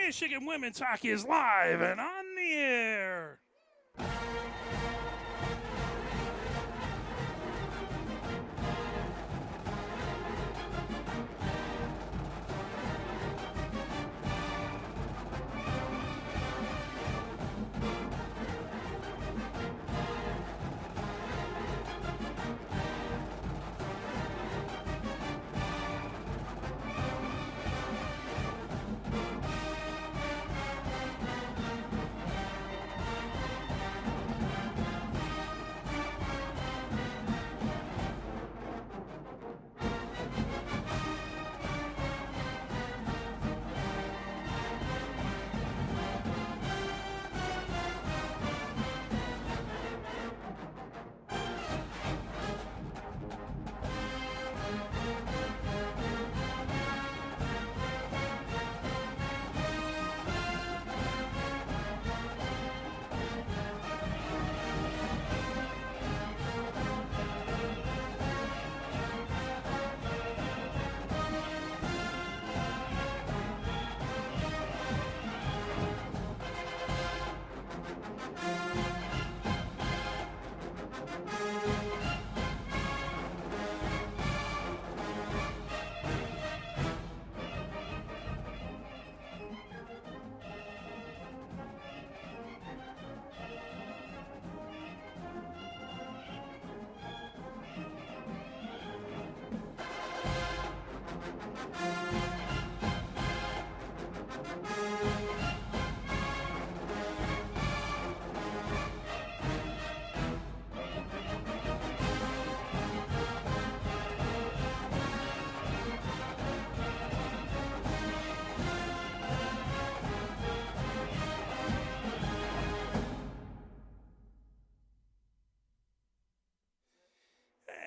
Michigan women's hockey is live and on the air.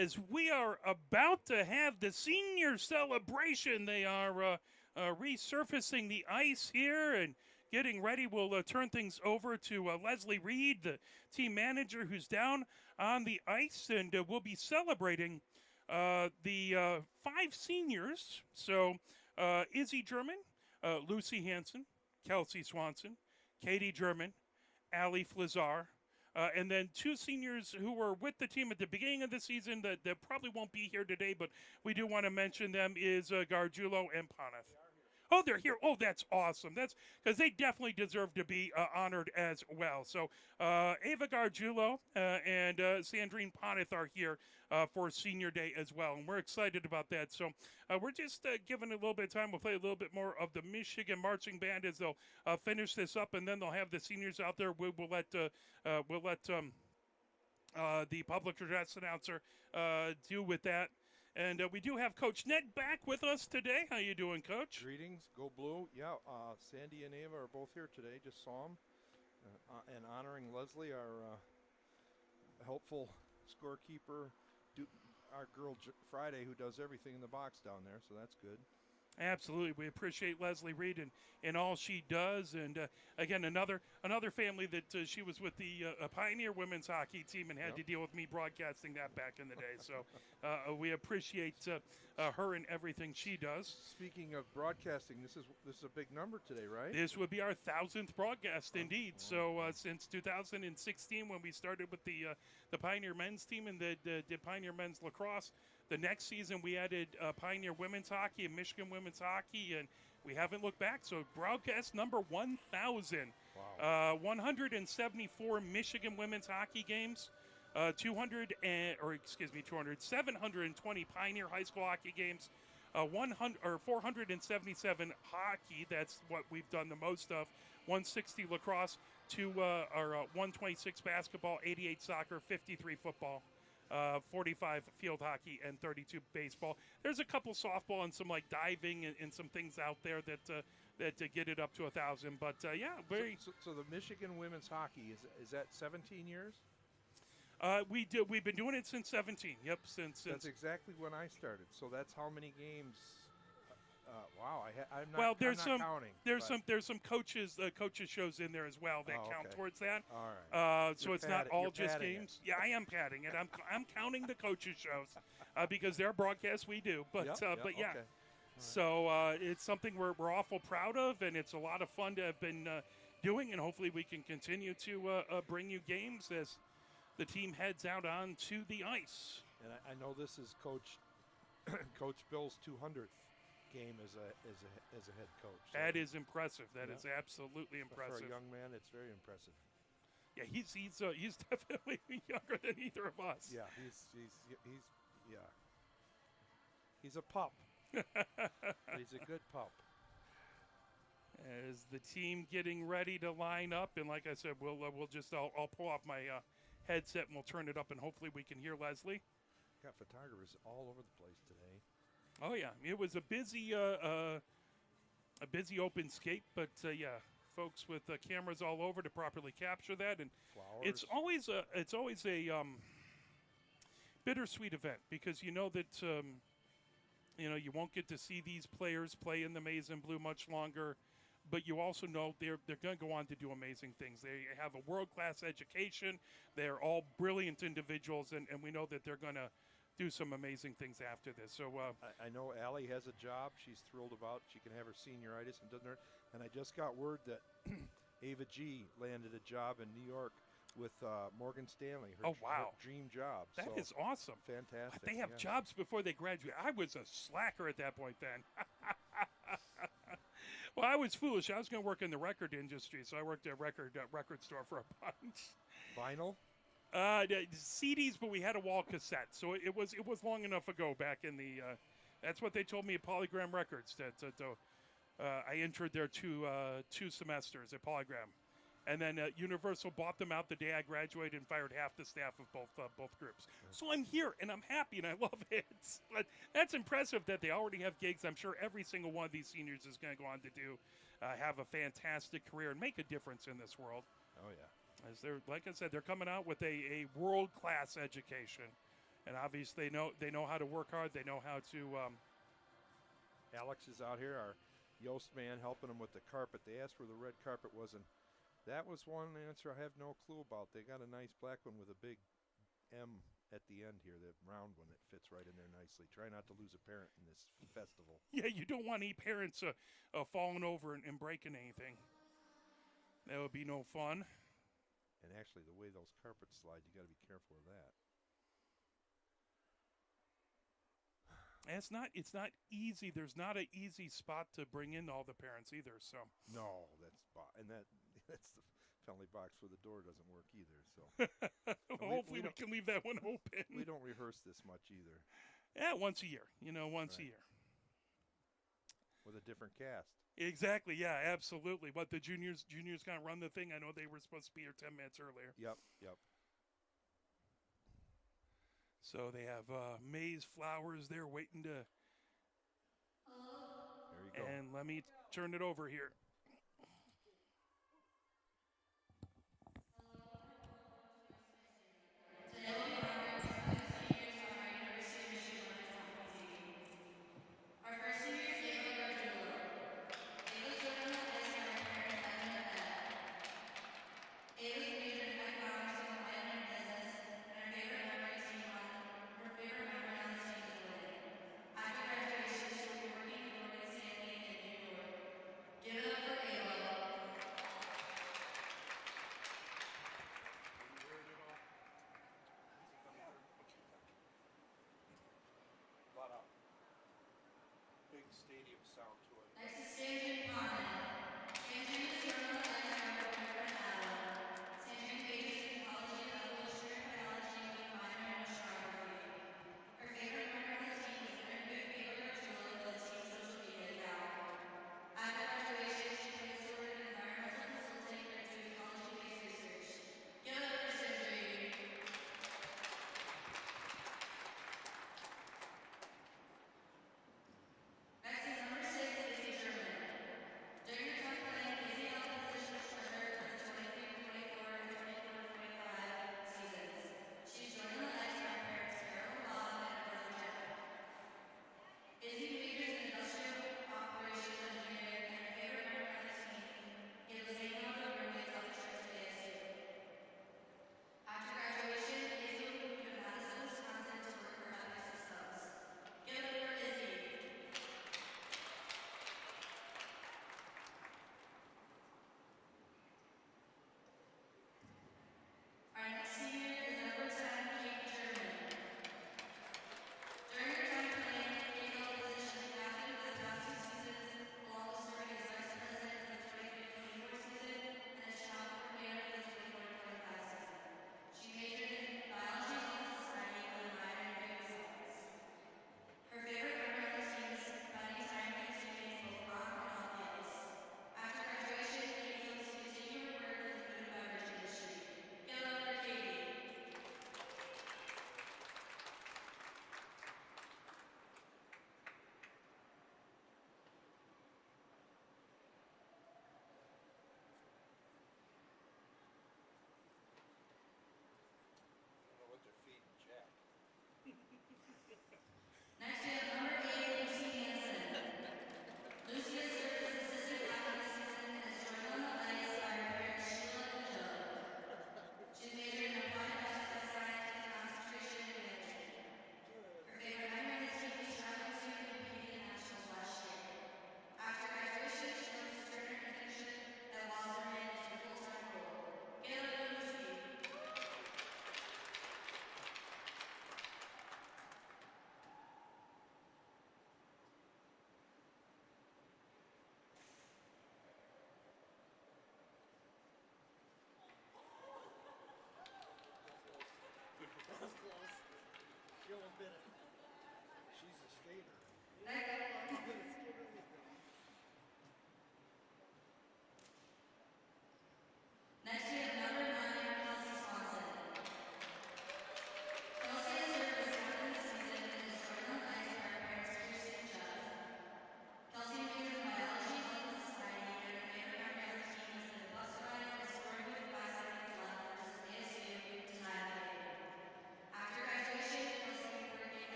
As we are about to have the senior celebration, they are resurfacing the ice here and getting ready. We'll turn things over to Leslie Reed, the team manager, who's down on the ice, and we'll be celebrating the five seniors. So Izzy German, Lucy Hansen, Kelsey Swanson, Katie German, Allie Flazar, and then two seniors who were with the team at the beginning of the season that probably won't be here today, but we do want to mention them is Gargiulo and Paneth. Oh, they're here. Oh, that's awesome. That's because they definitely deserve to be honored as well. So Ava Gargiulo and Sandrine Paneth are here for Senior Day as well, and we're excited about that. So we're just giving it a little bit of time. We'll play a little bit more of the Michigan Marching Band as they'll finish this up, and then they'll have the seniors out there. We'll let the public address announcer deal with that. And we do have Coach Ned back with us today. How you doing, Coach? Greetings, go blue. Yeah, Sandy and Ava are both here today. Just saw them. And honoring Leslie, our helpful scorekeeper, our girl Friday, who does everything in the box down there, so that's good. Absolutely. We appreciate Leslie Reed and all she does. And, again, another family that she was with the Pioneer women's hockey team and had to deal with me broadcasting that back in the day. So we appreciate her and everything she does. Speaking of broadcasting, this is a big number today, right? This would be our 1,000th broadcast, indeed. So since 2016, when we started with the Pioneer men's team and the Pioneer men's lacrosse, the next season we added Pioneer women's hockey and Michigan women's hockey, and we haven't looked back. So broadcast number 1,000. Wow. 174 Michigan women's hockey games. 720 Pioneer high school hockey games. 477 hockey. That's what we've done the most of. 160 lacrosse, 126 basketball, 88 soccer, 53 football. 45 field hockey, and 32 baseball. There's a couple softball and some like diving and some things out there that get it up to 1,000. But yeah, very. So the Michigan women's hockey is that 17 years? We've been doing it since 17. Yep, since. That's exactly when I started. So that's how many games. Wow, I'm not. Well, there's I'm not some counting, there's some coaches shows in there as well that count towards that. All right. So it's not all just games. Yeah, I am padding it. I'm counting the coaches shows because they're broadcasts we do. But yeah. Okay. So it's something we're awful proud of, and it's a lot of fun to have been doing, and hopefully we can continue to bring you games as the team heads out onto the ice. And I know this is Coach Bill's 200th game as a head coach. So that is impressive. That is absolutely impressive. For a young man, it's very impressive. Yeah, he's definitely younger than either of us. Yeah, he's a pup. He's a good pup. As the team getting ready to line up, and like I said, I'll pull off my headset and we'll turn it up, and hopefully we can hear Leslie. Got photographers all over the place today. Oh yeah, it was a busy open skate, but yeah, folks with cameras all over to properly capture that, and flowers. It's always a bittersweet event because you know that you won't get to see these players play in the maize and blue much longer, but you also know they're going to go on to do amazing things. They have a world-class education. They're all brilliant individuals, and we know that they're going to do some amazing things after this. So I know Allie has a job she's thrilled about. She can have her senioritis and doesn't hurt. And I just got word that Ava G landed a job in New York with Morgan Stanley. Her dream job. That is awesome. Fantastic. But they have jobs before they graduate. I was a slacker at that point then. Well, I was foolish. I was going to work in the record industry, so I worked at a record store for a bunch. Vinyl? CDs, but we had a wall cassette, so it was long enough ago. Back in the, that's what they told me at Polygram Records. That I entered there two semesters at Polygram, and then Universal bought them out the day I graduated and fired half the staff of both groups. So I'm here and I'm happy and I love it. But that's impressive that they already have gigs. I'm sure every single one of these seniors is going to go on to do have a fantastic career and make a difference in this world. Oh yeah. As they're, like I said, they're coming out with a world-class education, and obviously they know how to work hard. They know how to. Alex is out here, our Yost man, helping them with the carpet. They asked where the red carpet was, and that was one answer I have no clue about. They got a nice black one with a big M at the end here, the round one that fits right in there nicely. Try not to lose a parent in this festival. Yeah, you don't want any parents falling over and breaking anything. That would be no fun. And actually, the way those carpets slide, you got to be careful of that. And it's not easy. There's not an easy spot to bring in all the parents either. So no, that's the penalty box where the door doesn't work either. So hopefully we can leave that one open. We don't rehearse this much either. Yeah, once a year. Once a year. With a different cast. Exactly, yeah, absolutely. But the juniors kind of run the thing. I know they were supposed to be here 10 minutes earlier. Yep. So they have maize flowers there waiting to. Hello? There you go. And let me turn it over here. Hello and welcome to our Thanksgiving dinner. Today we'll be honoring 7 seniors of our University of Michigan Women's Softball team. Our first senior is Ava Gargiulo. Ava was born on the ice by her parents, Evan and Deb. Ava's major in economics, single minor in business, and her favorite memory on the team is winning. After graduation, she will be working in Morgan Stanley in New York. Give it up for Ava. A lot of big stadium sound to it. Next is Sanjin Pavan. Sanjin was born on the ice by her boyfriend Adam. Sanjin majors in ecology and evolutionary biology with a minor in oceanography. Her favorite member on the team is interviewing Ava Gargiulo for the team's social media account. After graduation, she plans to work in environmental consulting or do ecology-based research. Give it up for Sanjin. Next is number 6,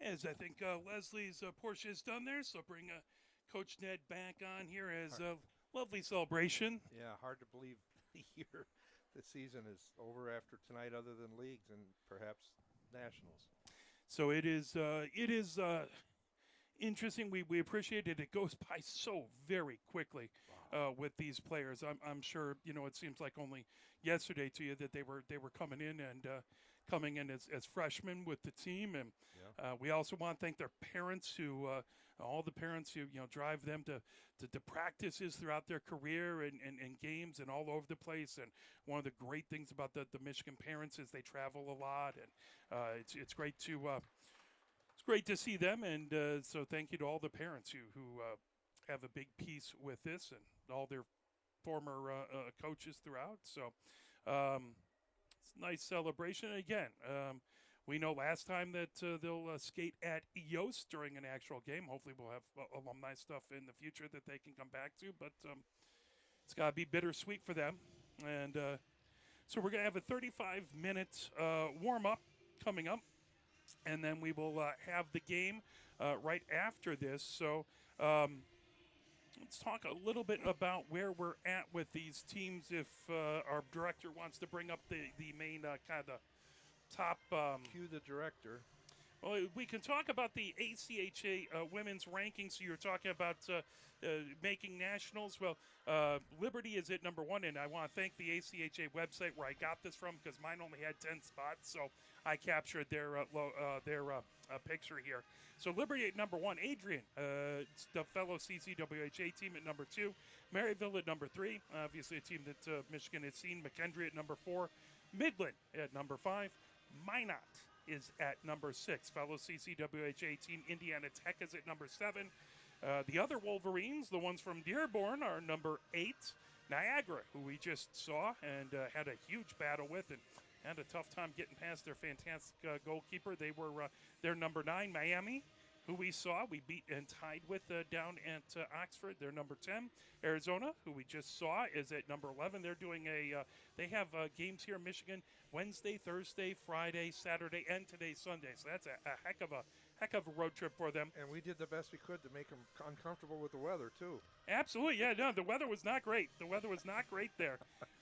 As I think Leslie's portion is done there, so bring Coach Ned back on here as a lovely celebration. Yeah, hard to believe the season is over after tonight, other than leagues and perhaps nationals. So it is interesting. We appreciate it. It goes by so very quickly with these players. I'm sure it seems like only yesterday to you that they were coming in and coming in as freshmen with the team, and we also want to thank their parents who. All the parents who drive them to practices throughout their career and games and all over the place. And one of the great things about the Michigan parents is they travel a lot, and it's great to see them. And so thank you to all the parents who have a big piece with this and all their former coaches throughout. So it's a nice celebration. And again, we know last time that they'll skate at Yost during an actual game. Hopefully we'll have alumni stuff in the future that they can come back to. But it's got to be bittersweet for them. And so we're going to have a 35-minute warm-up coming up. And then we will have the game right after this. So let's talk a little bit about where we're at with these teams. If our director wants to bring up the main kind of the top. Cue the director. Well, we can talk about the ACHA women's rankings. So you're talking about making nationals. Well, Liberty is at number 1, and I want to thank the ACHA website where I got this from because mine only had 10 spots, so I captured their picture here. So Liberty at number 1, Adrian, the fellow CCWHA team at number 2, Maryville at number 3, obviously a team that Michigan has seen, McKendree at number 4, Midland at number 5, Minot is at number 6. Fellow CCWHA team Indiana Tech is at number 7. The other Wolverines, the ones from Dearborn, are number 8. Niagara, who we just saw and had a huge battle with and had a tough time getting past their fantastic goalkeeper. They're number 9. Miami, who we saw, we beat and tied with down at Oxford. They're number 10. Arizona, who we just saw, is at number 11. They're doing they have games here in Michigan Wednesday, Thursday, Friday, Saturday, and today, Sunday. So that's a heck of a road trip for them. And we did the best we could to make them uncomfortable with the weather, too. Absolutely, yeah. No, the weather was not great. The weather was not great there.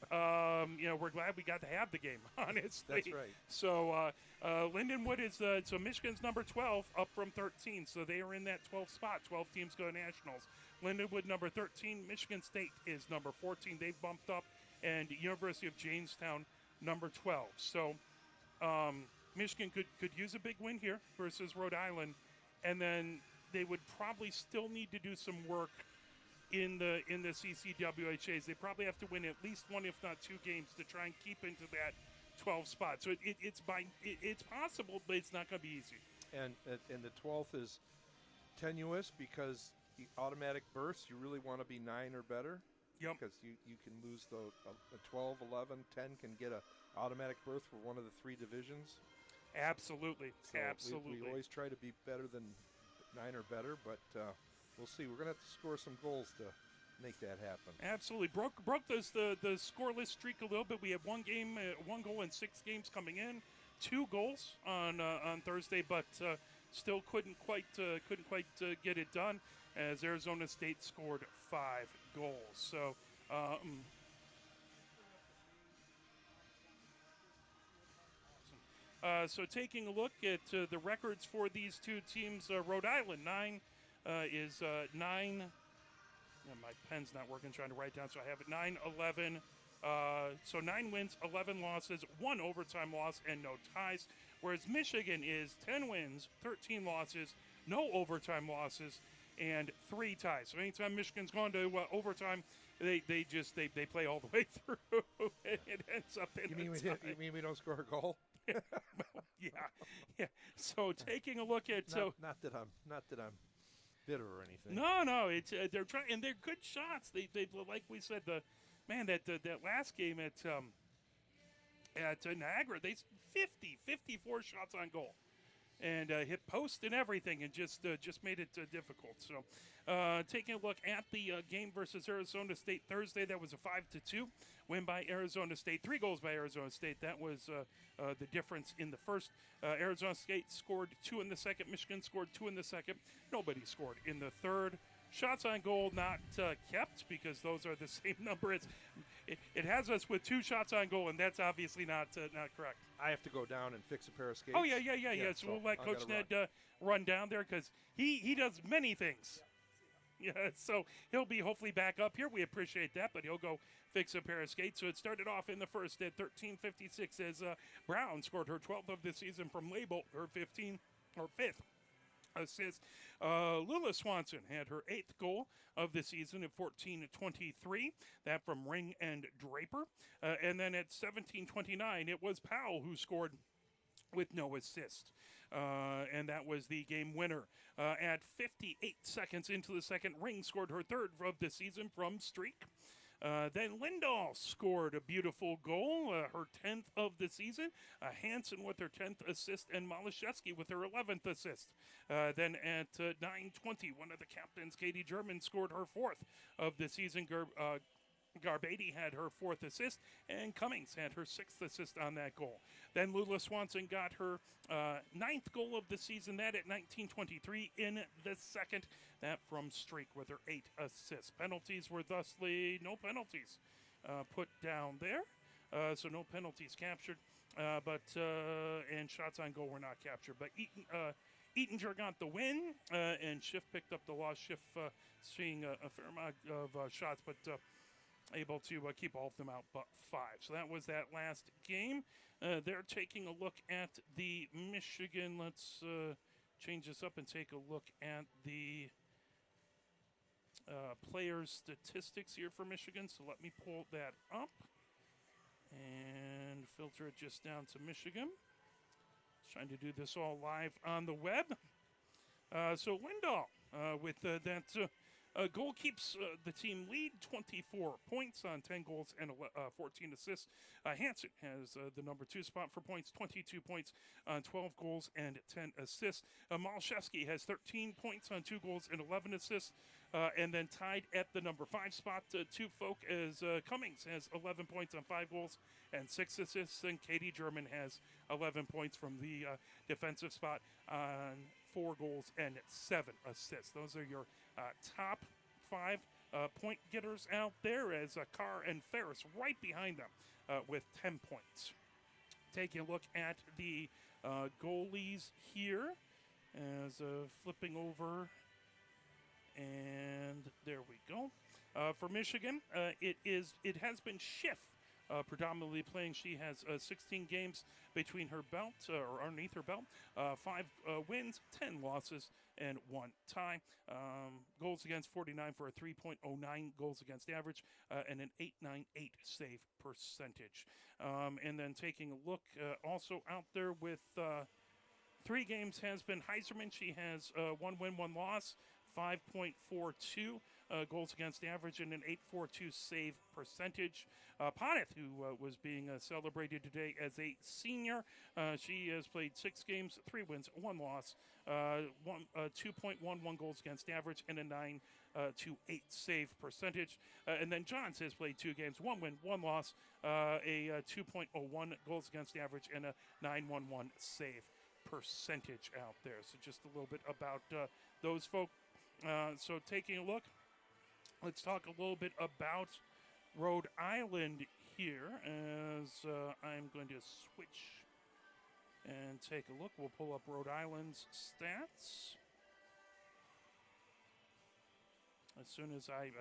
We're glad we got to have the game, honestly. That's right. So Lindenwood is so Michigan's number 12, up from 13. So they are in that 12th spot. 12 teams go to nationals. Lindenwood number 13. Michigan State is number 14. They've bumped up, and University of Jamestown number 12. So Michigan could use a big win here versus Rhode Island, and then they would probably still need to do some work in the CCWHAs. They probably have to win at least one, if not 2 games, to try and keep into that 12 spot. So it's possible, but it's not going to be easy. And the 12th is tenuous because the automatic berths, you really want to be 9 or better. Yep. Because you can lose the 12, 11, 10 can get a automatic berth for one of the 3 divisions. Absolutely. So Absolutely. We always try to be better than 9 or better, but we'll see. We're going to have to score some goals to make that happen. Absolutely. Broke the scoreless streak a little bit. We have 1 goal in 6 games coming in, 2 goals on Thursday, but still couldn't quite get it done as Arizona State scored 5 goals. So so taking a look at the records for these 2 teams, Rhode Island 9 is 9. My pen's not working, trying to write down, so I have it 9-11. So 9 wins, 11 losses, 1 overtime loss, and no ties. Whereas Michigan is 10 wins, 13 losses, no overtime losses, and 3 ties. So anytime Michigan's gone to overtime, they play all the way through. It ends up in You mean we don't score a goal? Yeah. So taking a look at not that I'm bitter or anything. No, it's they're trying, and they're good shots. They like we said, that last game at Niagara, they 54 shots on goal, and hit post and everything, and just made it difficult. So, taking a look at the game versus Arizona State Thursday, that was a 5-2 win by Arizona State. 3 goals by Arizona State. That was the difference in the first. Arizona State scored 2 in the second. Michigan scored 2 in the second. Nobody scored in the third. Shots on goal not kept, because those are the same number. It has us with 2 shots on goal, and that's obviously not correct. I have to go down and fix a pair of skates. Oh, yeah. So we'll let I Coach gotta Ned run down there, because he does many things. Yeah, so he'll be hopefully back up here. We appreciate that, but he'll go fix a pair of skates. So it started off in the first at 13:56 as Brown scored her 12th of the season from Label, her 5th assist. Lula Swanson had her 8th goal of the season at 14:23. That from Ring and Draper. And then at 17:29, it was Powell who scored with no assist. And that was the game winner. At 58 seconds into the second, Ring scored her 3rd of the season from Streak. Then Lindahl scored a beautiful goal, her 10th of the season. Hansen with her 10th assist, and Malashevsky with her 11th assist. Then at 9:20, one of the captains, Katie German, scored her 4th of the season. Garbady had her 4th assist, and Cummings had her 6th assist on that goal. Then Lula Swanson got her 9th goal of the season, that at 19:23 in the second. That from Streak with her 8 assists. Penalties were thusly no penalties put down there. So no penalties captured, and shots on goal were not captured. But Eatinger got the win, and Schiff picked up the loss. Schiff seeing a fair amount of shots, but able to keep all of them out but 5. So that was that last game. They're taking a look at the Michigan. Let's change this up and take a look at the players' statistics here for Michigan. So let me pull that up and filter it just down to Michigan. Trying to do this all live on the web. So Lindahl with that goal keeps the team lead, 24 points on 10 goals and 14 assists. Hansen has the number 2 spot for points, 22 points on 12 goals and 10 assists. Malashevsky has 13 points on 2 goals and 11 assists. And then tied at the number 5 spot, 2 folk, as Cummings has 11 points on 5 goals and 6 assists. And Katie German has 11 points from the defensive spot on 4 goals and 7 assists. Those are your top 5 point getters out there, as Carr and Ferris right behind them with 10 points. Taking a look at the goalies here, as flipping over, and there we go. For Michigan, it has been Schiff predominantly playing. She has 16 games between her belt, or underneath her belt, 5 wins, 10 losses, and 1 tie. Goals against 49 for a 3.09 goals against average, and an 8.98 save percentage. And then taking a look also out there with 3 games has been Heiserman. She has 1 win, 1 loss, 5.42 goals against average, and an 8.42 save percentage. Poneth, who was being celebrated today as a senior, she has played 6 games, 3 wins, 1 loss, 2.11 goals against average, and a 9.28 save percentage. And then Johns has played 2 games, 1 win, 1 loss, a 2.01 goals against average, and a 9.11 save percentage out there. So just a little bit about those folk. So taking a look, let's talk a little bit about Rhode Island here, as I'm going to switch and take a look. We'll pull up Rhode Island's stats as soon as I'm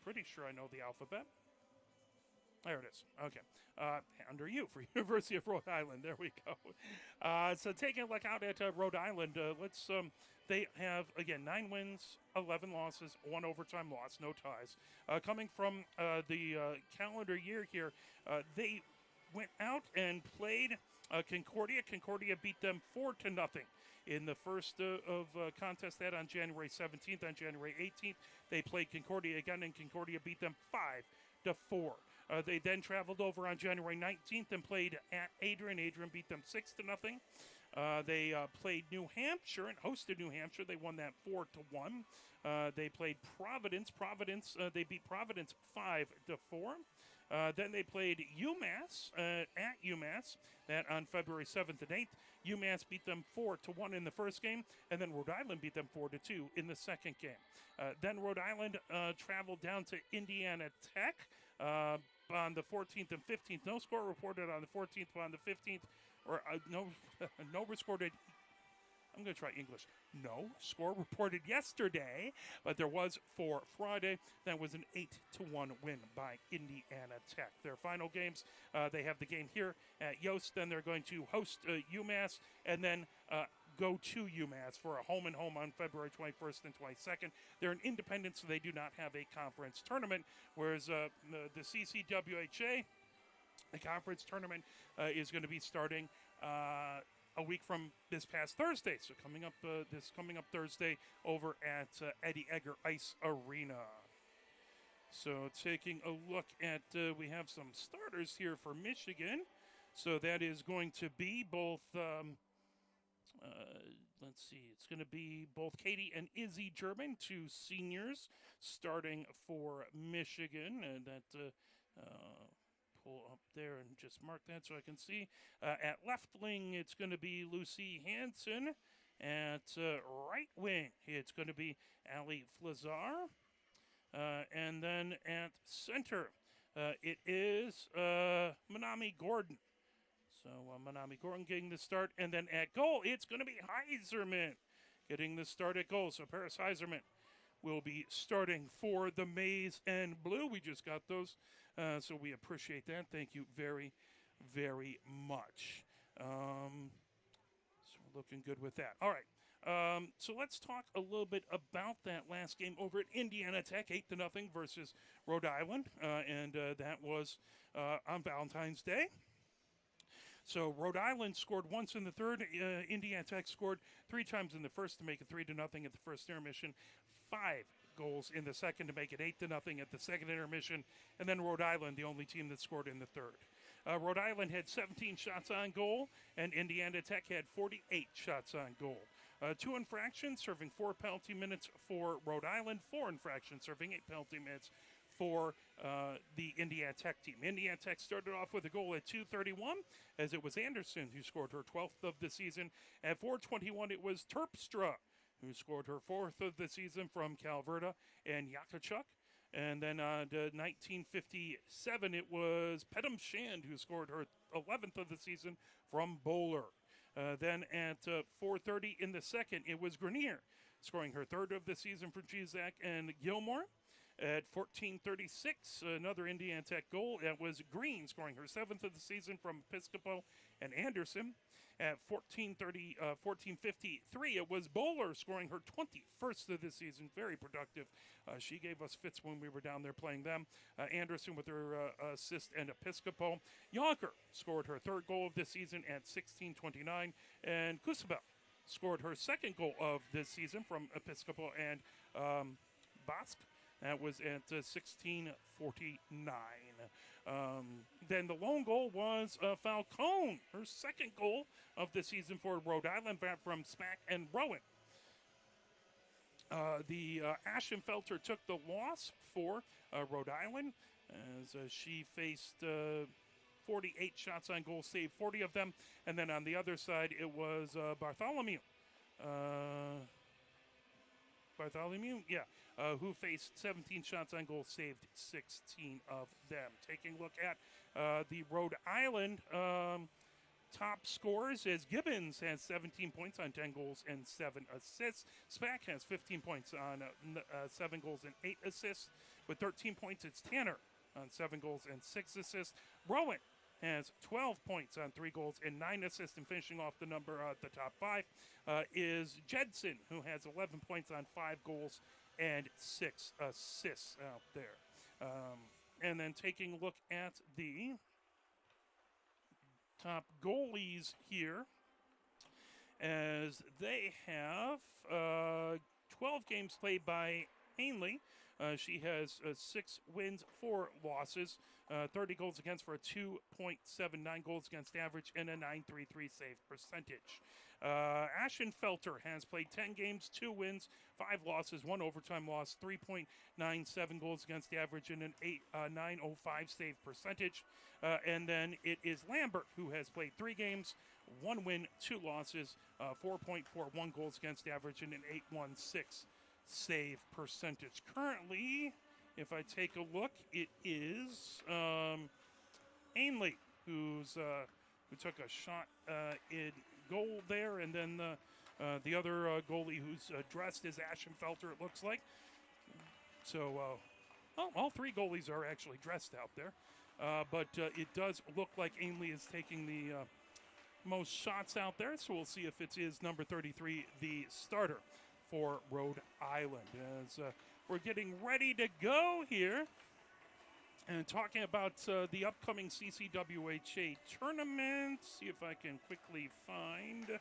pretty sure I know the alphabet. There it is. Okay. Under you for University of Rhode Island. There we go. So taking a look out at Rhode Island, let's they have, again, 9 wins, 11 losses, 1 overtime loss, no ties. Coming from the calendar year here, they went out and played Concordia. Concordia beat them 4-0 in the first of contest that on January 17th. On January 18th, they played Concordia again, and Concordia beat them 5-4. They then traveled over on January 19th and played at Adrian. Adrian beat them 6-0. They played New Hampshire and hosted New Hampshire. They won that 4-1. They played Providence. They beat Providence 5-4. Then they played UMass at UMass. That on February 7th and 8th. UMass beat them 4-1 in the first game, and then Rhode Island beat them 4-2 in the second game. Then Rhode Island traveled down to Indiana Tech on the 14th and 15th. No score reported on the 14th, but on the 15th, or no recorded. I'm going to try English. No score reported yesterday, but there was for Friday. That was an 8-1 win by Indiana Tech. Their final games, they have the game here at Yost. Then they're going to host UMass, and then go to UMass for a home and home on February 21st and 22nd. They're an independent, so they do not have a conference tournament, whereas the CCWHA, the conference tournament, is going to be starting a week from this past Thursday. So coming up Thursday over at Eddie Egger Ice Arena. So taking a look at, we have some starters here for Michigan. So that is going to be both, let's see, it's going to be both Katie and Izzy German, two seniors starting for Michigan. And that, pull up there and just mark that so I can see. At left wing, it's going to be Lucy Hansen. At right wing, it's going to be Ali Flazar. And then at center, it is Manami Gordon. So Manami Gordon getting the start. And then at goal, it's going to be Heiserman getting the start at goal. So Paris Heiserman will be starting for the Maize and Blue. We just got those. So we appreciate that. Thank you very, very much. So we're looking good with that. All right. So let's talk a little bit about that last game over at Indiana Tech, 8-0 versus Rhode Island. And that was on Valentine's Day. So Rhode Island scored once in the third. Indiana Tech scored 3 times in the first to make it 3-0 at the first intermission. 5 goals in the second to make it 8-0 at the second intermission. And then Rhode Island, the only team that scored in the third. Rhode Island had 17 shots on goal, and Indiana Tech had 48 shots on goal. 2 infractions, serving 4 penalty minutes for Rhode Island. 4 infractions, serving 8 penalty minutes for the Indiana Tech team. Indiana Tech started off with a goal at 2:31, as it was Anderson who scored her 12th of the season. At 4:21, it was Terpstra who scored her 4th of the season from Calverta and Yakachuk. And then to 1957, it was Pedam Shand who scored her 11th of the season from Bowler. Then at 4:30 in the second, it was Grenier scoring her 3rd of the season for Gizak and Gilmore. At 14:36, another Indiana Tech goal. That was Green scoring her 7th of the season from Episcopal and Anderson. At 14:53, it was Bowler scoring her 21st of the season. Very productive. She gave us fits when we were down there playing them. Anderson with her assist and Episcopal. Yonker scored her 3rd goal of the season at 16:29. And Kusabel scored her 2nd goal of this season from Episcopal and Basque. That was at 16:49. Then the lone goal was Falcone, her 2nd goal of the season for Rhode Island, back from Smack and Rowan. The Ashenfelter took the loss for Rhode Island as she faced 48 shots on goal, saved 40 of them. And then on the other side, it was Bartholomew. Who faced 17 shots on goal, saved 16 of them. Taking a look at the Rhode Island top scorers, as Gibbons has 17 points on 10 goals and 7 assists. Spack has 15 points on 7 goals and 8 assists. With 13 points, it's Tanner on 7 goals and 6 assists. Rowan has 12 points on 3 goals and 9 assists, and finishing off the number at the top 5 is Jedson, who has 11 points on 5 goals and 6 assists out there. And then taking a look at the top goalies here, as they have 12 games played by Ainley. She has 6 wins, 4 losses, 30 goals against for a 2.79 goals against average and a 9.33 save percentage. Ashenfelter has played 10 games, 2 wins, 5 losses, 1 overtime loss, 3.97 goals against average and an 9.05 save percentage. And then it is Lambert, who has played 3 games, 1 win, 2 losses, 4.41 goals against average and an 8.16 save percentage. Currently, if I take a look, it is Ainley who took a shot in goal there, and then the other goalie who's dressed as Ashenfelter, it looks like. So, all 3 goalies are actually dressed out there, but it does look like Ainley is taking the most shots out there, so we'll see if it is number 33, the starter for Rhode Island. As we're getting ready to go here and talking about the upcoming CCWHA tournament. See if I can quickly find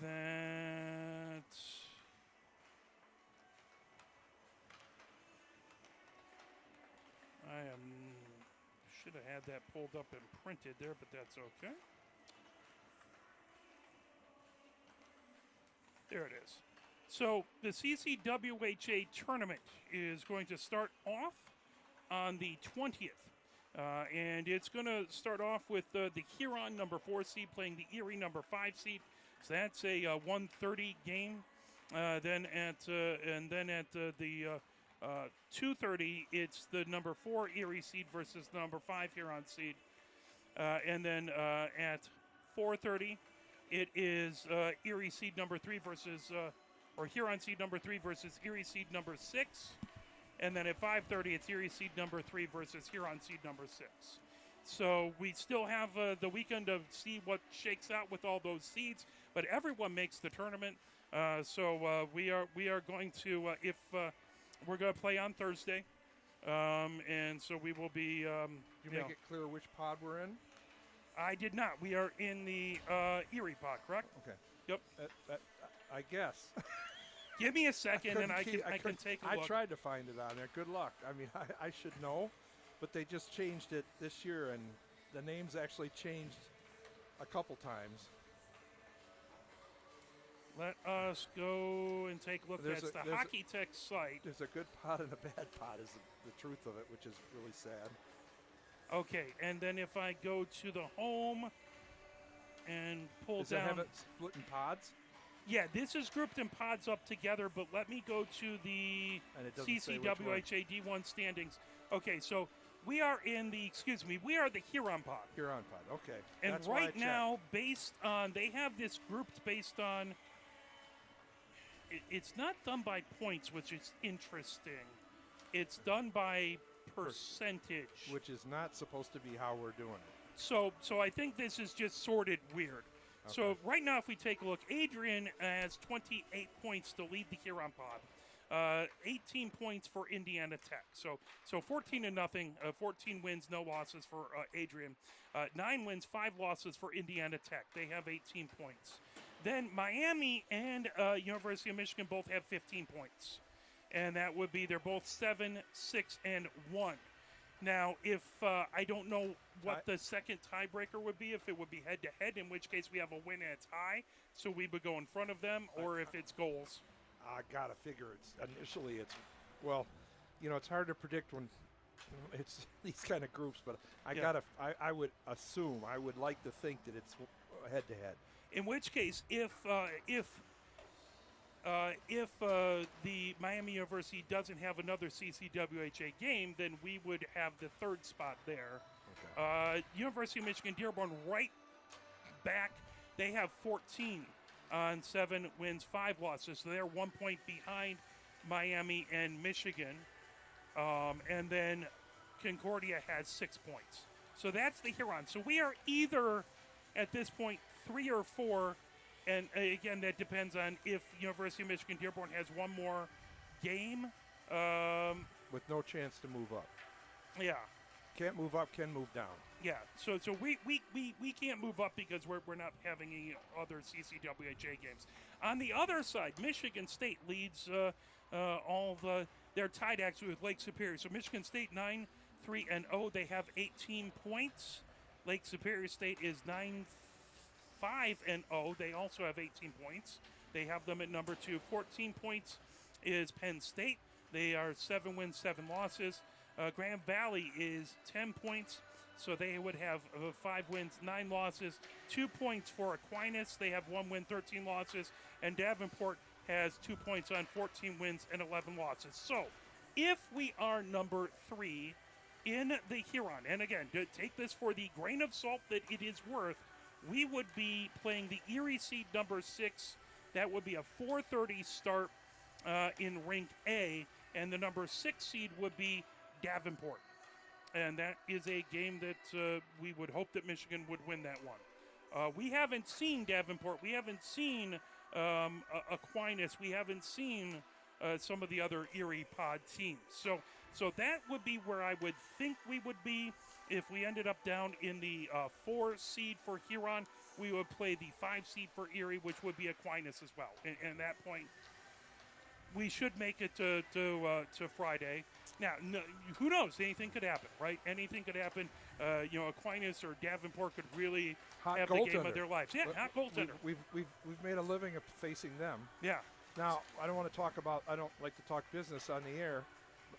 that. Should have had that pulled up and printed there, but that's okay. There it is. So the CCWHA tournament is going to start off on the 20th. And it's going to start off with the Huron number 4 seed playing the Erie number 5 seed. So that's a 1:30 game. Then at the 2:30, it's the number 4 Erie seed versus the number 5 Huron seed. And then at 4:30, it is Erie seed number 3 versus, or Huron seed number 3 versus Erie seed number 6. And then at 5:30, it's Erie seed number 3 versus Huron seed number 6. So we still have the weekend to see what shakes out with all those seeds, but everyone makes the tournament. So we are going to, if we're going to play on Thursday, and so we will be. You make it clear which pod we're in? I did not. We are in the Erie pod, correct? Okay. Yep. I guess. Give me a second, and I can take a look. I tried to find it on there. Good luck. I mean, I should know, but they just changed it this year, and the names actually changed a couple times. Let us go and take a look. That's the Hockey Tech site. There's a good pod and a bad pod, is the truth of it, which is really sad. Okay, and then if I go to the home and pull down. Does it have it split in pods? Yeah, this is grouped in pods up together, but let me go to the CCWHA D1 standings. Okay, so we are in the, we are the Huron pod. Huron pod, okay. And that's right now, based on, they have this grouped based on, it's not done by points, which is interesting. It's done by percentage. Which is not supposed to be how we're doing it. So I think this is just sorted weird. Okay. So right now, if we take a look, Adrian has 28 points to lead the Huron pod. 18 points for Indiana Tech. So 14-0, 14 wins, no losses for Adrian. 9 wins, 5 losses for Indiana Tech. They have 18 points. Then Miami and University of Michigan both have 15 points. And that would be, they're both 7, 6, and 1. Now, if I don't know what the second tiebreaker would be, if it would be head-to-head, in which case we have a win and a tie, so we would go in front of them, or if it's goals. I gotta figure initially it's, well, it's hard to predict when it's these kind of groups, but I would assume, I would like to think that it's head-to-head. In which case, if the Miami University doesn't have another CCWHA game, then we would have the third spot there. Okay. University of Michigan Dearborn right back. They have 14 on 7 wins, 5 losses. So they're 1 point behind Miami and Michigan. And then Concordia has 6 points. So that's the Huron. So we are either, at this point, 3 or 4. And again, that depends on if University of Michigan Dearborn has one more game. With no chance to move up. Yeah. Can't move up, can move down. Yeah. So we can't move up because we're not having any other CCWHA games. On the other side, Michigan State leads all the they're tied actually with Lake Superior. So Michigan State 9-3-0. They have 18 points. Lake Superior State is 9-5-0. They also have 18 points. They have them at number 2. 14 points is Penn State. They are 7 wins, 7 losses. Grand Valley is 10 points. So they would have 5 wins, 9 losses. 2 points for Aquinas. They have 1 win, 13 losses. And Davenport has 2 points on 14 wins and 11 losses. So if we are number 3 in the Huron, and again, take this for the grain of salt that it is worth, we would be playing the Erie seed number 6. That would be a 4:30 start in Rink A. And the number 6 seed would be Davenport. And that is a game that we would hope that Michigan would win that one. We haven't seen Davenport. We haven't seen Aquinas. We haven't seen some of the other Erie Pod teams. So that would be where I would think we would be if we ended up down in the 4 seed for Huron. We would play the 5 seed for Erie, which would be Aquinas as well. And at that point, we should make it to Friday. Now, no, who knows? Anything could happen, right? Anything could happen. Aquinas or Davenport could really have the game of their lives. Yeah, hot goaltender. We've made a living of facing them. Yeah. Now, I don't like to talk business on the air,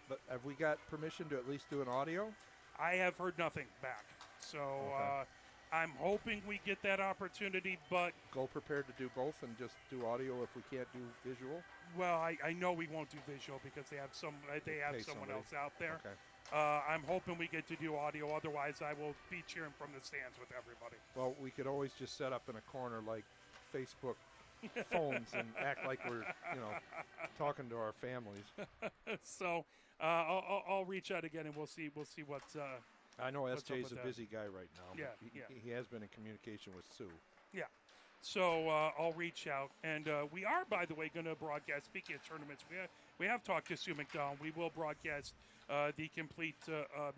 but have we got permission to at least do an audio? I have heard nothing back. So Okay. I'm hoping we get that opportunity, but Go prepared to do both and just do audio if we can't do visual? well, I know we won't do visual because they have someone somebody. else out there. Okay. I'm hoping we get to do audio. Otherwise, I will be cheering from the stands with everybody. Well, we could always just set up in a corner like Facebook phones and act like we're, talking to our families. So I'll reach out again and we'll see what's. I know What's up SJ's with a that? busy guy right now. But Yeah. He has been in communication with Sue. Yeah. So I'll reach out. And we are, by the way, going to broadcast, speaking of tournaments, we have talked to Sue McDonald. We will broadcast the complete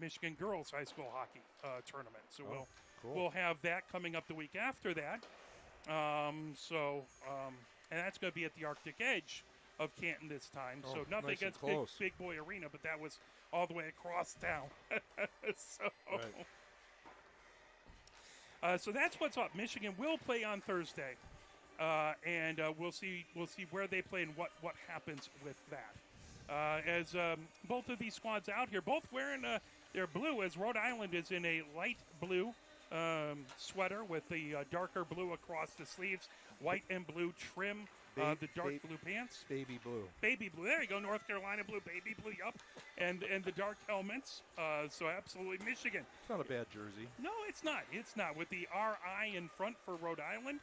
Michigan Girls High School Hockey tournament. So cool. we'll have that coming up the week after that. And that's going to be at the Arctic Edge of Canton this time. Oh, so nothing nice and against close. Big Boy Arena, but that was all the way across town. So. Right. So that's what's up. Michigan will play on Thursday, and we'll see where they play and what happens with that. As both of these squads out here, both wearing their blue, as Rhode Island is in a light blue sweater with the darker blue across the sleeves, white and blue trim, the dark blue pants. Baby blue. Baby blue. There you go. North Carolina blue, baby blue. Yup. And the dark helmets. So absolutely Michigan. It's not a bad jersey. No, it's not. It's not. With the RI in front for Rhode Island.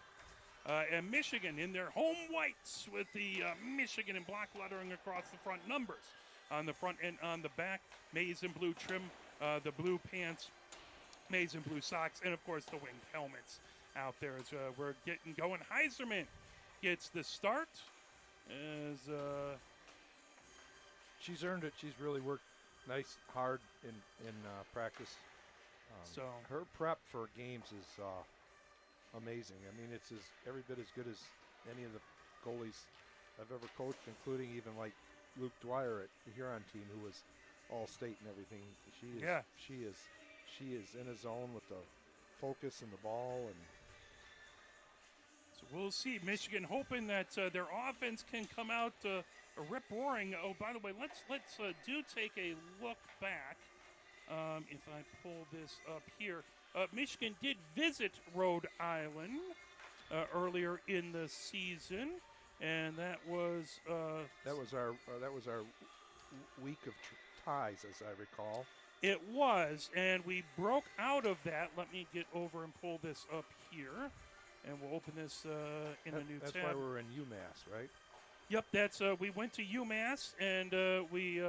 And Michigan in their home whites with the Michigan in block lettering across the front numbers. On the front and on the back, maize and blue trim, the blue pants, maize and blue socks, and of course the winged helmets out there as we're getting going. Heiserman gets the start as She's earned it. She's really worked nice, hard in practice. So her prep for games is amazing. I mean, it's every bit as good as any of the goalies I've ever coached, including even like Luke Dwyer at the Huron team, who was all state and everything. She is in a zone with the focus and the ball, and so we'll see. Michigan hoping that their offense can come out rip roaring. Oh, by the way, let's do take a look back. If I pull this up here, Michigan did visit Rhode Island earlier in the season, and that was our week of ties, as I recall. It was, and we broke out of that. Let me get over and pull this up here, and we'll open this in a new That's tab. why we're in UMass, right? Yep, that's we went to UMass, and we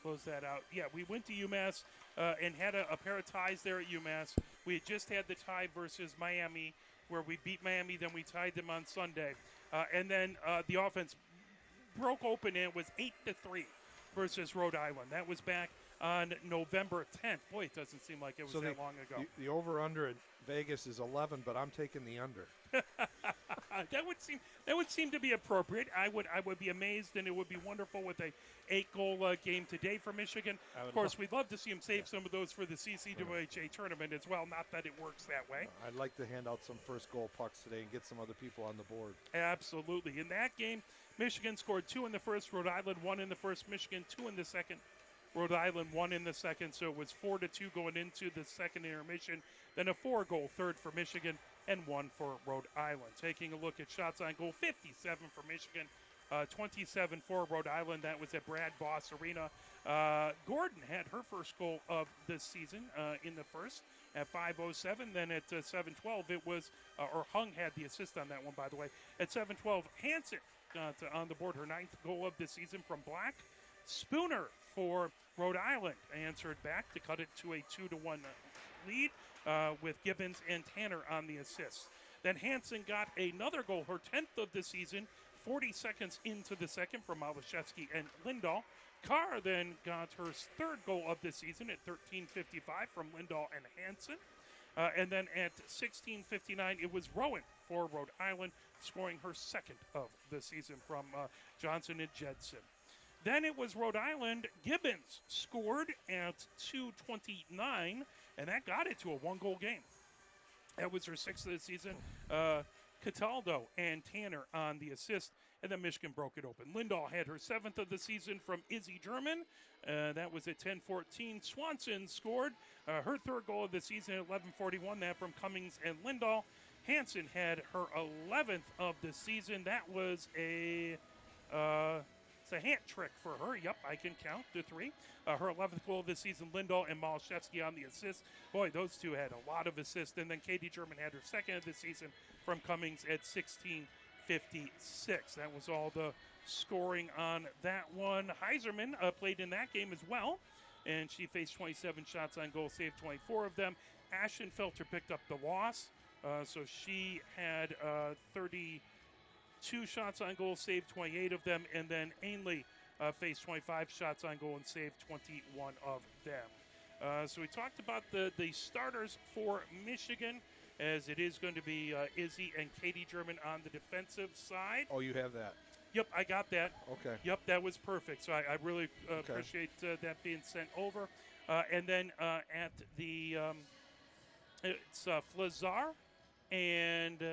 close that out. Yeah, we went to UMass and had a pair of ties there at UMass. We had just had the tie versus Miami, where we beat Miami, then we tied them on Sunday, and then the offense broke open and it was 8-3 versus Rhode Island. That was back on November 10th. Boy, it doesn't seem like it was So that long ago. The over/under in Vegas is 11, but I'm taking the under. That would seem to be appropriate. I would be amazed, and it would be wonderful with a 8-goal game today for Michigan. Of course, we'd love to see them save some of those for the CCWHA tournament as well. Not that it works that way. I'd like to hand out some first goal pucks today and get some other people on the board. Absolutely. In that game, Michigan scored 2 in the first. Rhode Island 1 in the first. Michigan 2 in the second. Rhode Island 1 in the second. So it was 4-2 going into the second intermission. Then a 4-goal third for Michigan and 1 for Rhode Island. Taking a look at shots on goal, 57 for Michigan, 27 for Rhode Island. That was at Brad Boss Arena. Gordon had her first goal of the season in the first at 5:07. Then at 7:12, it was, or Hung had the assist on that one, by the way. At 7:12, Hansen got on the board her 9th goal of the season from Black. Spooner for Rhode Island answered back to cut it to a 2-1 lead with Gibbons and Tanner on the assists. Then Hansen got another goal, her 10th of the season, 40 seconds into the second from Malashevsky and Lindahl. Carr then got her 3rd goal of the season at 13:55 from Lindahl and Hansen. And then at 16:59, it was Rowan for Rhode Island, scoring her 2nd of the season from Johnson and Jedson. Then it was Rhode Island. Gibbons scored at 2:29, and that got it to a 1-goal game. That was her 6th of the season. Cataldo and Tanner on the assist, and then Michigan broke it open. Lindahl had her 7th of the season from Izzy German. That was at 10:14. Swanson scored her 3rd goal of the season at 11:41, that from Cummings and Lindahl. Hansen had her 11th of the season. That was it's a hat trick for her. Yep, I can count to 3. Her 11th goal of the season, Lindahl and Malashevsky on the assist. Boy, those two had a lot of assists. And then Katie German had her 2nd of the season from Cummings at 16:56. That was all the scoring on that one. Heiserman played in that game as well, and she faced 27 shots on goal, saved 24 of them. Ashenfelter picked up the loss, so she had 32 shots on goal, saved 28 of them, and then Ainley faced 25 shots on goal and saved 21 of them. So we talked about the starters for Michigan, as it is going to be Izzy and Katie German on the defensive side. Oh, you have that? Yep, I got that. Okay. Yep, that was perfect. So I really appreciate that being sent over. And then at the it's Flazar and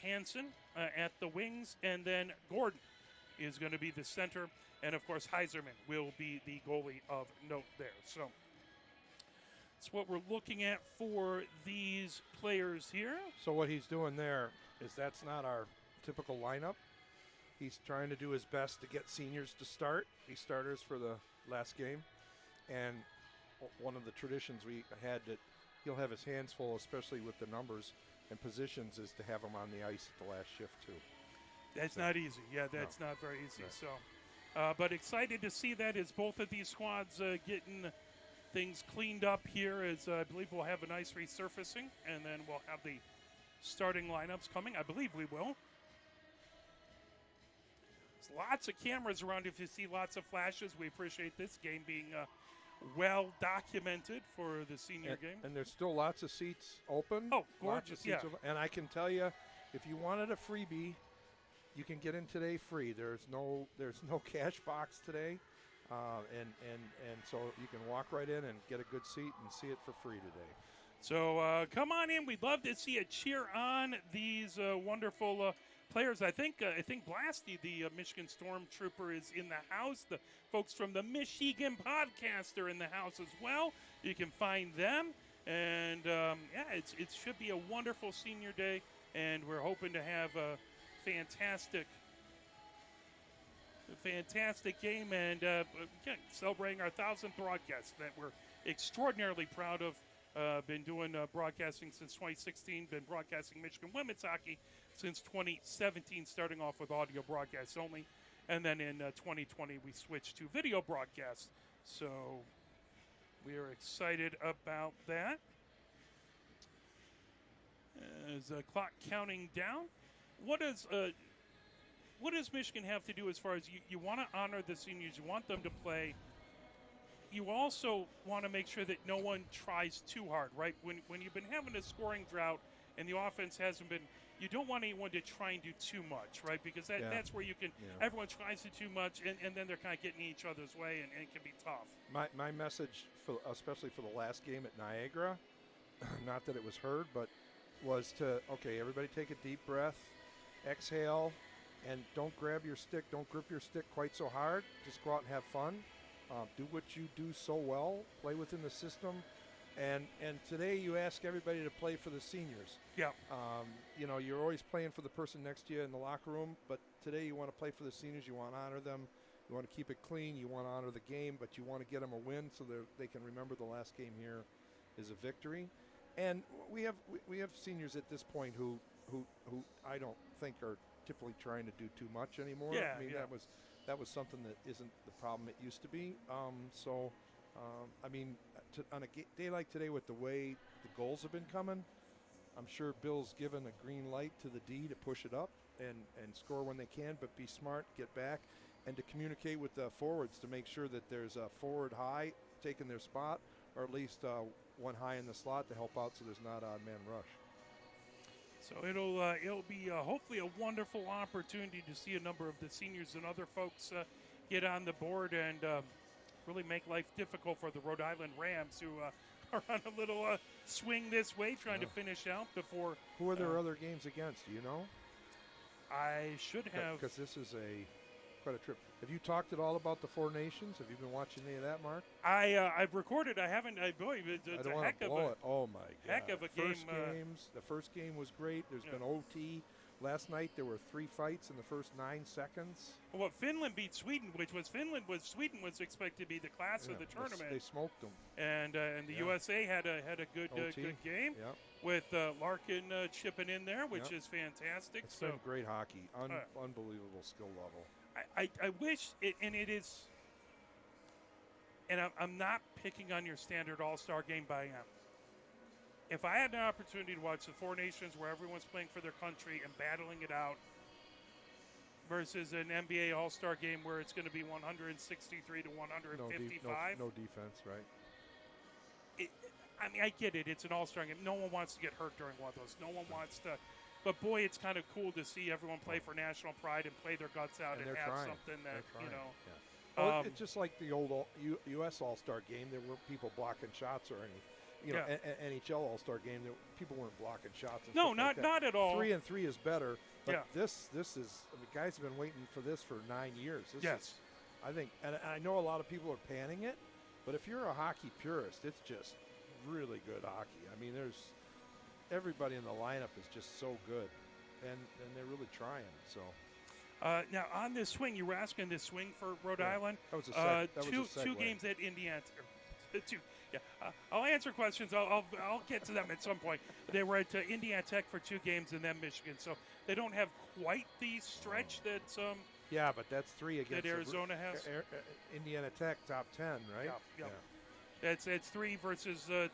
Hansen at the wings, and then Gordon is going to be the center, and of course Heiserman will be the goalie of note there. So that's what we're looking at for these players here. So what he's doing there is that's not our typical lineup. He's trying to do his best to get seniors to start, be starters for the last game. And one of the traditions we had that he'll have his hands full, especially with the numbers and positions, is to have him on the ice at the last shift too. That's not easy. Yeah, that's not very easy. Right. So, but excited to see that as both of these squads getting things cleaned up here, as I believe we'll have a nice resurfacing, and then we'll have the starting lineups coming. I believe we will. There's lots of cameras around. If you see lots of flashes, we appreciate this game being well documented for the senior game. And there's still lots of seats open. Oh, gorgeous, yeah. And I can tell you, if you wanted a freebie, you can get in today free. There's no cash box today, and so you can walk right in and get a good seat and see it for free today. So come on in. We'd love to see a cheer on these wonderful players. I think Blasty, the Michigan Stormtrooper, is in the house. The folks from the Michigan Podcast are in the house as well. You can find them. And, it should be a wonderful senior day, and we're hoping to have a fantastic game, and celebrating our 1,000th broadcast that we're extraordinarily proud of. Been doing broadcasting since 2016, been broadcasting Michigan women's hockey since 2017, starting off with audio broadcasts only. And then in 2020, we switched to video broadcasts. So we are excited about that. As the clock counting down, what does Michigan have to do as far as you want to honor the seniors? You want them to play you also want to make sure that no one tries too hard, right? When you've been having a scoring drought and the offense hasn't been, you don't want anyone to try and do too much, right? Because that's where you can, everyone tries to do too much, and then they're kind of getting each other's way, and it can be tough. My message, especially for the last game at Niagara, not that it was heard, but was to, okay, everybody take a deep breath, exhale, and don't grab your stick, don't grip your stick quite so hard. Just go out and have fun. Do what you do so well, play within the system. And today you ask everybody to play for the seniors. Yeah. You're always playing for the person next to you in the locker room, but today you want to play for the seniors. You want to honor them. You want to keep it clean. You want to honor the game, but you want to get them a win so they can remember the last game here is a victory. And we have seniors at this point who I don't think are typically trying to do too much anymore. Yeah, I mean, that was something that isn't the problem it used to be. On a day like today with the way the goals have been coming, I'm sure Bill's given a green light to the D to push it up and score when they can, but be smart, get back, and to communicate with the forwards to make sure that there's a forward high taking their spot, or at least one high in the slot to help out so there's not odd man rush. So it'll be hopefully a wonderful opportunity to see a number of the seniors and other folks get on the board and really make life difficult for the Rhode Island Rams, who are on a little swing this way, trying to finish out before. Who are their other games against? Do you know? I should have. Because this is quite a trip. Have you talked at all about the Four Nations? Have you been watching any of that, Mark? I've recorded. I haven't. Boy, it's I a don't heck want to of blow a it. Oh my God! heck of a game. The first game was great. There's been OT. Last night there were 3 fights in the first 9 seconds. Well, Finland beat Sweden, Sweden was expected to be the class of the tournament. They smoked them. And the USA had a good game with Larkin chipping in there, which is fantastic. It's been great hockey, unbelievable skill level. I wish it, and it is, and I'm not picking on your standard All-Star game by if I had an opportunity to watch the Four Nations where everyone's playing for their country and battling it out versus an NBA All-Star game where it's going to be 163 to 155. No defense, right? I get it. It's an All-Star game. No one wants to get hurt during one of those. No one wants to. But, boy, it's kind of cool to see everyone play for national pride and play their guts out and have trying. something that, it's just like the old U.S. All-Star game. There weren't people blocking shots or anything. NHL All-Star game, people weren't blocking shots. And no, not at all. 3-3 is better. But this is, guys have been waiting for this for 9 years. I think, and I know a lot of people are panning it, but if you're a hockey purist, it's just really good hockey. I mean, everybody in the lineup is just so good, and they're really trying. So. Now, on this swing, you were asking this swing for Rhode Island. That was a two games at Indiana. Two. Yeah, I'll answer questions. I'll get to them at some point. They were at Indiana Tech for 2 games and then Michigan, so they don't have quite the stretch that yeah, but that's 3 against that Arizona has. Indiana Tech top 10, right? Yeah. It's 3 versus 2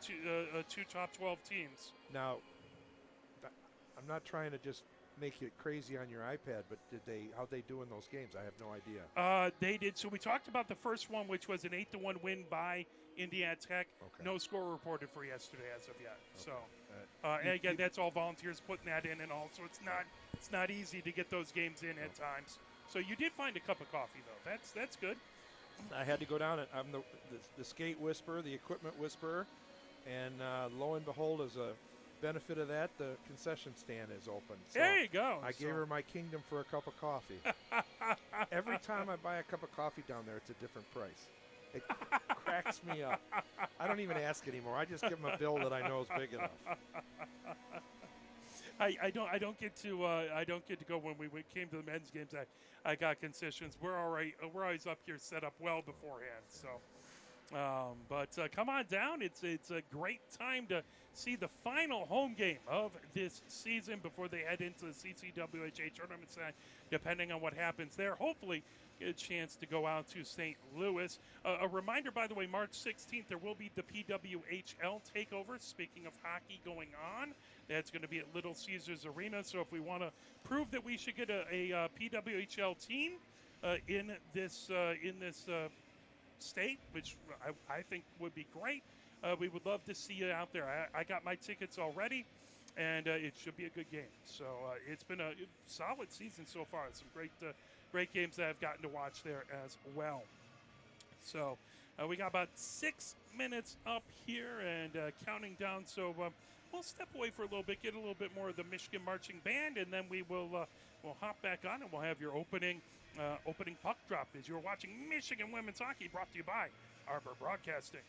top 12 teams. Now, I'm not trying to just make it crazy on your iPad, but how'd they do in those games? I have no idea. They did. So we talked about the first one, which was an 8-1 win by Indiana Tech. Okay. No score reported for yesterday as of yet. Okay. So, and again, that's all volunteers putting that in, and all. So it's not easy to get those games in at times. So you did find a cup of coffee though. That's good. I had to go down and I'm the skate whisperer, the equipment whisperer, and lo and behold, as a benefit of that, the concession stand is open. So there you go. I gave her my kingdom for a cup of coffee. Every time I buy a cup of coffee down there, it's a different price. It cracks me up. I don't even ask anymore. I just give them a bill that I know is big enough. I don't get to go when we came to the men's games. I got concessions. We're always up here set up well beforehand. So. But come on down. It's a great time to see the final home game of this season before they head into the CCWHA tournament side, depending on what happens there. Hopefully get a chance to go out to St. Louis. A reminder, by the way, March 16th, there will be the PWHL takeover. Speaking of hockey going on, that's going to be at Little Caesars Arena. So if we want to prove that we should get a PWHL team in this State, which I think would be great. We would love to see you out there. I got my tickets already, and it should be a good game. So it's been a solid season so far. Some great games that I've gotten to watch there as well. So we got about 6 minutes up here and counting down. So we'll step away for a little bit, get a little bit more of the Michigan marching band, and then we'll hop back on and we'll have your opening puck drop as you're watching Michigan women's hockey, brought to you by Arbor Broadcasting.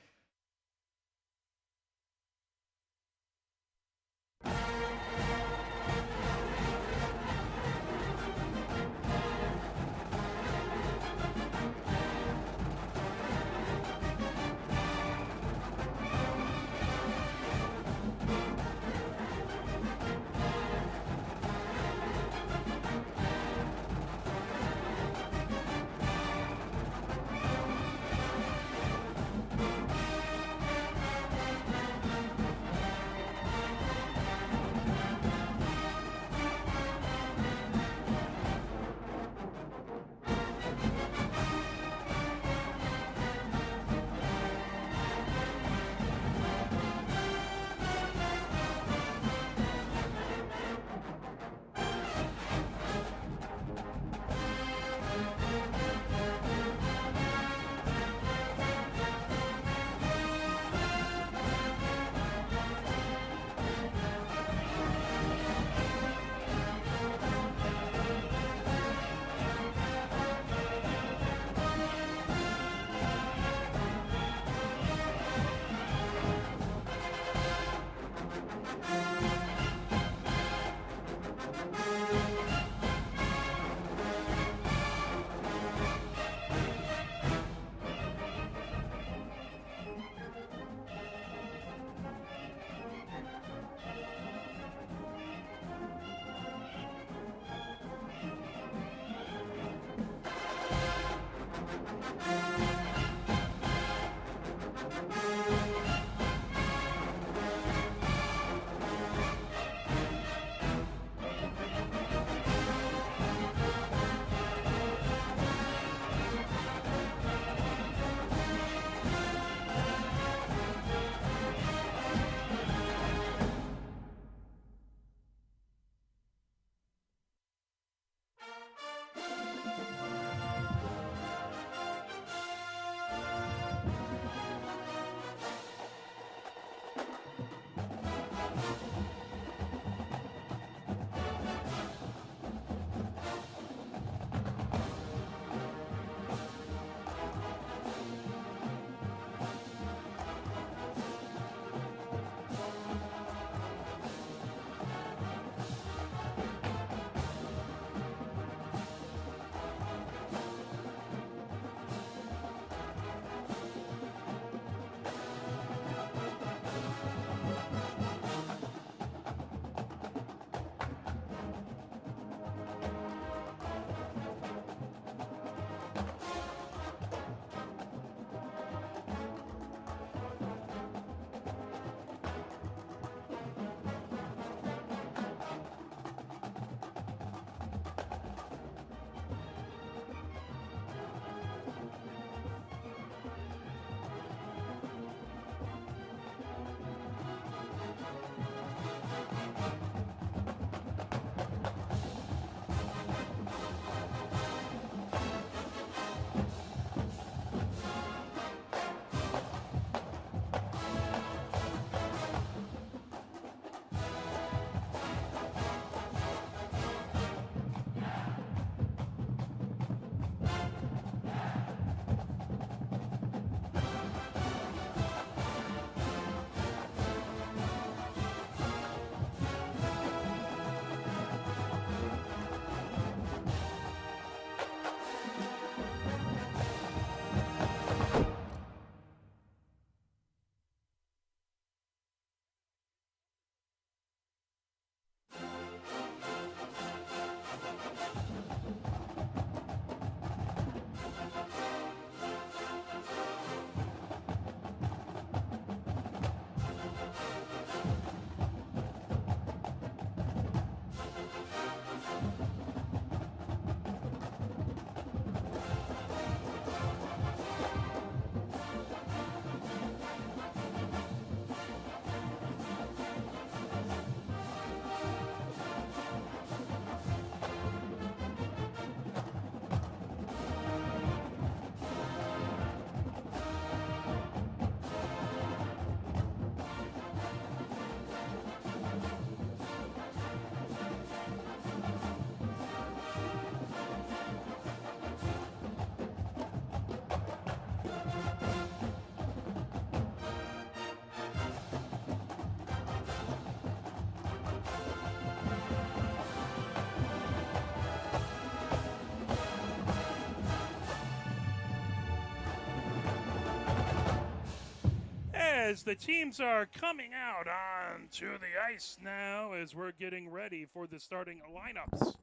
As the teams are coming out onto the ice now, as we're getting ready for the starting lineups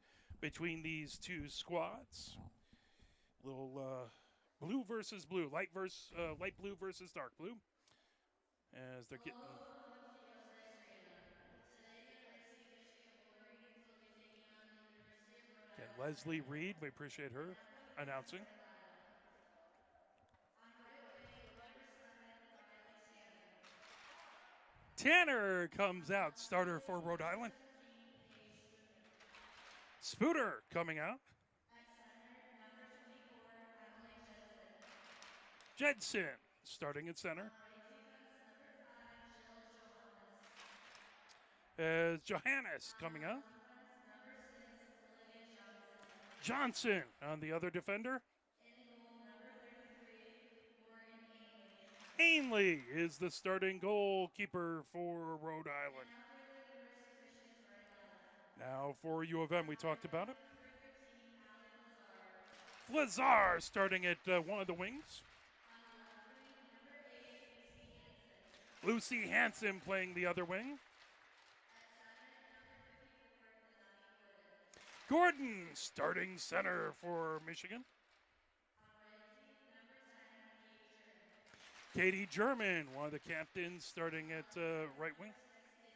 between these two squads. Little blue versus blue, light blue versus dark blue. As they're getting. Hello, welcome to Yost Ice Arena. Today the University of Michigan Wolverines will be taking on the University of Rhode Again, Island Leslie Thunder. Reed, we appreciate The her netpuck is the announcing. starting lineup. On right wing, number 7, Riley Tanner. Tanner comes On out, left starter wing, for Rhode number Island. 17, Paige Spooner. Spooter coming out. At center, number 24, Emily Jensen. Jedson starting at center. On right defense, number 5, Jill Johannes. As Johannes coming On out. left defense, number 6, Olivia Johnson. Johnson on the other defender. In goal, number 33, Morgan Ainley. Ainley is the starting goalkeeper for Rhode And Island. now for the University of Michigan starting lineup. Now for U of M, we On right talked about wing, it. number 13, Allie Lazar. Lazar starting at one of the wings. On the left wing, number 8, Lucy Hansen. Lucy Hansen playing the other wing. At center, number 54, Nanami Gordon. Gordon starting center for Michigan. On right D, number 10, Katie German. Katie German, one of the captains, starting at right wing. Number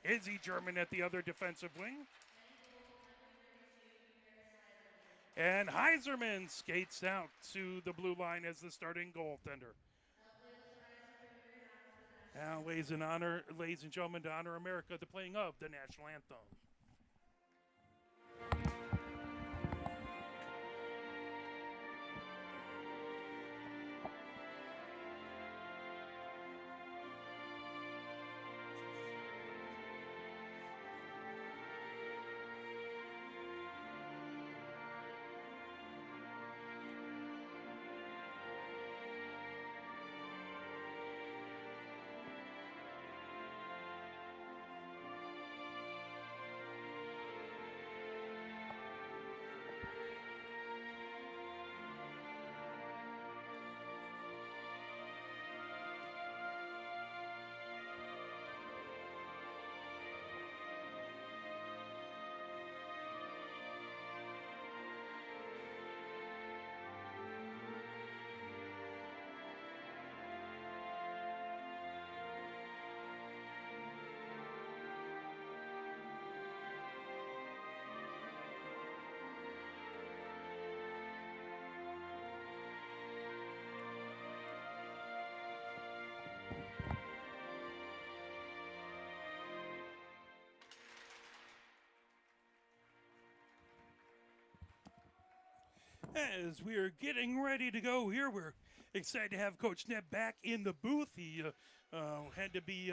6, Izzy German. Izzy German at the other defensive wing. In goal, number 32, Paris Heiserman. And Heiserman skates out to the blue line as the starting goaltender. Now please rise and prepare your hats for the national Now, ladies and gentlemen, to honor America, the playing of the national anthem. As we are getting ready to go here, we're excited to have Coach Neb back in the booth. He had to be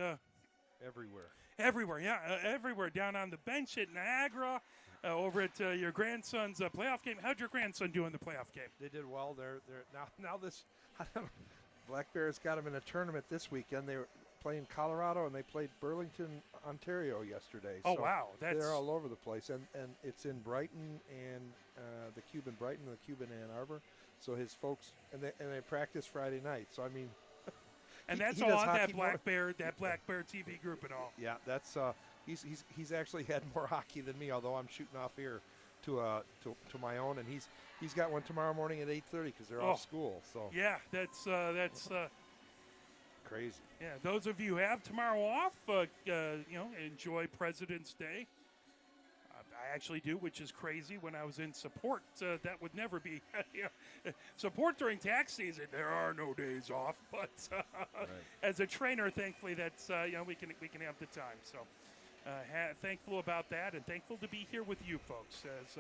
Everywhere. everywhere, down on the bench at Niagara, over at your grandson's playoff game. How'd your grandson do in the playoff game? They did well. They're now this Black Bears got them in a tournament this weekend. They were playing Colorado and they played Burlington, Ontario yesterday. Oh, So wow. they're all over the place, and it's in Brighton and the Cube in Brighton, the Cube in Ann Arbor. So his folks and they practice Friday night. So I mean, And he that's does all on hockey that more- Black Bear TV group and all. yeah, that's he's actually had more hockey than me. Although I'm shooting off here to my own, and he's got one tomorrow morning at 8:30 because they're off school. So Yeah, that's crazy. yeah. Those of you who have tomorrow off, enjoy President's Day. I actually do, which is crazy. When I was in support, that would never be support during tax season. There are no days off, but as a trainer, thankfully, that's we can have the time. So thankful about that, and thankful to be here with you folks as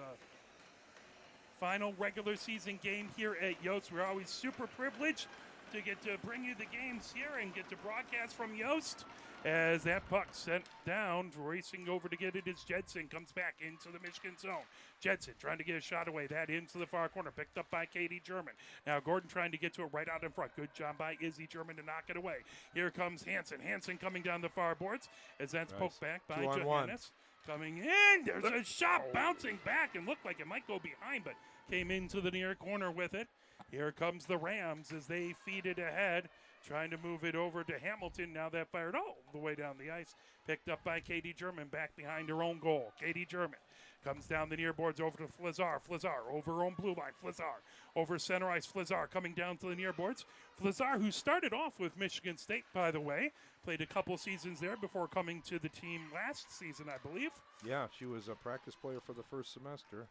final regular season game here at Yost. We're always super privileged to get to bring you the games here and get to broadcast from Yost. As that puck sent down, racing over to get it is Jedson. Comes back into the Michigan zone. Jedson trying to get a shot away. That into the far corner. Picked up by Katie German. Now Gordon trying to get to it right out in front. Good job by Izzy German to knock it away. Here comes Hansen. Hansen coming down the far boards as that's Nice. poked back by 2-on-1. Johannes. Coming in. There's a shot bouncing back and looked like it might go behind, but came into the near corner with it. Here comes the Rams as they feed it ahead, trying to move it over to Hamilton. Now that fired all the way down the ice. Picked up by Katie German, back behind her own goal. Katie German comes down the near boards over to Flazar. Flazar over her own blue line. Flazar over center ice. Flazar coming down to the near boards. Flazar, who started off with Michigan State, by the way, played a couple seasons there before coming to the team last season, I believe. Yeah, she was a practice player for the first semester.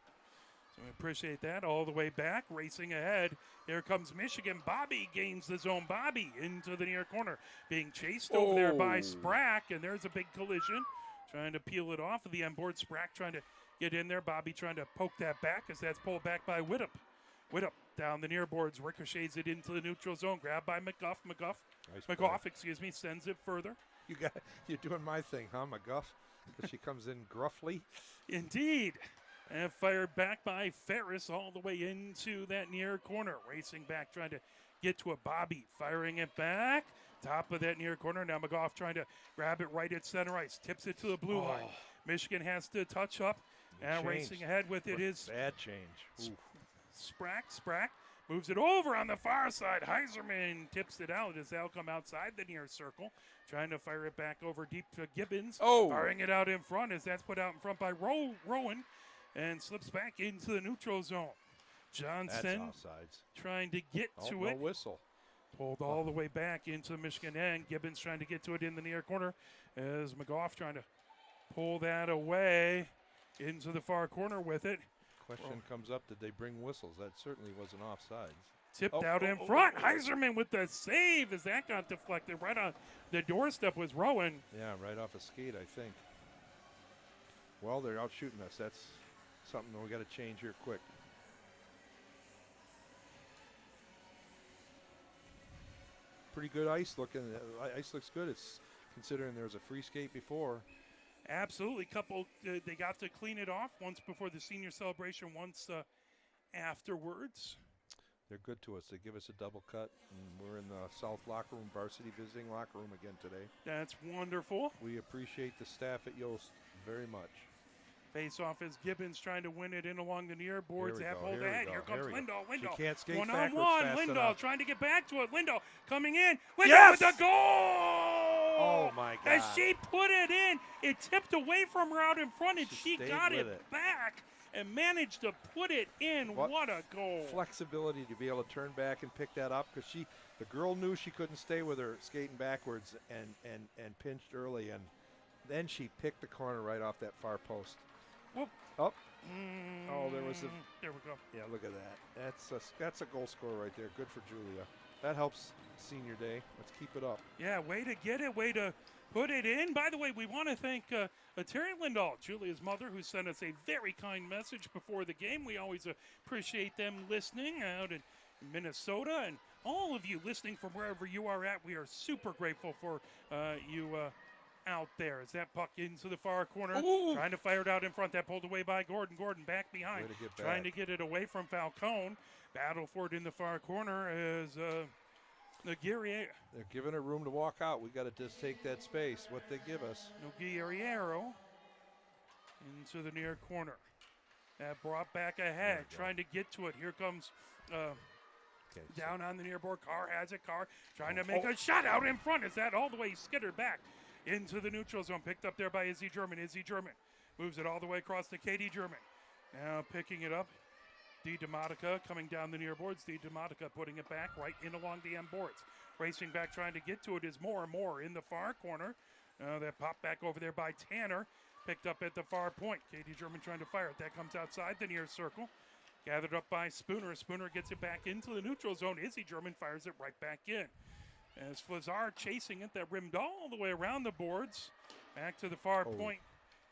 So we appreciate that. All the way back, racing ahead. Here comes Michigan. Bobby gains the zone. Bobby into the near corner. Being chased over there by Sprack, and there's a big collision. Trying to peel it off of the end board. Sprack trying to get in there. Bobby trying to poke that back as that's pulled back by Whittup. Whittup down the near boards, ricochets it into the neutral zone. Grabbed by McGough. McGough, excuse me, sends it further. You're doing my thing, huh, McGuff? But she comes in gruffly. Indeed. And fired back by Ferris all the way into that near corner. Racing back, trying to get to a Bobby. Firing it back. Top of that near corner. Now McGough trying to grab it right at center ice. Tips it to the blue line. Michigan has to touch up. And racing ahead with it is bad change. Sprack moves it over on the far side. Heiserman tips it out as they'll come outside the near circle. Trying to fire it back over deep to Gibbons. Firing it out in front as that's put out in front by Rowan. And slips back into the neutral zone. Johnson trying to get to it. No whistle. Pulled all the way back into the Michigan end. Gibbons trying to get to it in the near corner as McGough trying to pull that away into the far corner with it. Question comes up, did they bring whistles? That certainly wasn't offsides. Tipped out in front. Heiserman with the save as that got deflected right on the doorstep was Rowan. Yeah, right off a skate, I think. Well, they're out shooting us. That's something that we got to change here quick. Pretty good ice looking. Ice looks good. It's considering there was a free skate before. Absolutely. They got to clean it off once before the senior celebration, once afterwards. They're good to us. They give us a double cut. And we're in the South locker room, varsity visiting locker room again today. That's wonderful. We appreciate the staff at Yost very much. Face off as Gibbons trying to win it in along the near boards. Here comes Lindahl. She can't skate one-on-one. Lindahl enough. trying to get back to it. Lindahl coming in. Lindahl Yes! with the goal! Oh, my God. As she put it in, it tipped away from her out in front, and she got it back and managed to put it in. What a goal. Flexibility to be able to turn back and pick that up, because the girl knew she couldn't stay with her skating backwards and pinched early, and then she picked the corner right off that far post. Whoop. Oh, there we go. Yeah, look at that. That's a goal scorer right there. Good for Julia. That helps senior day. Let's keep it up. Yeah, way to get it, way to put it in. By the way, we want to thank Terry Lindahl, Julia's mother, who sent us a very kind message before the game. We always appreciate them listening out in Minnesota, and all of you listening from wherever you are at. We are super grateful for you out there. As that puck into the far corner, trying to fire it out in front. That pulled away by Gordon. Gordon back behind, trying to get it away from Falcone. Battle for it in the far corner as Guerriero. They're giving her room to walk out. We got to just take that space. What they give us. Guerriero into the near corner. That brought back ahead, trying to get to it. Here comes down on the near board. Carr has it. Carr trying to make a shot out in front. Is that all the way skittered back into the neutral zone? Picked up there by Izzy German. Izzy German moves it all the way across to Katie German. Now picking it up. D. DeMotica coming down the near boards. D. DeMotica putting it back right in along the end boards. Racing back, trying to get to it is more and more in the far corner. That pop back over there by Tanner. Picked up at the far point. Katie German trying to fire it. That comes outside the near circle. Gathered up by Spooner. Spooner gets it back into the neutral zone. Izzy German fires it right back in. As Flazar chasing it, that rimmed all the way around the boards. Back to the far point.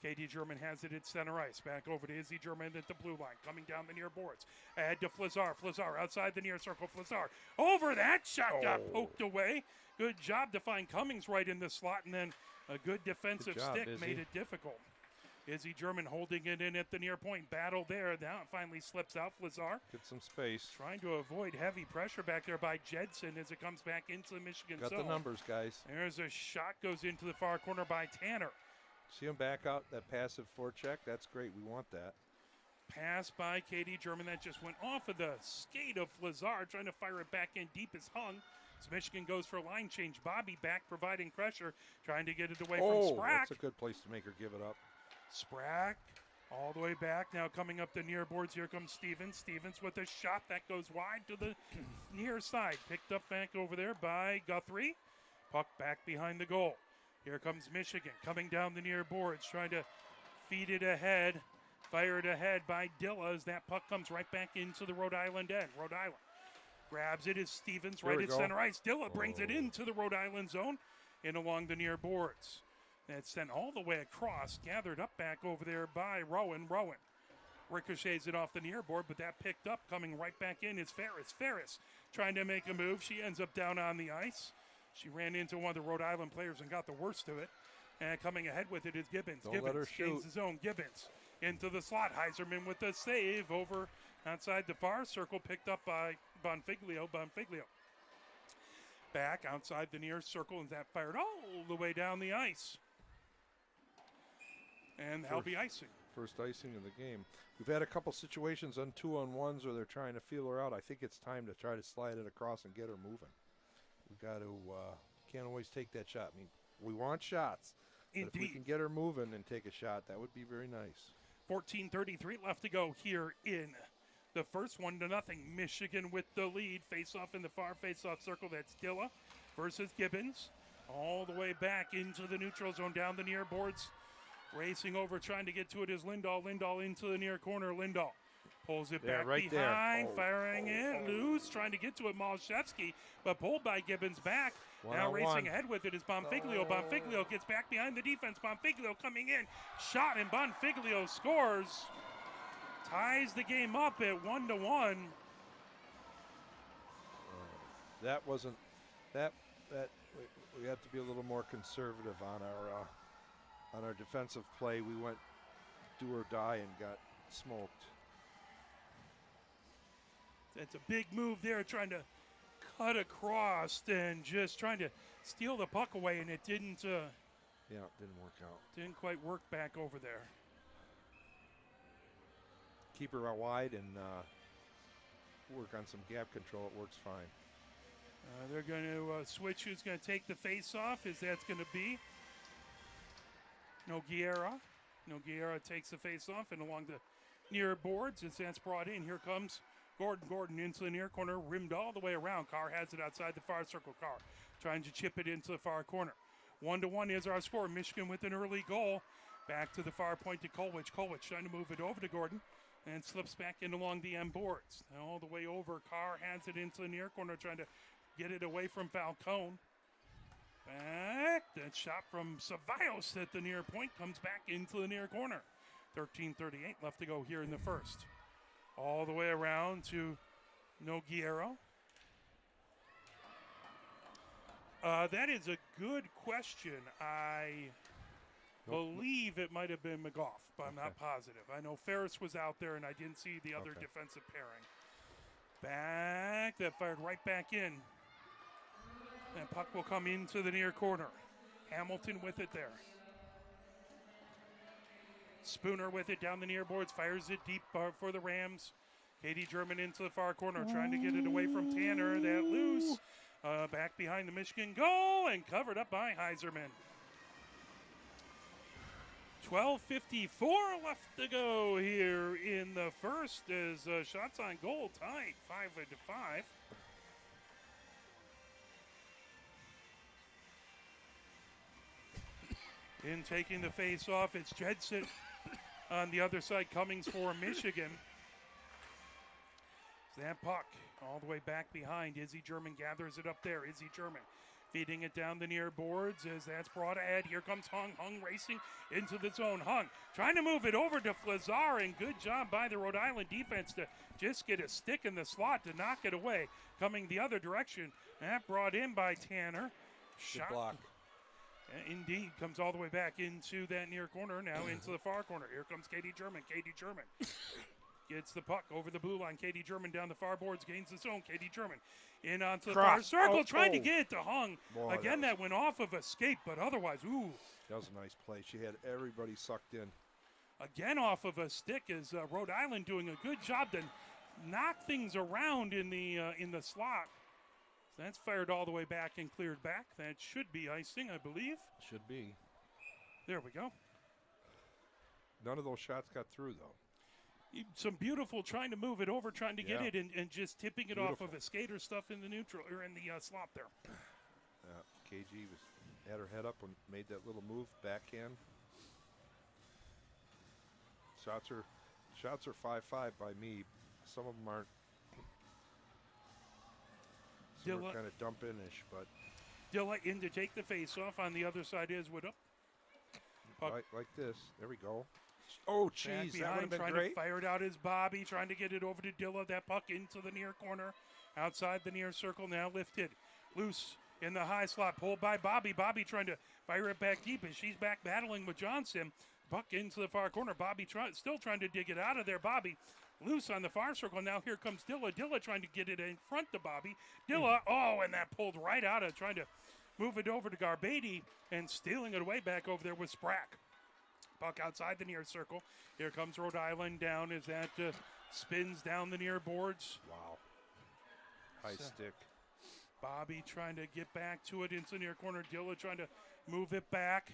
Katie German has it at center ice. Back over to Izzy German at the blue line. Coming down the near boards. Ahead to Flazar. Flazar outside the near circle. Flazar over that shot. Got poked away. Good job to find Cummings right in the slot. And then a good defensive stick made it difficult. Izzy German holding it in at the near point. Battle there. Now it finally slips out. Flazar. Get some space. Trying to avoid heavy pressure back there by Jedson as it comes back into the Michigan zone. Got the numbers, guys. There's a shot goes into the far corner by Tanner. See him back out, that passive forecheck? That's great. We want that. Pass by Katie German that just went off of the skate of Lazar, trying to fire it back in deep as hung. As Michigan goes for a line change. Bobby back providing pressure, trying to get it away from Sprack. That's a good place to make her give it up. Sprack all the way back. Now coming up the near boards. Here comes Stevens. Stevens with a shot that goes wide to the near side. Picked up back over there by Guthrie. Puck back behind the goal. Here comes Michigan coming down the near boards, trying to feed it ahead. Fired ahead by Dilla as that puck comes right back into the Rhode Island end. Rhode Island grabs it as Stevens right at center ice. Dilla brings it into the Rhode Island zone and along the near boards. That's sent all the way across, gathered up back over there by Rowan. Rowan ricochets it off the near board, but that picked up, coming right back in is Ferris. Ferris trying to make a move. She ends up down on the ice. She ran into one of the Rhode Island players and got the worst of it. And coming ahead with it is Gibbons. Don't let her gains shoot. his own. Gibbons into the slot. Heiserman with the save over outside the far circle, picked up by Bonfiglio. Bonfiglio back outside the near circle, and that fired all the way down the ice. And that'll be icing. First icing of the game. We've had a couple situations on 2-on-1s where they're trying to feel her out. I think it's time to try to slide it across and get her moving. We've got to, can't always take that shot. I mean, we want shots. Indeed. But if we can get her moving and take a shot, that would be very nice. 14:33 left to go here in the first. 1-0. Michigan with the lead. Face-off in the far face-off circle. That's Dilla versus Gibbons. All the way back into the neutral zone, down the near boards. Racing over, trying to get to it is Lindahl. Lindahl into the near corner. Lindahl pulls it back right behind, there. Firing in, loose, trying to get to it, Malashevsky, but pulled by Gibbons back. Now racing ahead with it is Bonfiglio. Bonfiglio gets back behind the defense. Bonfiglio coming in, shot, and Bonfiglio scores. Ties the game up at 1-1. That wasn't that we have to be a little more conservative on our defensive play. We went do or die and got smoked. That's a big move there, trying to cut across and just trying to steal the puck away, and it didn't. Yeah, it didn't work out. Didn't quite work back over there. Keep her out wide and work on some gap control. It works fine. They're going to switch who's going to take the face-off, as that's going to be Nogueira. Nogueira takes the face-off and along the near boards as that's brought in. Here comes Gordon. Gordon into the near corner, rimmed all the way around. Carr has it outside the far circle. Carr trying to chip it into the far corner. 1-1 is our score. Michigan with an early goal. Back to the far point to Kolwich. Kolwich trying to move it over to Gordon and slips back in along the end boards. Now all the way over. Carr has it into the near corner, trying to get it away from Falcone. Back. That shot from Ceballos at the near point comes back into the near corner. 13:38 left to go here in the first. All the way around to Nogueira. That is a good question. I believe it might have been McGough, but I'm not positive. I know Ferris was out there, and I didn't see the other defensive pairing. Back. That fired right back in. And puck will come into the near corner. Hamilton with it there. Spooner with it down the near boards, fires it deep for the Rams. Katie German into the far corner, trying to get it away from Tanner. That loose. Back behind the Michigan goal and covered up by Heiserman. 12:54 left to go here in the first as shots on goal tied 5-5. In taking the face off, it's Jedson on the other side. Cummings for Michigan. That puck all the way back behind. Izzy German gathers it up there. Izzy German feeding it down the near boards as that's brought ahead. Here comes Hung. Hung racing into the zone. Hung trying to move it over to Flazar, and good job by the Rhode Island defense to just get a stick in the slot to knock it away. Coming the other direction. That brought in by Tanner. Good block. Indeed, comes all the way back into that near corner, now into the far corner. Here comes Katie German. Katie German gets the puck over the blue line. Katie German down the far boards, gains the zone. Katie German in onto the far circle, trying to get it to Hung. Boy, again, that went off of escape, but otherwise, ooh. That was a nice play. She had everybody sucked in. again off of a stick is Rhode Island doing a good job to knock things around in the slot. So that's fired all the way back and cleared back. That should be icing, I believe. Should be. There we go. None of those shots got through, though. Some beautiful trying to move it over, trying to get Yeah. it, and just tipping it off Beautiful. of a skater stuff in the neutral or in the slot there. KG was had her head up and made that little move, backhand. Shots are 5-5 by me. Some of them aren't. Some Dilla- are kind of dump in-ish, but Dilla in to take the face off. On the other side is Wood up. Puck like this. There we go. Oh, back jeez, that would behind, have been trying great. to fire it out is Bobby, trying to get it over to Dilla. That puck into the near corner, outside the near circle, now lifted. Loose in the high slot, pulled by Bobby. Bobby trying to fire it back deep as she's back battling with Johnson. Puck into the far corner. Bobby still trying to dig it out of there. Bobby loose on the far circle. Now here comes Dilla. Dilla trying to get it in front to Bobby. Dilla, and that pulled right out of trying to move it over to Garbady and stealing it away back over there with Sprack. Puck outside the near circle. Here comes Rhode Island down as that spins down the near boards. Wow. High So- stick. Bobby trying to get back to it into the near corner. Dilla trying to move it back.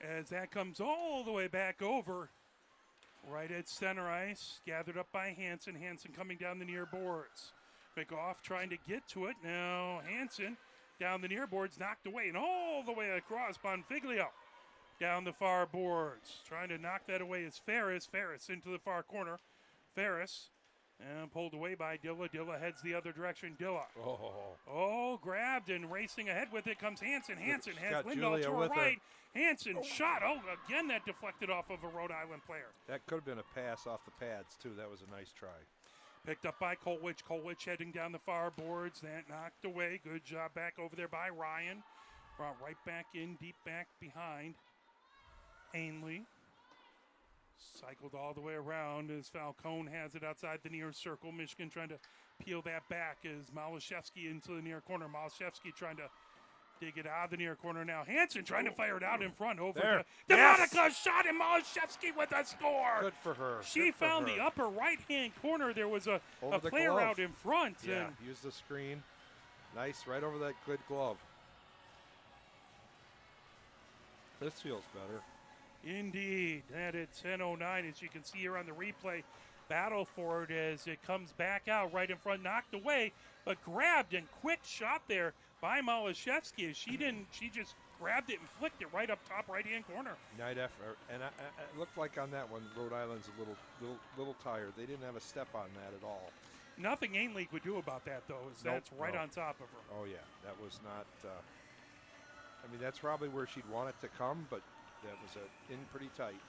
As that comes all the way back over, right at center ice, gathered up by Hansen. Hansen coming down the near boards. McGough trying to get to it. Now Hansen down the near boards, knocked away, and all the way across. Bonfiglio down the far boards. Trying to knock that away is Ferris. Ferris into the far corner. Ferris and pulled away by Dilla. Dilla heads the other direction. Dilla. Oh, grabbed and racing ahead with it comes Hansen. Hansen has Got Lindahl Julia to her with her. right. Hansen shot. Oh, again that deflected off of a Rhode Island player. That could have been a pass off the pads, too. That was a nice try. Picked up by Kolwich. Kolwich heading down the far boards. That knocked away. Good job back over there by Ryan. Brought right back in, deep back behind. Ainley. Cycled all the way around as Falcone has it outside the near circle. Michigan trying to peel that back as Malashevsky into the near corner. Malashevsky trying to dig it out of the near corner now. Hansen trying to fire it out in front over There. to Yes. Demonica. Shot and Malashevsky with a score. Good for her. She Good for found her. the upper right-hand corner. There was a Over the player glove. out in front. Yeah, And use the screen. Nice, right over that good glove. This feels better. indeed, that at 10:09, as you can see here on the replay, battle for it as it comes back out right in front, knocked away, but grabbed and quick shot there by Malashevsky. As she just grabbed it and flicked it right up top right-hand corner. Night effort, and it looked like on that one, Rhode Island's a little tired. They didn't have a step on that at all. Nothing Ainley could do about that, though, as Nope, that's right no. on top of her. Oh yeah, that was not. I mean, that's probably where she'd want it to come, but that was in pretty tight.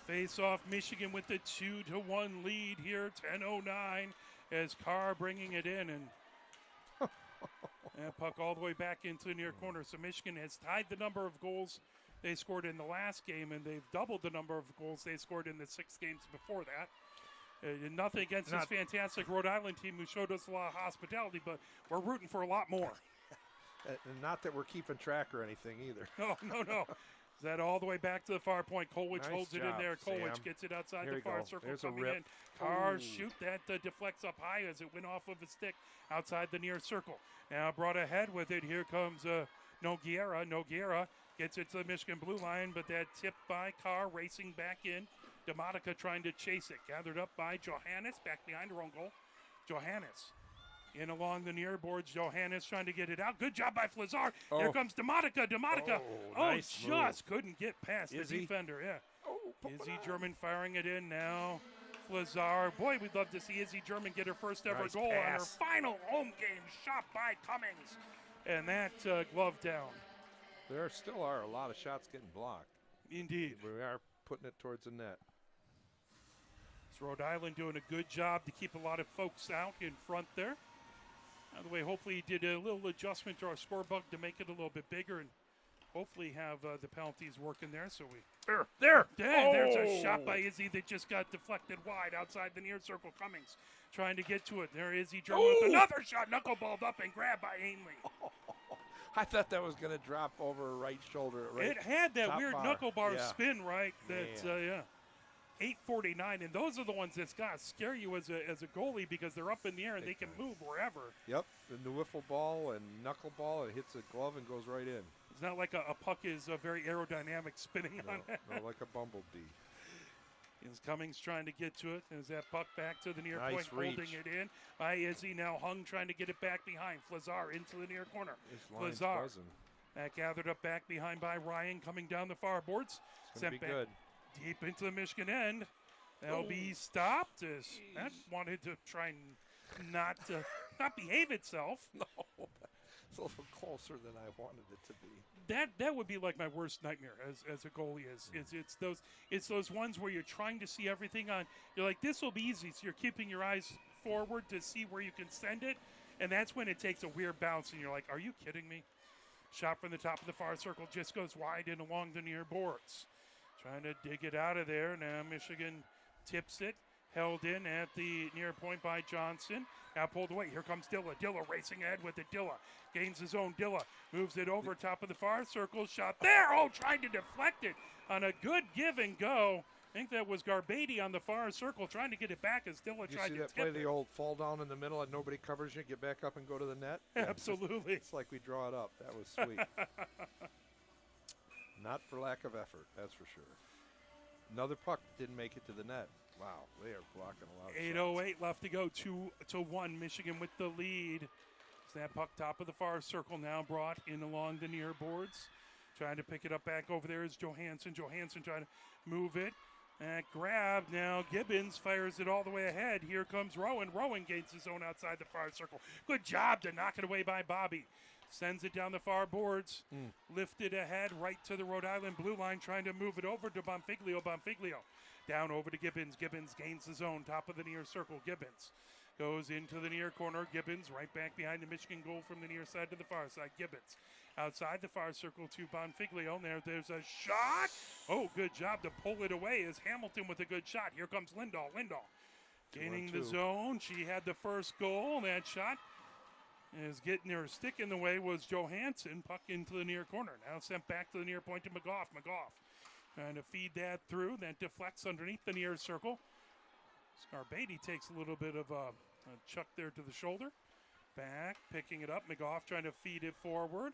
Face-off, Michigan with the 2-1 lead here, 10:09, as Carr bringing it in, and that puck all the way back into the near corner. So Michigan has tied the number of goals they scored in the last game, and they've doubled the number of goals they scored in the 6 games before that. Nothing against this fantastic Rhode Island team who showed us a lot of hospitality, but we're rooting for a lot more. And not that we're keeping track or anything either. No. Is that all the way back to the far point? Kolwich Nice holds it in job, there. Kolwich Sam. gets it outside Here the we far go. circle There's a coming rip. in. Carr Ooh. shoot that deflects up high as it went off of a stick outside the near circle. Now brought ahead with it. Here comes Nogueira. Nogueira gets it to the Michigan blue line, but that tip by Carr racing back in. Demotica trying to chase it. Gathered up by Johannes back behind her own goal. Johannes in along the near boards. Johannes trying to get it out. Good job by Flazar. Here Oh. comes Demotica. Demotica. Nice Just couldn't get past the Izzy. defender. Yeah. Oh, Izzy German firing it in now. Flazar. Boy, we'd love to see Izzy German get her first ever Nice goal on her pass. final home game. Shot by Cummings. And that glove down. There still are a lot of shots getting blocked. Indeed. We are putting it towards the net. It's Rhode Island doing a good job to keep a lot of folks out in front there. By the way, hopefully he did a little adjustment to our scorebook to make it a little bit bigger and hopefully have the penalties working there. So we There. there's a shot by Izzy that just got deflected wide outside the near circle. Cummings trying to get to it. There Izzy German with another shot, knuckleballed up and grabbed by Ainley. I thought that was going to drop over her right shoulder. Right, It had that top weird bar. knuckle bar Yeah. spin, right? That's Man. yeah. 849, and those are the ones that's got to scare you as a goalie because they're up in the air and Big they can time. move wherever. Yep, and the wiffle ball and knuckleball, it hits a glove and goes right in. It's not like a puck is very aerodynamic spinning on it. No, like a bumblebee. Is Cummings trying to get to it. There's that puck back to the near Nice point, holding reach. it in by Izzy. Now Hung trying to get it back behind. Flazar into the near corner. His line's Flazar. buzzing. That gathered up back behind by Ryan coming down the far boards. It's going to be back good. deep into the Michigan end. That'll be stopped as that wanted to try and not behave itself. No, it's a little closer than I wanted it to be. That would be like my worst nightmare as a goalie is it's those ones where you're trying to see everything on. You're like, this will be easy, so you're keeping your eyes forward to see where you can send it, and that's when it takes a weird bounce and you're like, are you kidding me? Shot from the top of the far circle just goes wide and along the near boards. Trying to dig it out of there. Now Michigan tips it. Held in at the near point by Johnson. Now pulled away. Here comes Dilla. Dilla racing ahead with it. Dilla gains his own. Dilla moves it over top of the far circle. Shot there. Oh, trying to deflect it on a good give and go. I think that was Garbady on the far circle trying to get it back as Dilla You tried see to that tip play, it. the old fall down in the middle and nobody covers you, get back up and go to the net? Absolutely. It's like we draw it up. That was sweet. Not for lack of effort, that's for sure. Another puck didn't make it to the net. Wow, they are blocking a lot of shots. 8:08 left to go. 2-1. Michigan with the lead. So that puck top of the far circle now brought in along the near boards. Trying to pick it up back over there is Johansson. Johansson trying to move it. That grab. Now Gibbons fires it all the way ahead. Here comes Rowan. Rowan gains his own outside the far circle. Good job to knock it away by Bobby. Sends it down the far boards. Lifted ahead right to the Rhode Island blue line. Trying to move it over to Bonfiglio. Bonfiglio down over to Gibbons. Gibbons gains his own. Top of the near circle. Gibbons goes into the near corner. Gibbons right back behind the Michigan goal from the near side to the far side. Gibbons outside the far circle to Bonfiglio. There's a shot. Oh, good job to pull it away is Hamilton with a good shot. Here comes Lindahl. Lindahl gaining the zone. She had the first goal. That shot is getting her stick in the way was Johansson. Puck into the near corner. Now sent back to the near point to McGough. McGough trying to feed that through. That deflects underneath the near circle. Scarbady takes a little bit of a chuck there to the shoulder. Back, picking it up. McGough trying to feed it forward.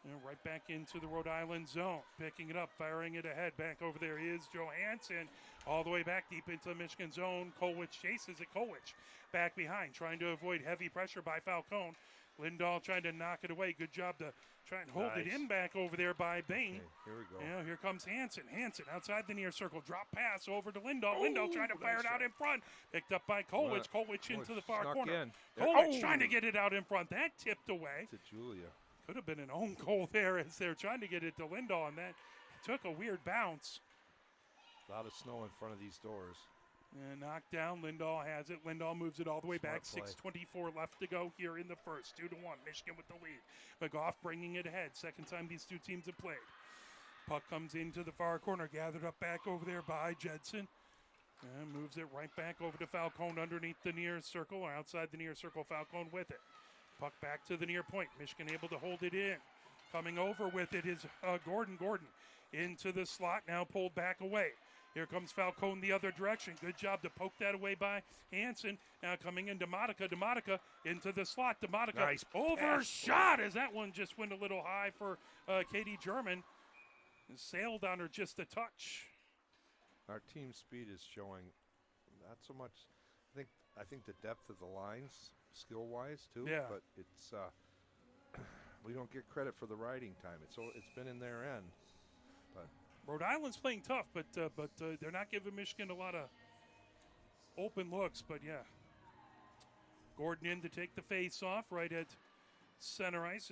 And right back into the Rhode Island zone. Picking it up, firing it ahead. Back over there is Johansson. All the way back deep into the Michigan zone. Kolwich chases it. Kolwich back behind, trying to avoid heavy pressure by Falcone. Lindahl trying to knock it away. Good job to try and hold it in back over there by Bain. Okay, here we go. Yeah, here comes Hansen. Hansen outside the near circle. Drop pass over to Lindahl. Lindahl trying to fire it out in front. Picked up by Kolwich. Kolwich into the far snuck corner. in. Kolwich trying to get it out in front. That tipped away. To Julia. Could have been an own goal there as they're trying to get it to Lindahl, and that took a weird bounce. A lot of snow in front of these doors. And knocked down. Lindahl has it. Lindahl moves it all the way Smart back. play. 6:24 left to go here in the first. 2-1. Michigan with the lead. McGough bringing it ahead. Second time these two teams have played. Puck comes into the far corner. Gathered up back over there by Jedson. And moves it right back over to Falcone underneath the near circle or outside the near circle. Falcone with it. Puck back to the near point. Michigan able to hold it in. Coming over with it is Gordon. Gordon into the slot. Now pulled back away. Here comes Falcone the other direction. Good job to poke that away by Hansen. Now coming into Demotica. Demotica into the slot. Demotica Nice overshot as that one just went a little high for Katie German. And sailed on her just a touch. Our team speed is showing not so much. I think the depth of the lines, skill-wise too. Yeah. But it's we don't get credit for the riding time. It's been in their end. But Rhode Island's playing tough, but they're not giving Michigan a lot of open looks. But yeah, Gordon in to take the face-off right at center ice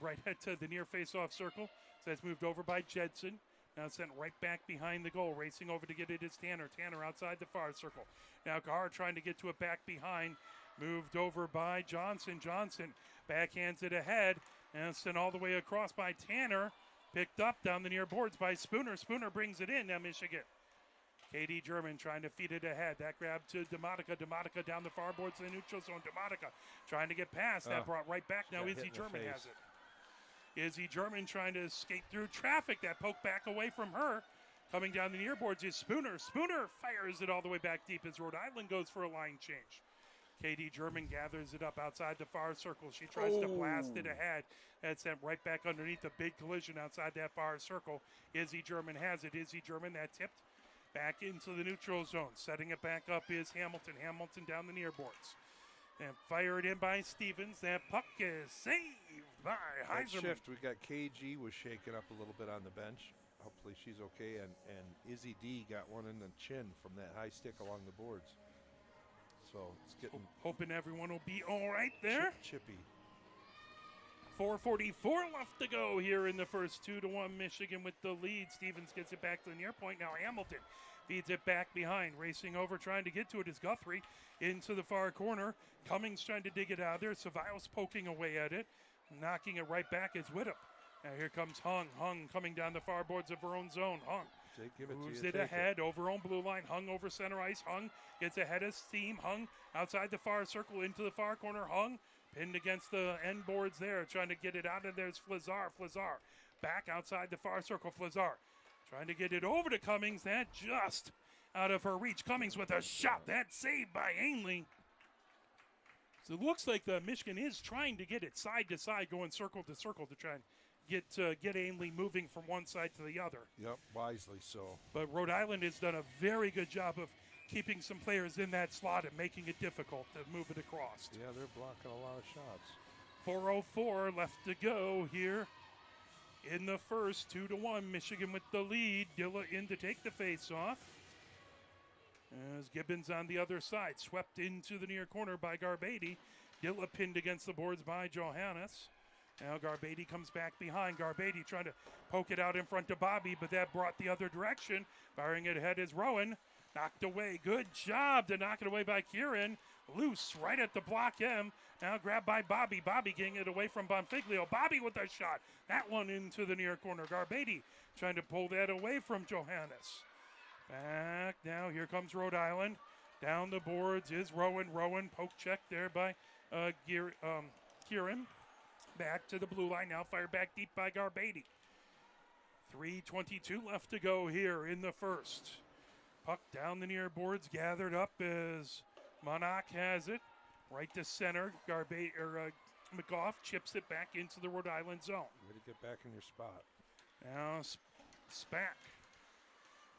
right at the near face-off circle. So that's moved over by Jedson. Now sent right back behind the goal. Racing over to get it is Tanner. Tanner outside the far circle. Now Carr trying to get to it back behind. Moved over by Johnson. Johnson backhands it ahead. And sent all the way across by Tanner. Picked up down the near boards by Spooner. Spooner brings it in. Now Michigan. KD German trying to feed it ahead. That grab to Demotica. Demotica down the far boards to the neutral zone. Demotica trying to get past. That brought right back. Now got hit Izzy in the German face. has it. Izzy German trying to skate through traffic. That poke back away from her. Coming down the near boards is Spooner. Spooner fires it all the way back deep as Rhode Island goes for a line change. Katie German gathers it up outside the far circle. She tries to blast it ahead. That's sent right back underneath a big collision outside that far circle. Izzy German has it. Izzy German, that tipped back into the neutral zone. Setting it back up is Hamilton. Hamilton down the near boards. And fired in by Stevens. That puck is saved by That Heiserman. shift, we got KG was shaken up a little bit on the bench. Hopefully she's okay. And Izzy D got one in the chin from that high stick along the boards. So it's getting Hoping everyone will be all right there. chippy. 4:44 left to go here in the first. 2-1 Michigan with the lead. Stevens gets it back to the near point. Now Hamilton feeds it back behind. Racing over, trying to get to it is Guthrie into the far corner. Cummings trying to dig it out there. Cevallos poking away at it. Knocking it right back is Whittup. Now here comes Hung. Hung coming down the far boards of her own zone. Hung Give it moves to you, it take ahead over on blue line. Hung over center ice. Hung gets ahead of steam. Hung outside the far circle into the far corner. Hung pinned against the end boards there, trying to get it out of there. It's Flazar. Flazar back outside the far circle. Flazar trying to get it over to Cummings. That just out of her reach. Cummings with a shot. That saved by Ainley. So it looks like the Michigan is trying to get it side to side, going circle to circle to try and get Ainley moving from one side to the other. Yep, wisely so. But Rhode Island has done a very good job of keeping some players in that slot and making it difficult to move it across. Yeah, they're blocking a lot of shots. 4:04 left to go here in the first. 2-1, Michigan with the lead. Dilla in to take the face-off. As Gibbons on the other side, swept into the near corner by Garbady. Dilla pinned against the boards by Johannes. Now Garbady comes back behind. Garbady trying to poke it out in front of Bobby, but that brought the other direction. Firing it ahead is Rowan. Knocked away. Good job to knock it away by Kieran. Loose right at the block M. Now grabbed by Bobby. Bobby getting it away from Bonfiglio. Bobby with a shot. That one into the near corner. Garbady trying to pull that away from Johannes. Back now. Here comes Rhode Island. Down the boards is Rowan. Rowan poke check there by Kieran. Back to the blue line. Now fired back deep by Garbady. 3:22 left to go here in the first. Puck down the near boards, gathered up as Monarch has it. Right to center. McGough chips it back into the Rhode Island zone. Way to get back in your spot. Now Spack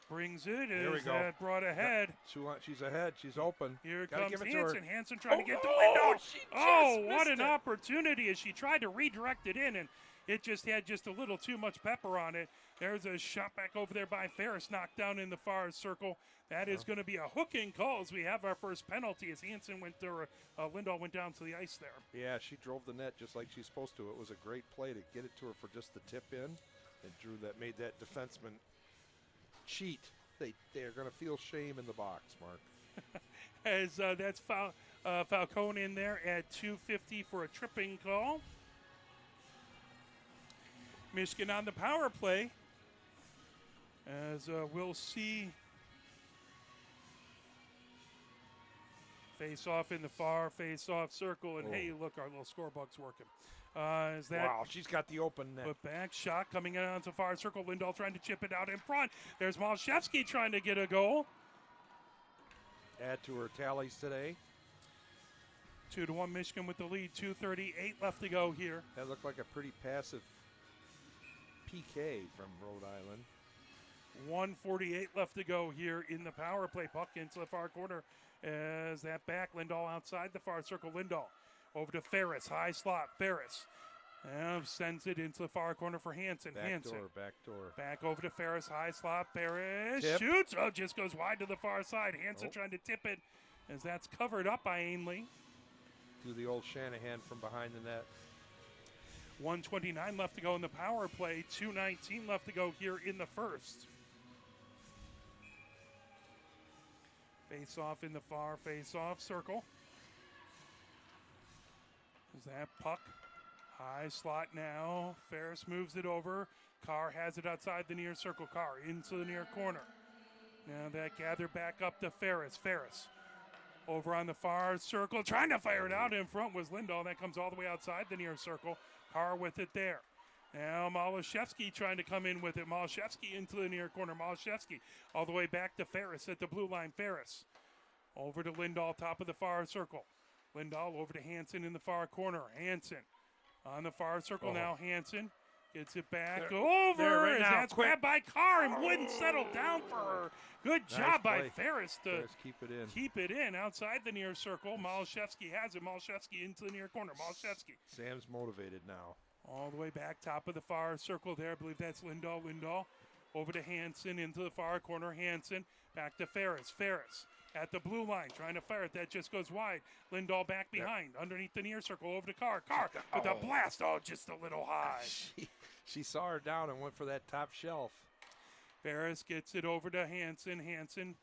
brings it. There we Is go. that brought ahead? She's ahead. She's open. Here Gotta comes give it to her. Hanson. Hanson trying to get the Oh, window. she just Oh, what missed an it. opportunity as she tried to redirect it in, and it just had just a little too much pepper on it. There's a shot back over there by Ferris, knocked down in the far circle. That is going to be a hooking call as we have our first penalty as Hanson went there. Lindahl went down to the ice there. Yeah, she drove the net just like she's supposed to. It was a great play to get it to her for just the tip in. And Drew that made that defenseman cheat. They're going to feel shame in the box, Mark. As that's Falcone in there at 2:50 for a tripping call. Michigan on the power play. As we'll see face off in the far face-off circle, and hey, look, our little scorebug's working. Is that Wow, she's got the open net. put back shot coming in onto far circle? Lindahl trying to chip it out in front. There's Malshevsky trying to get a goal. Add to her tallies today. 2-1 Michigan with the lead. 2:38 left to go here. That looked like a pretty passive PK from Rhode Island. 1:48 left to go here in the power play. Puck into the far corner as that back. Lindahl outside the far circle. Lindahl over to Ferris. High slot. Ferris sends it into the far corner for Hanson. Hanson Back door. back over to Ferris. High slot. Ferris Tip. shoots. Oh, just goes wide to the far side. Hanson Nope. trying to tip it as that's covered up by Ainley. Do the old Shanahan from behind the net. 1:29 left to go in the power play. 2:19 left to go here in the first. Face off in the far face off circle. Is that puck? High slot now. Ferris moves it over. Carr has it outside the near circle. Carr into the near corner. Now that gathered back up to Ferris. Ferris over on the far circle. Trying to fire it out in front was Lindahl. That comes all the way outside the near circle. Carr with it there. Now Malashevsky trying to come in with it. Malashevsky into the near corner. Malashevsky all the way back to Ferris at the blue line. Ferris over to Lindahl, top of the far circle. Lindahl over to Hansen in the far corner. Hansen on the far circle now. Hansen gets it back over. right As now. that's grabbed by Carr and wouldn't settle down for her. Good job by play. Ferris to Ferris, keep it in. keep it in outside the near circle. Malashevsky has it. Malashevsky into the near corner. Malashevsky Sam's motivated now. all the way back, top of the far circle there. I believe that's Lindahl. Lindahl over to Hansen into the far corner. Hansen back to Ferris. Ferris at the blue line trying to fire it. That just goes wide. Lindahl back behind underneath the near circle over to Carr. Carr with a blast. Oh, just a little high. She saw her down and went for that top shelf. Ferris gets it over to Hansen. Hansen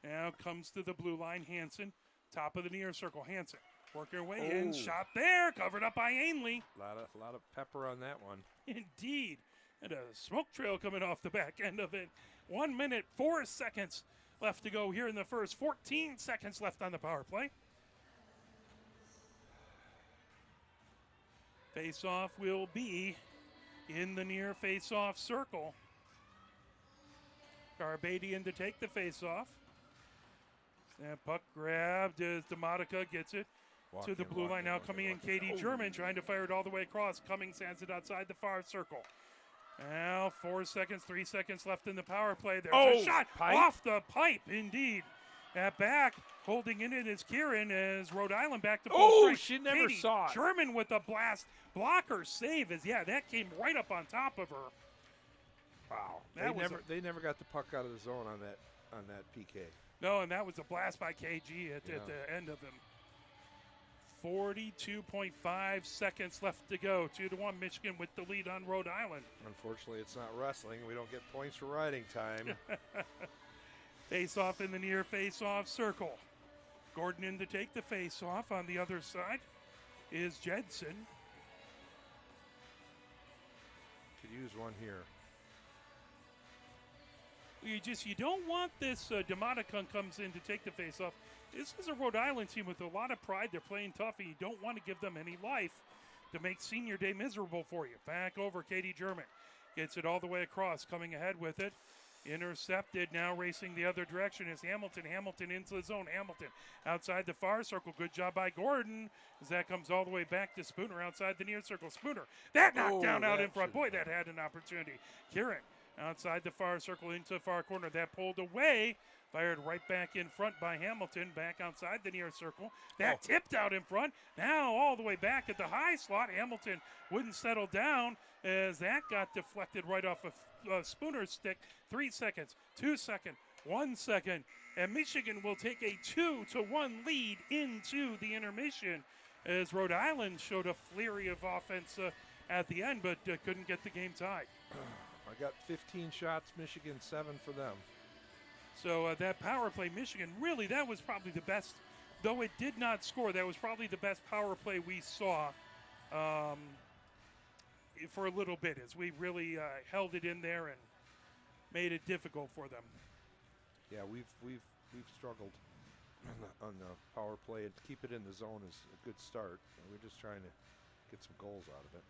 now comes to the blue line. Hansen, top of the near circle. Hansen working her way in. Shot there, covered up by Ainley. A lot of pepper on that one. Indeed. And a smoke trail coming off the back end of it. 1 minute, 4 seconds left to go here in the first. 14 seconds left on the power play. Face-off will be in the near face-off circle. Garbadian to take the face-off. That puck grabbed as Demotica gets it to the blue line. Now coming in, Katie German trying to fire it all the way across. Cummings sends it outside the far circle. Now 4 seconds, 3 seconds left in the power play. There's a shot off the pipe, indeed. At back, holding in it is Kieran as Rhode Island back to full strength. She never Katie saw it. German with a blast. Blocker save as, that came right up on top of her. Wow. They never got the puck out of the zone on that PK. No, and that was a blast by KG at the end of him. 42.5 seconds left to go. 2-1 Michigan with the lead on Rhode Island. Unfortunately, it's not wrestling. We don't get points for riding time. Face-off in the near face-off circle. Gordon in to take the face-off. On the other side is Jedson. Could use one here. You don't want this. Demoticon comes in to take the face-off. This is a Rhode Island team with a lot of pride. They're playing tough, and you don't want to give them any life to make senior day miserable for you. Back over, Katie German. Gets it all the way across, coming ahead with it. Intercepted, now racing the other direction is Hamilton. Hamilton into the zone. Hamilton outside the far circle. Good job by Gordon as that comes all the way back to Spooner outside the near circle. Spooner, that knocked down out in front. Boy, that had an opportunity. Kieran outside the far circle into the far corner. That pulled away. Fired right back in front by Hamilton. Back outside the near circle. That tipped out in front. Now all the way back at the high slot. Hamilton wouldn't settle down as that got deflected right off of Spooner's stick. 3 seconds, 2 seconds, 1 second. And Michigan will take a 2-1 lead into the intermission as Rhode Island showed a flurry of offense at the end, but couldn't get the game tied. I got 15 shots, Michigan 7 for them. So that power play, Michigan, really, that was probably the best. Though it did not score, that was probably the best power play we saw for a little bit as we really held it in there and made it difficult for them. Yeah, we've struggled on the power play, and to keep it in the zone is a good start. We're just trying to get some goals out of it.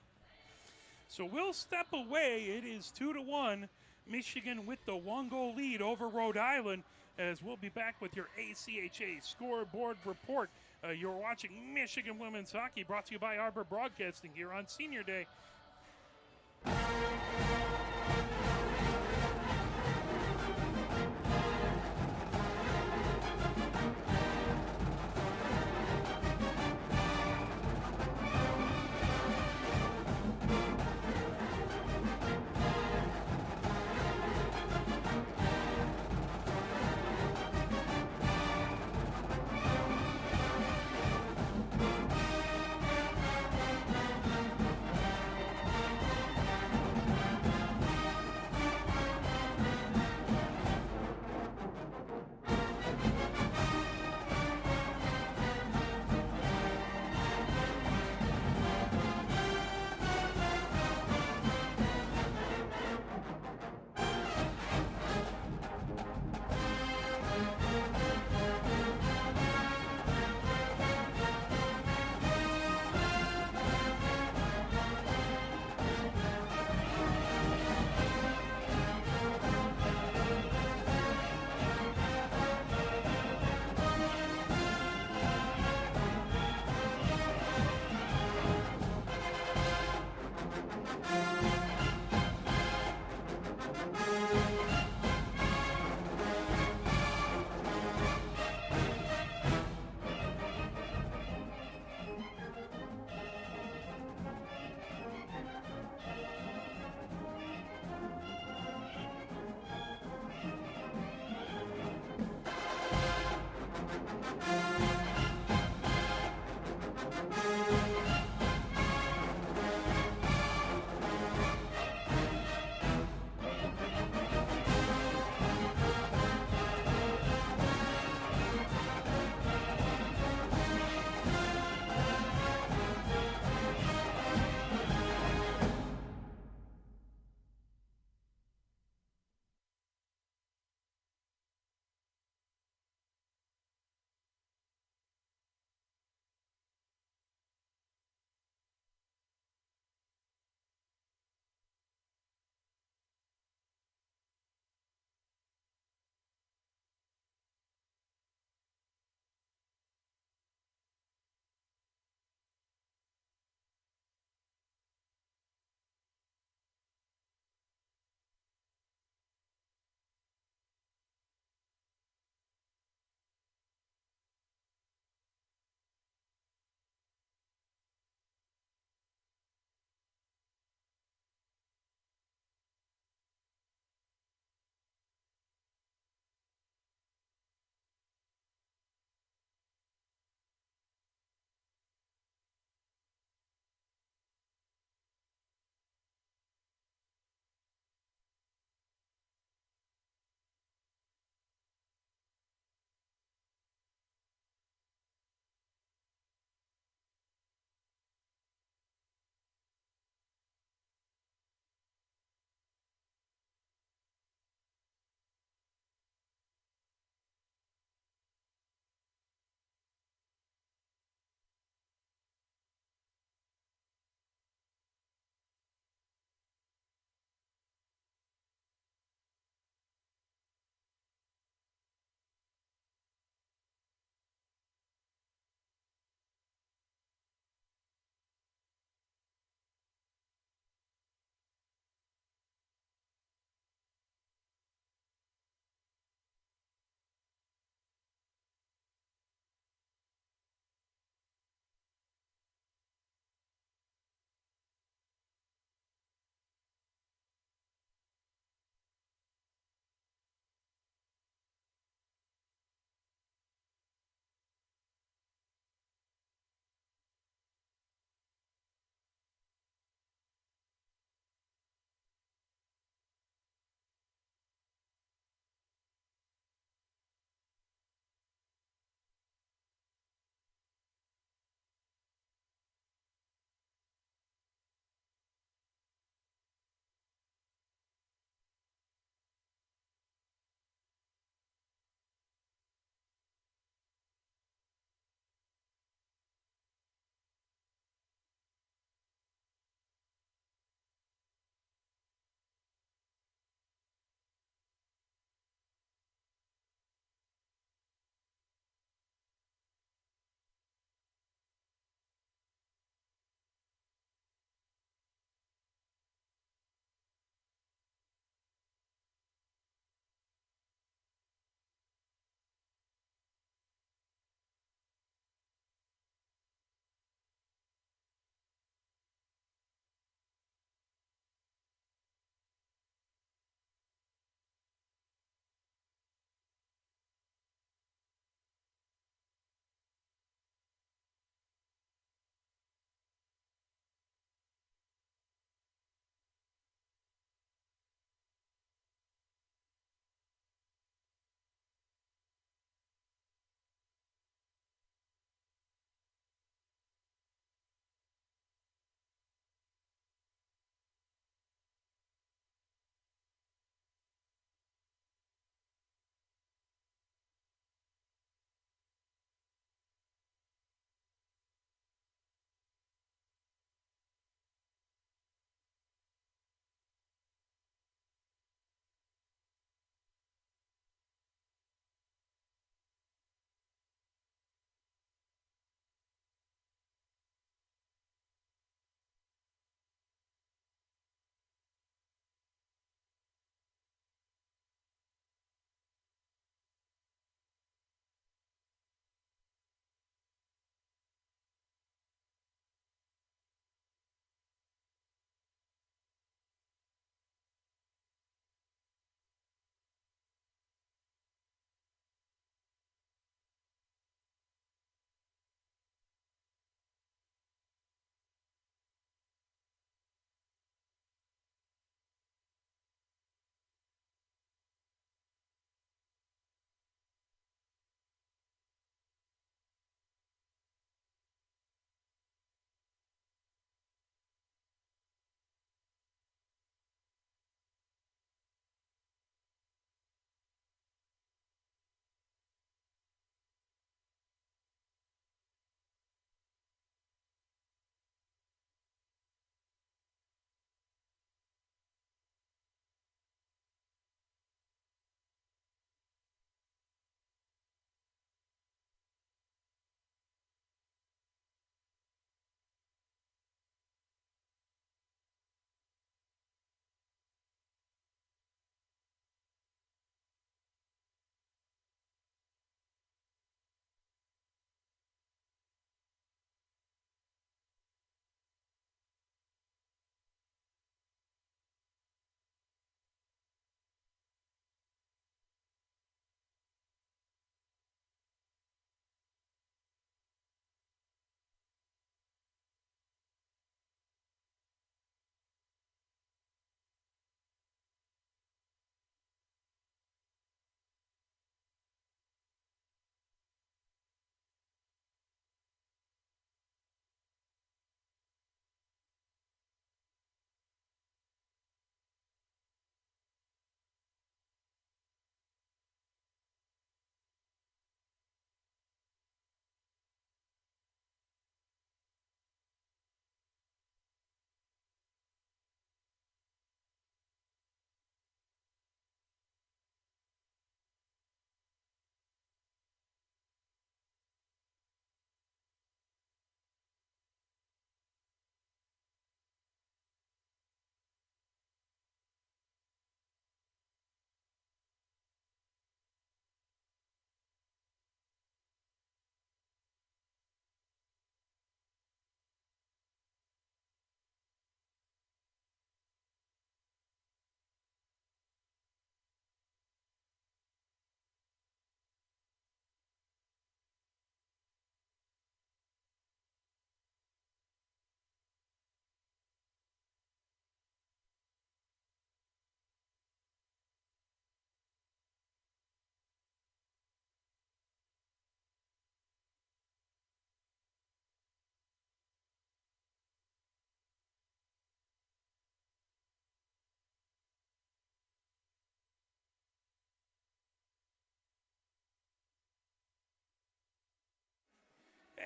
So we'll step away. It is 2-1. Michigan with the 1-goal lead over Rhode Island as we'll be back with your ACHA scoreboard report. You're watching Michigan Women's Hockey brought to you by Arbor Broadcasting here on Senior Day.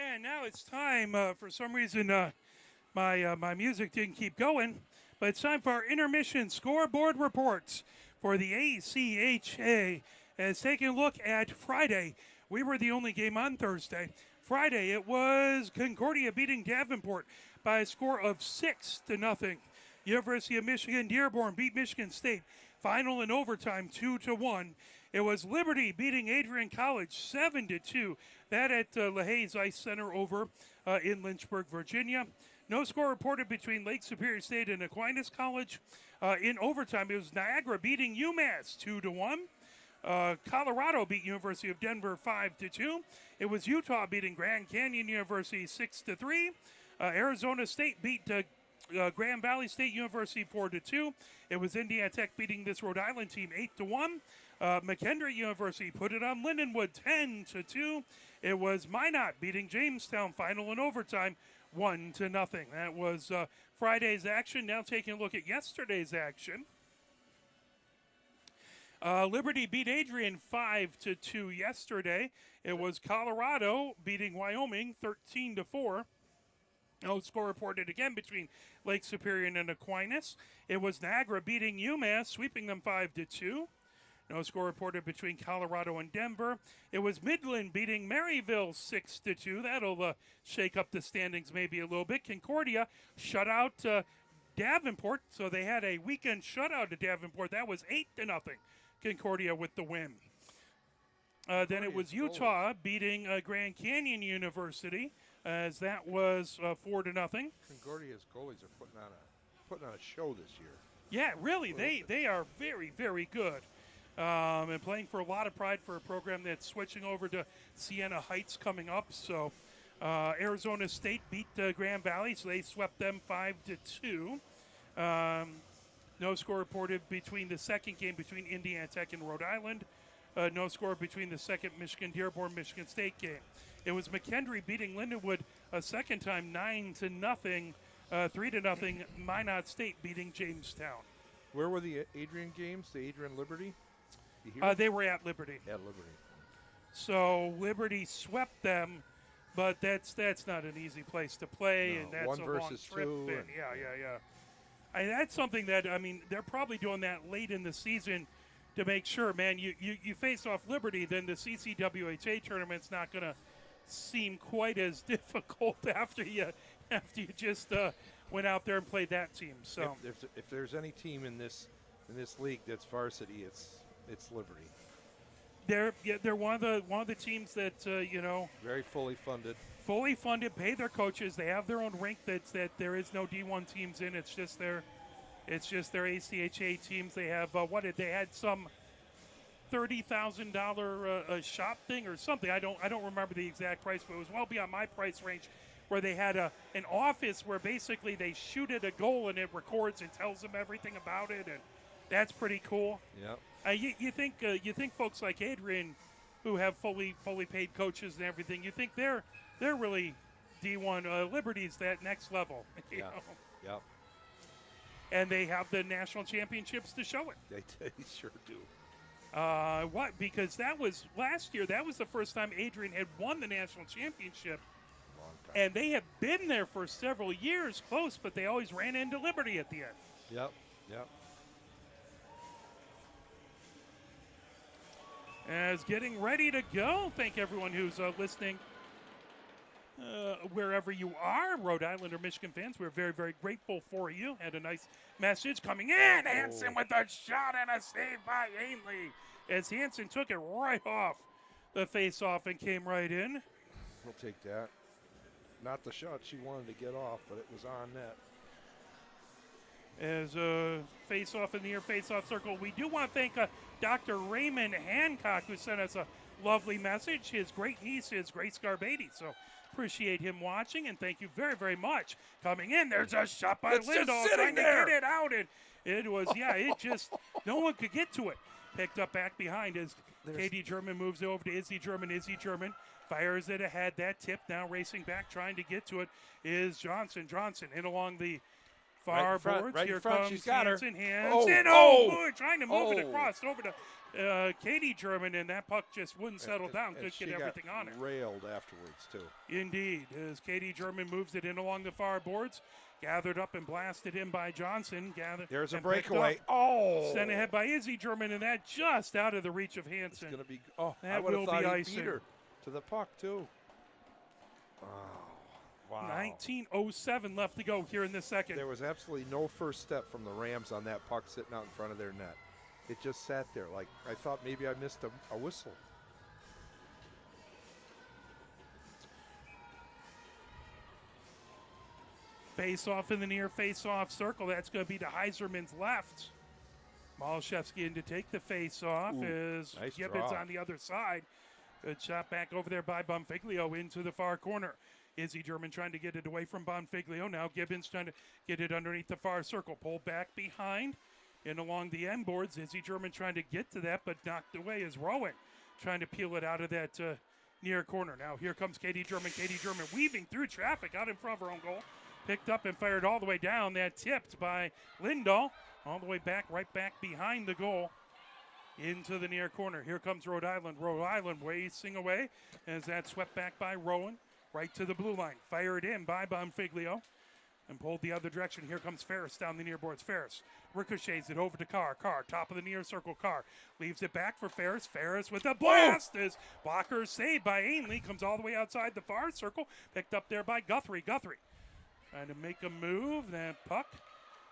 And now it's time. For some reason, my music didn't keep going, but it's time for our intermission scoreboard reports for the ACHA. As taking a look at Friday, we were the only game on Thursday. Friday, it was Concordia beating Davenport by a score of 6-0. University of Michigan Dearborn beat Michigan State. Final in overtime, 2-1. It was Liberty beating Adrian College 7-2. That at LaHaye's Ice Center over in Lynchburg, Virginia. No score reported between Lake Superior State and Aquinas College. In overtime, it was Niagara beating UMass 2-1. Colorado beat University of Denver 5-2. It was Utah beating Grand Canyon University 6-3. Arizona State beat Grand Valley State University 4-2. It was Indiana Tech beating this Rhode Island team 8-1. McKendree University put it on Lindenwood 10-2. It was Minot beating Jamestown, final in overtime 1-0. That was Friday's action. Now taking a look at yesterday's action. Liberty beat Adrian 5-2 yesterday. It was Colorado beating Wyoming 13-4. No score reported again between Lake Superior and Aquinas. It was Niagara beating UMass, sweeping them 5-2. No score reported between Colorado and Denver. It was Midland beating Maryville 6-2. That'll shake up the standings maybe a little bit. Concordia shut out Davenport, so they had a weekend shutout at Davenport. That was 8-0. Concordia with the win. Then it was Utah beating Grand Canyon University, as that was 4-0. Concordia's goalies are putting on a show this year. Yeah, really, they are very, very good. And playing for a lot of pride for a program that's switching over to Siena Heights coming up. So Arizona State beat Grand Valley, so they swept them 5-2. No score reported between the second game between Indiana Tech and Rhode Island. No score between the second Michigan Dearborn Michigan State game. It was McKendree beating Lindenwood a second time 9-0. 3-0 Minot State beating Jamestown. Where were the Adrian games? The Adrian Liberty? They were at Liberty. At Liberty. So Liberty swept them, but that's not an easy place to play, No, and that's one a versus long trip. two. And yeah. And that's something that, I mean, they're probably doing that late in the season to make sure, man, you face off Liberty, then the CCWHA tournament's not going to seem quite as difficult after you just went out there and played that team. So if there's any team in this league that's varsity, it's Liberty. They're one of the teams that very fully funded. Fully funded, pay their coaches. They have their own rink that there is no D1 teams in. It's just their ACHA teams. They have they had some $30,000 shop thing or something. I don't remember the exact price, but it was well beyond my price range. Where they had an office where basically they shoot at a goal and it records and tells them everything about it, and that's pretty cool. Yeah. You think folks like Adrian, who have fully paid coaches and everything, you think they're really D1. Liberty's that next level. You know? Yeah. And they have the national championships to show it. They sure do. Because that was last year. That was the first time Adrian had won the national championship. And they have been there for several years, close, but they always ran into Liberty at the end. Yep. As getting ready to go, thank everyone who's listening wherever you are, Rhode Island or Michigan fans. We're very, very grateful for you. Had a nice message coming in. Hansen with a shot and a save by Ainley. As Hansen took it right off the face-off and came right in. We'll take that. Not the shot she wanted to get off, but it was on net. As face-off in the air, face-off circle. We do want to thank Dr. Raymond Hancock, who sent us a lovely message. His great niece is Grace Garbady, so appreciate him watching, and thank you very, very much. Coming in, there's a shot by Lindahl trying to get it out, and it was, it just, no one could get to it. Picked up back behind as Katie German moves over to Izzy German. Izzy German fires it ahead. That tip now racing back, trying to get to it is Johnson. Johnson in along the far boards. Right Here in front. comes She's got Hansen. her. Hansen. Oh, boy, trying to move it across over to Katie German, and that puck just wouldn't settle down. And Could she get got everything on it. railed afterwards, too. Indeed, as Katie German moves it in along the far boards, gathered up and blasted in by Johnson. There's a and picked breakaway. up, Oh! sent ahead by Izzy German, and that just out of the reach of It's Hansen. going to be. Oh, I That would have will thought be he icing. beat her to the puck, too. Oh, wow. 19:07 left to go here in the second. There was absolutely no first step from the Rams on that puck sitting out in front of their net. It just sat there like I thought maybe I missed a whistle. Face off in the near face off circle. That's going to be to Heiserman's left. Malashevsky in to take the face off as nice Gibbons draw. on the other side. Good shot back over there by Bonfiglio into the far corner. Izzy German trying to get it away from Bonfiglio. Now Gibbons trying to get it underneath the far circle. Pulled back behind and along the end boards. Izzy German trying to get to that, but knocked away is Rowan trying to peel it out of that near corner. Now here comes Katie German. Katie German weaving through traffic out in front of her own goal. Picked up and fired all the way down. That tipped by Lindahl. All the way back, right back behind the goal. Into the near corner. Here comes Rhode Island. Rhode Island racing away as that swept back by Rowan. Right to the blue line. Fired in by Bonfiglio. And pulled the other direction. Here comes Ferris down the near boards. Ferris ricochets it over to Carr. Carr, top of the near circle. Carr leaves it back for Ferris. Ferris with a blast. As blocker saved by Ainley. Comes all the way outside the far circle. Picked up there by Guthrie. Guthrie trying to make a move. That puck.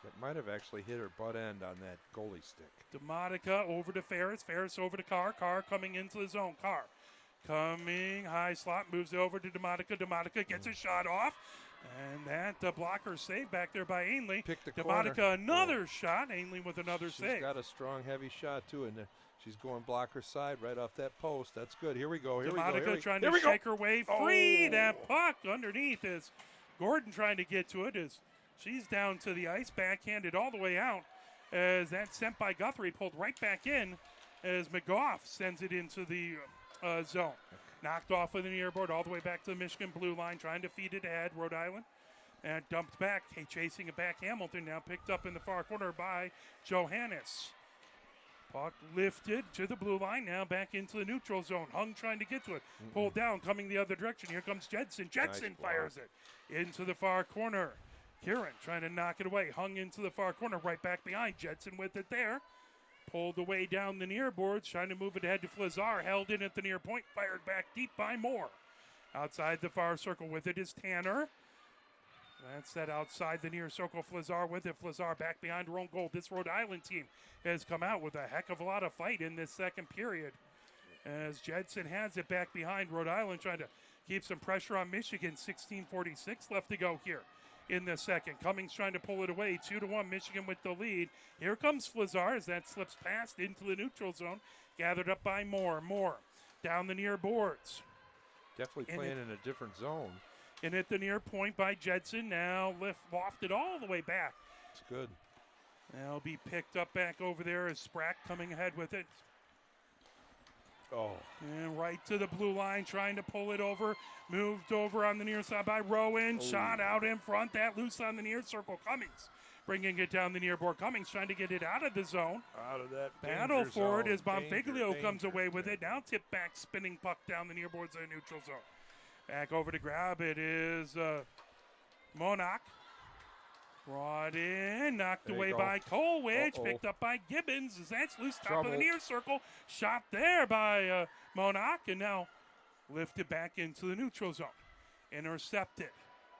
It might have actually hit her butt end on that goalie stick. DeMonica over to Ferris. Ferris over to Carr. Carr coming into the zone. Carr coming high slot. Moves it over to DeMonica. DeMonica gets a shot off. And that blocker saved back there by Ainley. Picked the DeMonica corner. another shot. Ainley with another save. She's got a strong, heavy shot, too, and she's going blocker side right off that post. That's good. Here we go. Here we go. DeMonica trying to shake her way free. That puck underneath is Gordon trying to get to it. As she's down to the ice, backhanded all the way out. As that's sent by Guthrie, pulled right back in as McGough sends it into the zone. Knocked off with the near board all the way back to the Michigan blue line, trying to feed it ahead, Rhode Island. And dumped back, chasing it back, Hamilton now picked up in the far corner by Johannes. Puck lifted to the blue line, now back into the neutral zone. Hung trying to get to it, pulled down, coming the other direction. Here comes Jedson. Jedson fires it into the far corner. Kieran trying to knock it away, hung into the far corner, right back behind. Jedson with it there. Pulled away down the near boards, trying to move it ahead to Flazar. Held in at the near point, fired back deep by Moore. Outside the far circle with it is Tanner. That's that outside the near circle. Flazar with it. Flazar back behind her own goal. This Rhode Island team has come out with a heck of a lot of fight in this second period. As Jedson has it back behind Rhode Island, trying to keep some pressure on Michigan. 16:46 left to go here in the second. Cummings trying to pull it away. 2-1 Michigan with the lead. Here comes Flazar as that slips past into the neutral zone. Gathered up by Moore. Moore down the near boards. Definitely playing in a different zone. And at the near point by Jedson. Now lofted all the way back. It's good. Now be picked up back over there as Sprack coming ahead with it. Oh. And right to the blue line, trying to pull it over. Moved over on the near side by Rowan. Shot out in front. That loose on the near circle. Cummings bringing it down the near board. Cummings trying to get it out of the zone. Out of that Battle danger for it zone. as Bonfiglio comes Danger. away with it. Now tip back, spinning puck down the near boards of the neutral zone. Back over to grab it is Monarch. Brought in, knocked There you away go. by Colwich, Uh-oh. picked up by Gibbons. As that's loose top of the Trouble. near circle. Shot there by Monarch, and now lifted back into the neutral zone. Intercepted.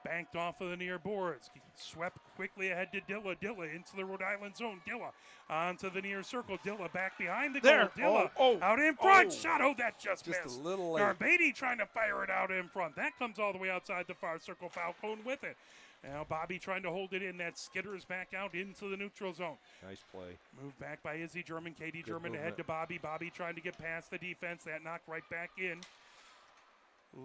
Banked off of the near boards. Swept quickly ahead to Dilla. Dilla into the Rhode Island zone. Dilla onto the near circle. Dilla back behind the There. goal. Dilla Oh, out in front. oh. Shot. Oh, that just Just missed. a little late. Garbady trying to fire it out in front. That comes all the way outside the far circle. Falcone with it. Now Bobby trying to hold it in. That skitters back out into the neutral zone. Nice play. Moved back by Izzy German. Katie Good German ahead movement. to Bobby. Bobby trying to get past the defense. That knocked right back in.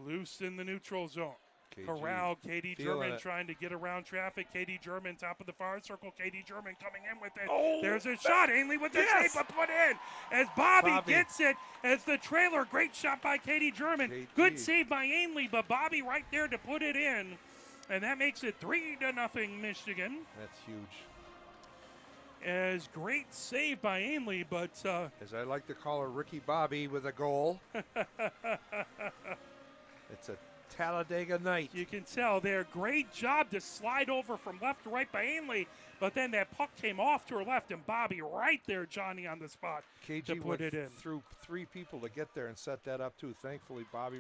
Loose in the neutral zone. KG. Corral, Katie Feeling German it. trying to get around traffic. Katie German, top of the far circle. Katie German coming in with it. Oh, There's a shot. Ainley with the yes! save, but put in as Bobby Bobby. gets it as the trailer. Great shot by Katie German. KG. Good save by Ainley, but Bobby right there to put it in. And that makes it 3-0 Michigan. That's huge. As great save by Ainley, but As I like to call her, Ricky Bobby with a goal. It's a Talladega night. you can tell there. Great job to slide over from left to right by Ainley, but then that puck came off to her left, and Bobby right there, Johnny, on the spot KG to put went it in. through 3 people to get there and set that up too. Thankfully, Bobby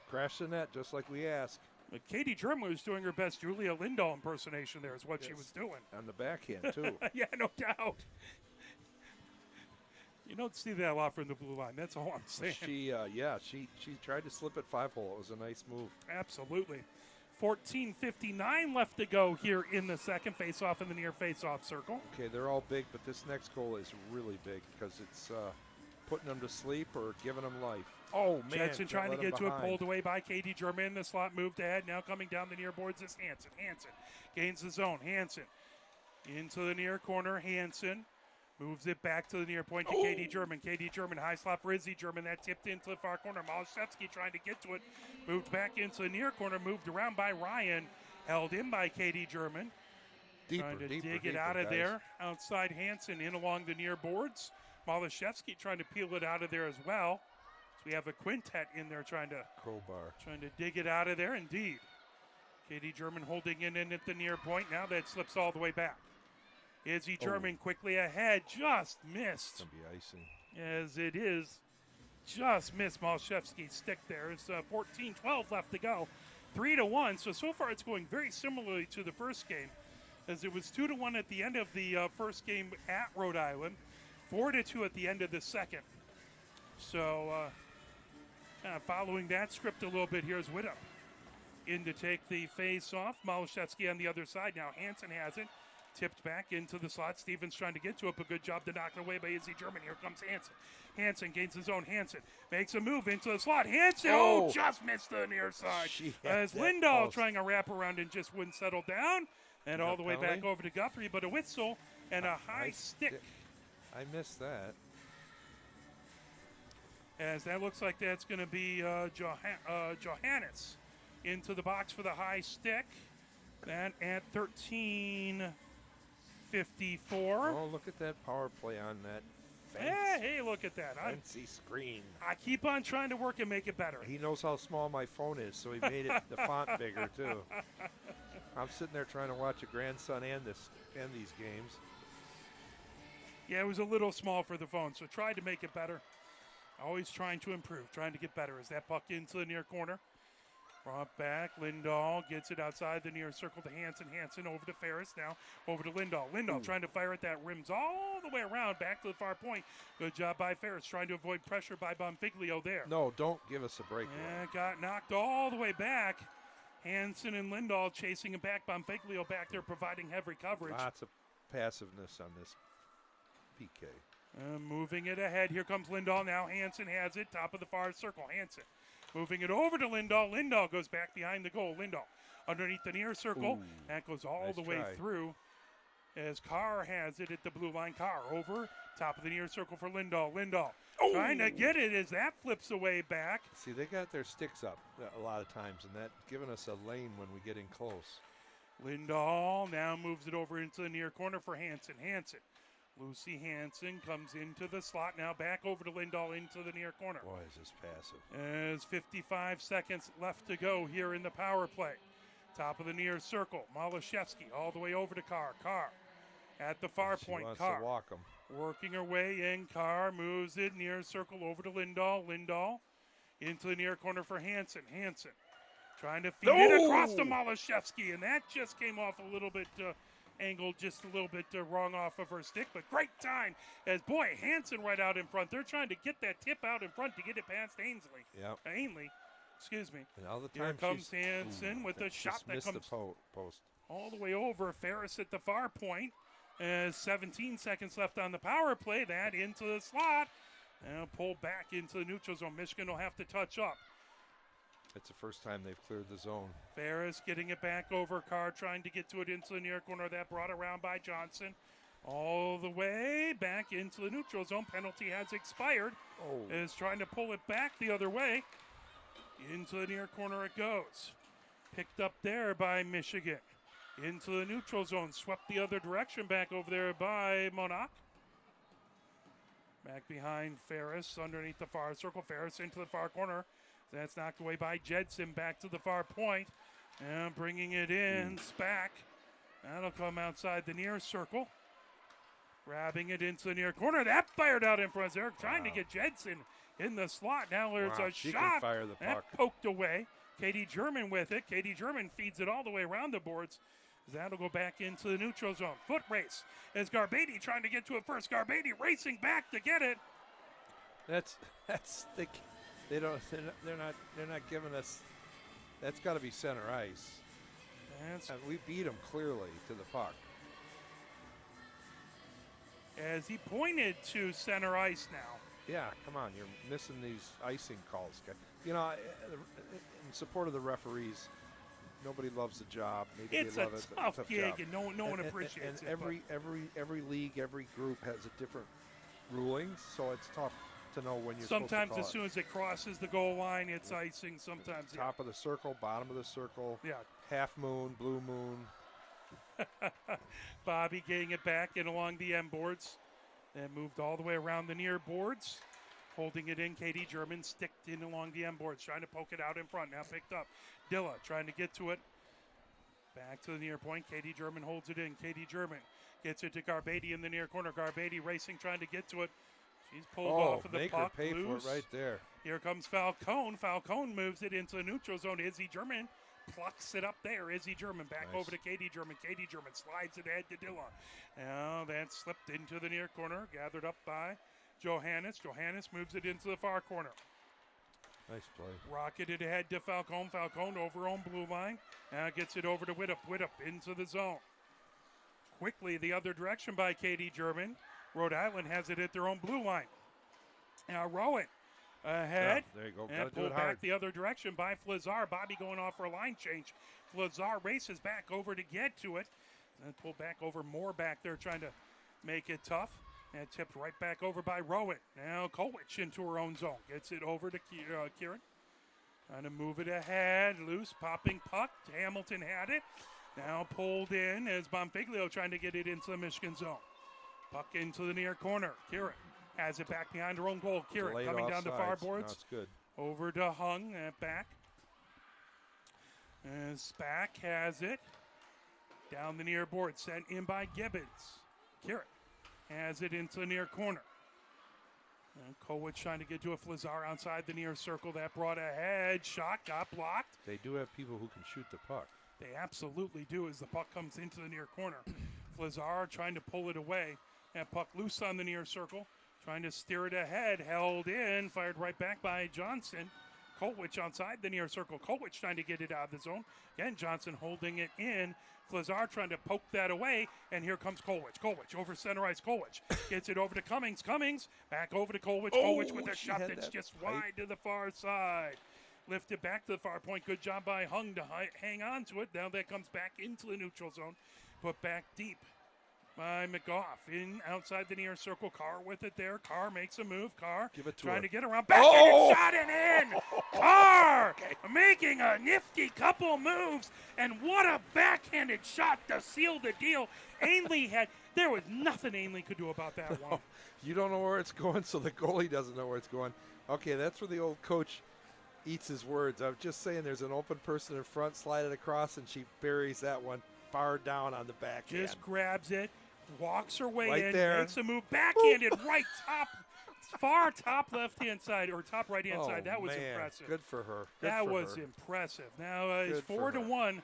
crashed the net just like we asked. But Katie German was doing her best Julia Lindahl impersonation there is what she was doing. On the backhand too. Yeah, no doubt. You don't see that a lot from the blue line. That's all I'm saying. She tried to slip it 5-hole. It was a nice move. Absolutely. 14:59 left to go here in the second. Face-off in the near face-off circle. Okay, they're all big, but this next goal is really big because it's putting them to sleep or giving them life. Oh, man. Jensen trying to let 'em get to it, behind. pulled away by Katie German. The slot moved ahead. Now coming down the near boards is Hansen. Hansen gains the zone. Hansen into the near corner. Hansen moves it back to the near point to Katie German. Katie German, high slot for Izzy German. That tipped into the far corner. Malashevsky trying to get to it. Moved back into the near corner. Moved around by Ryan. Held in by Katie German. Trying to dig it out of there. Outside Hansen in along the near boards. Malashevsky trying to peel it out of there as well. So we have a quintet in there trying to dig it out of there. Indeed. Katie German holding it in at the near point. Now that slips all the way back. Izzy German quickly ahead. Just missed. It's going to be icing. As it is. Just missed Malashevsky's stick there. It's 14-12 left to go. 3-1. So far it's going very similarly to the first game. As it was 2-1 at the end of the first game at Rhode Island. 4-2 at the end of the second. So kind of following that script a little bit, here's Whittup in to take the face off. Malashevsky on the other side now. Hansen has it. Tipped back into the slot. Stevens trying to get to it, but good job to knock it away by Izzy German. Here comes Hansen. Hansen gains his own. Hansen makes a move into the slot. Hansen, just missed the near side. As Lindahl trying a wraparound and just wouldn't settle down. And all the way back over to Guthrie, but a whistle and a high stick. I missed that. As that looks like that's going to be Johannes into the box for the high stick. That at 13:54. Oh, look at that power play on that Hey, look at that. fancy screen. I keep on trying to work and make it better. He knows how small my phone is, so he made it the font bigger too. I'm sitting there trying to watch a grandson and these games. Yeah, it was a little small for the phone, so tried to make it better. Always trying to improve, trying to get better. As that puck into the near corner. Brought back, Lindahl gets it outside the near circle to Hansen. Hansen over to Ferris now, over to Lindahl. Lindahl trying to fire at that, rims all the way around, back to the far point. Good job by Ferris, trying to avoid pressure by Bonfiglio there. No, don't give us a break. Yeah, got knocked all the way back. Hansen and Lindahl chasing him back. Bonfiglio back there providing heavy coverage. Lots of passiveness on this PK. Moving it ahead. Here comes Lindahl now. Hansen has it, top of the far circle. Hansen moving it over to Lindahl. Lindahl goes back behind the goal. Lindahl underneath the near circle. That goes all the way through as Carr has it at the blue line. Carr over, top of the near circle for Lindahl. Lindahl trying to get it as that flips away back. See, they got their sticks up a lot of times, and that's giving us a lane when we get in close. Lindahl now moves it over into the near corner for Hansen. Hansen. Lucy Hansen comes into the slot. Now back over to Lindahl into the near corner. Boy, is this passive. As 55 seconds left to go here in the power play. Top of the near circle. Malashevsky all the way over to Carr. Carr at the far point. Carr to walk him. Working her way in. Carr moves it near circle over to Lindahl. Lindahl into the near corner for Hansen. Hansen trying to feed it across to Malashevsky, and that just came off a little bit angled, just a little bit wrong off of her stick, but great time as, boy, Hansen right out in front. They're trying to get that tip out in front to get it past Ainsley. Ainley, excuse me. And all the Here time comes Hansen with a shot that comes the post. all the way over. Ferris at the far point. 17 seconds left on the power play. That into the slot. Now pulled back into the neutral zone. Michigan will have to touch up. It's the first time they've cleared the zone. Ferris getting it back over. Carr trying to get to it into the near corner. That brought around by Johnson. All the way back into the neutral zone. Penalty has expired. Is trying to pull it back the other way. Into the near corner it goes. Picked up there by Michigan. into the neutral zone. Swept the other direction back over there by Monarch. Back behind Ferris underneath the far circle. Ferris into the far corner. That's knocked away by Jedson back to the far point. And bringing it in, Spack. That'll come outside the near circle. Grabbing it into the near corner. That fired out in front. They're trying to get Jedson in the slot. Now there's a she shot. can fire the That puck. poked away. Katie German with it. Katie German feeds it all the way around the boards. That'll go back into the neutral zone. Foot race as Garbady trying to get to it first. Garbady racing back to get it. That's they're not giving us. That's got to be center ice. We beat them clearly to the puck. As he pointed to center ice now. Yeah, come on, you're missing these icing calls. You know, in support of the referees, nobody loves the job. Maybe It's they a love it, tough but gig, job. and no one appreciates and it. every league, every group has a different ruling, so it's tough to know when you're Sometimes supposed to as call soon as it crosses the goal line, it's icing. Sometimes, it. Top of the circle, bottom of the circle, yeah. half moon, blue moon. Bobby getting it back in along the end boards. Then moved all the way around the near boards. Holding it in, Katie German sticked in along the end boards, trying to poke it out in front. Now picked up. Dilla trying to get to it. Back to the near point. Katie German holds it in. Katie German gets it to Garbady in the near corner. Garbady racing, trying to get to it. She's pulled off of the make puck. her pay Loose. for it right there. Here comes Falcone. Falcone moves it into the neutral zone. Izzy German plucks it up there. Izzy German back Nice. over to Katie German. Katie German slides it ahead to Dilla. Now that slipped into the near corner. Gathered up by Johannes. Johannes moves it into the far corner. Nice play. Rocketed ahead to Falcone. Falcone over on blue line. Now gets it over to Widup. Widup into the zone. Quickly the other direction by Katie German. Rhode Island has it at their own blue line. Now Rowan ahead. Yeah, there you go. And Gotta do pulled it hard. back the other direction by Flazar. Bobby going off for a line change. Flazar races back over to get to it. And pulled back over, more back there trying to make it tough. And tipped right back over by Rowan. Now Kolwich into her own zone. Gets it over to Kieran. Trying to move it ahead. Loose, popping puck. Hamilton had it. Now pulled in as Bonfiglio trying to get it into the Michigan zone. Puck into the near corner. Kieran has it back behind her own goal. Kieran Delayed coming down the far offsides. No, boards. it's good. Over to Hung and back. And Spack has it. Down the near board. Sent in by Gibbons. Kieran has it into the near corner. And Kolwich trying to get to a Flazar outside the near circle. That brought a head shot. Got blocked. They do have people who can shoot the puck. They absolutely do as the puck comes into the near corner. Flazar trying to pull it away. That puck loose on the near circle. Trying to steer it ahead. Held in. Fired right back by Johnson. Kolwich outside the near circle. Kolwich trying to get it out of the zone. Again, Johnson holding it in. Flazar trying to poke that away. And here comes Kolwich. Kolwich over center ice. Kolwich gets it over to Cummings. Cummings back over to Kolwich. Kolwich with a she shot had that's that just pipe. wide to the far side. Lifted back to the far point. Good job by Hung to hang on to it. Now that comes back into the neutral zone. Put back deep by McGough. In outside the near circle. Carr with it there. Carr makes a move. Carr Give it to trying her. to get around. Backhanded shot and in. Carr making a nifty couple moves. And what a backhanded shot to seal the deal. Ainley had, there was nothing Ainley could do about that one. You don't know where it's going, so the goalie doesn't know where it's going. Okay, that's where the old coach eats his words. I'm just saying there's an open person in front, slide it across, and she buries that one far down on the backhand. Just grabs it, walks her way Right in, there. makes a move, backhanded right top, far top left-hand side, or top right-hand Oh, side. That was man. impressive. Good for her. Good That for was her. impressive. Now it's Good for 4-1.